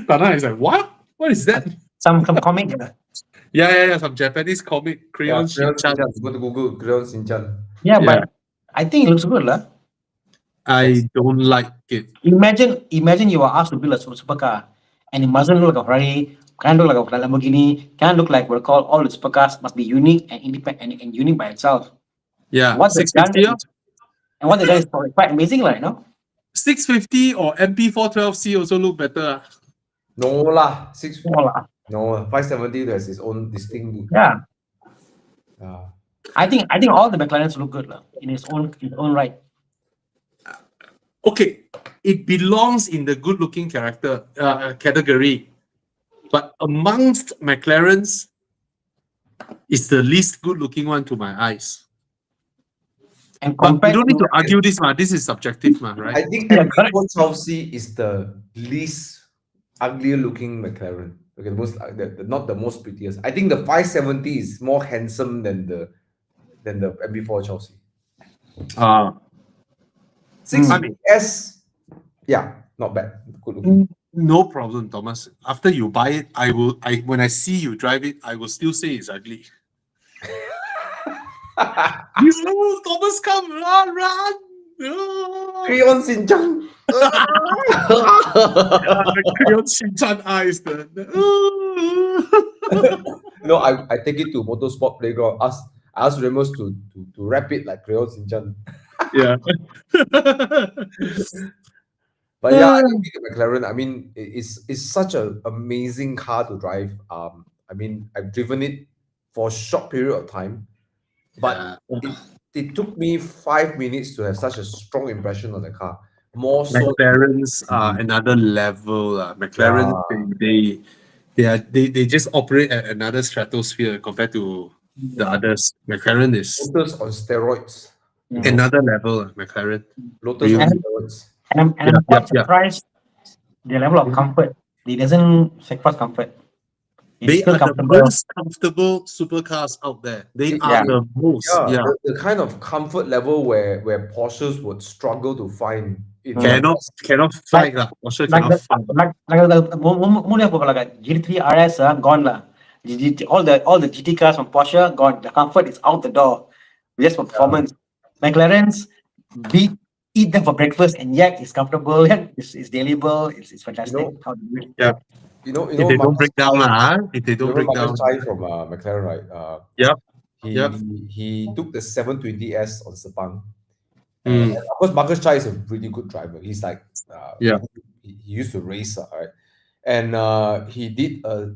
Tana is like, what? What is that? Some comic. Yeah. Some Japanese comic, Yeah, Crayon Shin-chan. Go to Google, Crayon Shin-chan. Yeah, Yeah. but I think it looks good, lah. I don't like it. Imagine you are asked to build a supercar, and it mustn't look like a Ferrari, can't look like a Lamborghini, can't look like what we call all the supercars must be unique and independent and unique by itself. Yeah, What they've done 650, is, and what they've done is quite amazing, like, you know? 650 or MP412C also look better. No lah, six. Oh, lah. No, 570 has its own distinct look. Yeah, Ah. I think all the McLarens look good, lah, in its own right. Okay, it belongs in the good-looking character category, but amongst McLarens, it's the least good-looking one to my eyes. And But we compared don't need to to argue this, ma. This is subjective, ma, I right? think Yeah, correct. MP412C is the least uglier looking McLaren. Okay, not the most prettiest. I think the 570 is more handsome than the MP412C. 650S, yeah, not bad. Good looking. No problem, Thomas. After you buy it, when I see you drive it, I will still say it's ugly. You, Thomas, come, run. Crayon Shin-chan. The Crayon Shin-chan eyes. No, I take it to Motorsport Playground. I ask Ramos to wrap it like Crayon Shin-chan. Yeah. But yeah, I think the McLaren, I mean, it's such an amazing car to drive. I mean, I've driven it for a short period of time, but it took me 5 minutes to have such a strong impression on the car. More so, McLarens are another level. McLaren, they just operate at another stratosphere compared to the others. McLaren is Lotus on steroids. another level. McLaren. Lotus on Really? steroids. and I'm quite yeah. surprised the level of comfort. It doesn't sacrifice comfort. It's They still are the comfortable. most comfortable supercars out there. They are Yeah. the most. Yeah, Yeah. the kind of comfort level where Porsches would struggle to find. In Cannot fight lah. Porsche Like cannot fight. the like GT3 RS gone lah. All the GT cars from Porsche gone. The comfort is out the door. Just for performance. McLarens eat them for breakfast, and yet it's comfortable. It's dailyable. It's fantastic. You know, How they do it. You know, If they don't Marcus break down, Chai- if they don't remember break down, Marcus Chai from McLaren, right? Yep. He took the 720S on Sepang. Mm. And of course, Marcus Chai is a really good driver. He's like, Yeah. he used to race, right? And he did a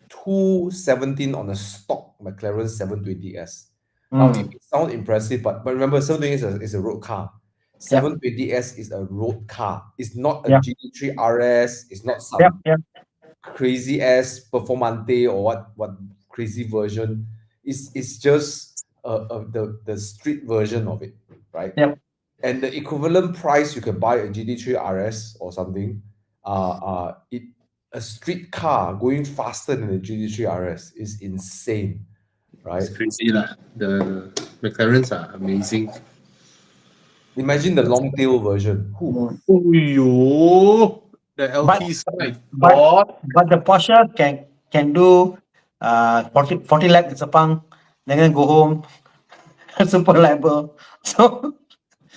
217 on a stock McLaren 720S. Now, it sounds impressive, but remember, 720S is a road car. 720S is a road car. It's not a Yeah. GT3 RS. It's not some Yep. crazy ass Performante or what crazy version. It's just the street version of it, right? Yep. And the equivalent price you can buy a GT3 RS or something. A street car going faster than the GT3 RS is insane, right? It's crazy lah. The McLarens are amazing. Imagine the long tail version. Whew. Oh yo, the LT side. But the Porsche can do 40 laps in Sepang, then go home. Super reliable. So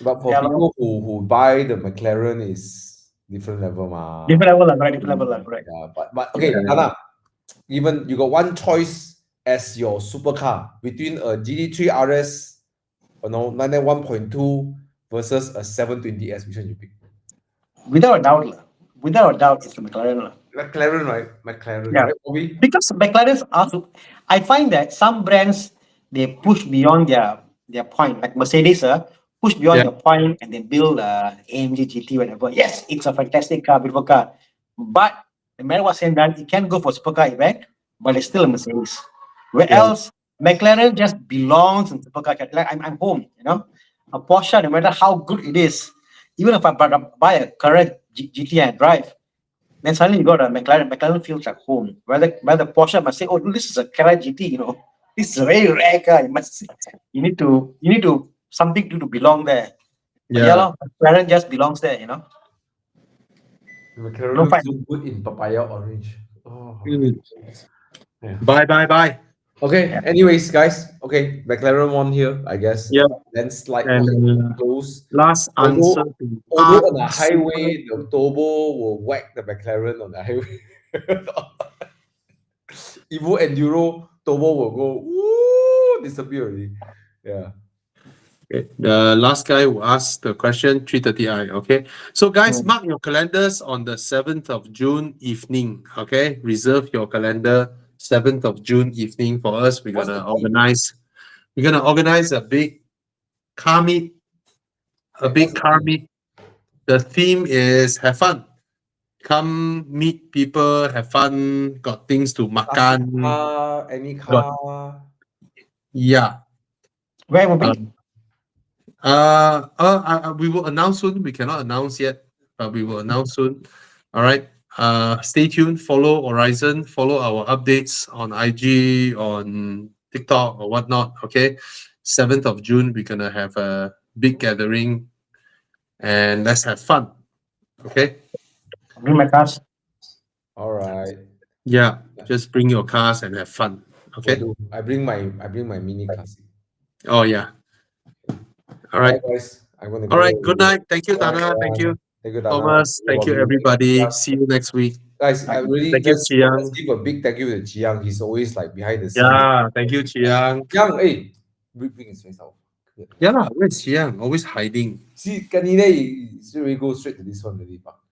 But for Yeah, people who buy the McLaren is different level, ma. different level, right? Different level, correct. Yeah, but okay, Nana, even you got one choice as your supercar between a GT3 RS, 991.2 versus a 720S. Which one you pick? Without a doubt, it's the McLaren. McLaren, right? McLaren, Yeah. right, Bobby? Because McLarens are, I find that some brands they push beyond their point. Like Mercedes, push beyond Yeah. their point and they build AMG GT, whatever. Yes, it's a fantastic car, beautiful car. But no matter what's said and done, it can go for supercar event, but it's still a Mercedes. Where else, McLaren just belongs in supercar. Like I'm home, A Porsche, no matter how good it is, even if I buy a current GT and drive, then suddenly you got a McLaren. McLaren feels like home. While the Porsche, I must say, oh, this is a Carrera GT. You know, this is a very rare car. You need to something to belong there. But yeah, lor, McLaren just belongs there. You know. McLaren No looks fight. so good in papaya orange. Oh. Yeah. Bye. Okay. Yeah. Anyways, guys. Okay, McLaren won here, I guess. Yeah. Landslide And close. last Although- answer to Although on the Art highway, the turbo will whack the McLaren on the highway. Evo Enduro turbo will go woo, disappear already. Yeah. Okay. The last guy who asked the question, 3:30i. Okay. So guys, Mm. mark your calendars on the 7th of June evening. Okay. Reserve your calendar 7th of June evening for us. We're What's gonna the date? organize a big car meet. What's the theme? The theme is have fun. Come meet people, have fun, got things to Classic makan. car, any car. Yeah. Where will be? We will announce soon. We cannot announce yet, but we will announce soon. All right. Stay tuned. Follow Horizon. Follow our updates on IG, on TikTok, or whatnot. Okay. 7th of June, we're gonna have a big gathering, and let's have fun. Okay. Bring my cars. All right. Yeah. Just bring your cars and have fun. Okay. Will do. I bring my mini classic. Oh yeah. All right. guys. I'm gonna All go. right. Good night. Thank you, Bye, Tana. Thank you, Thank you, Dana. Thomas. Thank you, everybody. See you next week. Guys, I really Thank you, just Chiang. let's give a big thank you to Chiang. He's always like behind the scenes. Yeah. Thank you, Chiang. Chiang, hey, bring his face out. Yeah, where's Chiang? Always hiding. See, kanina, he really go straight to this one, really.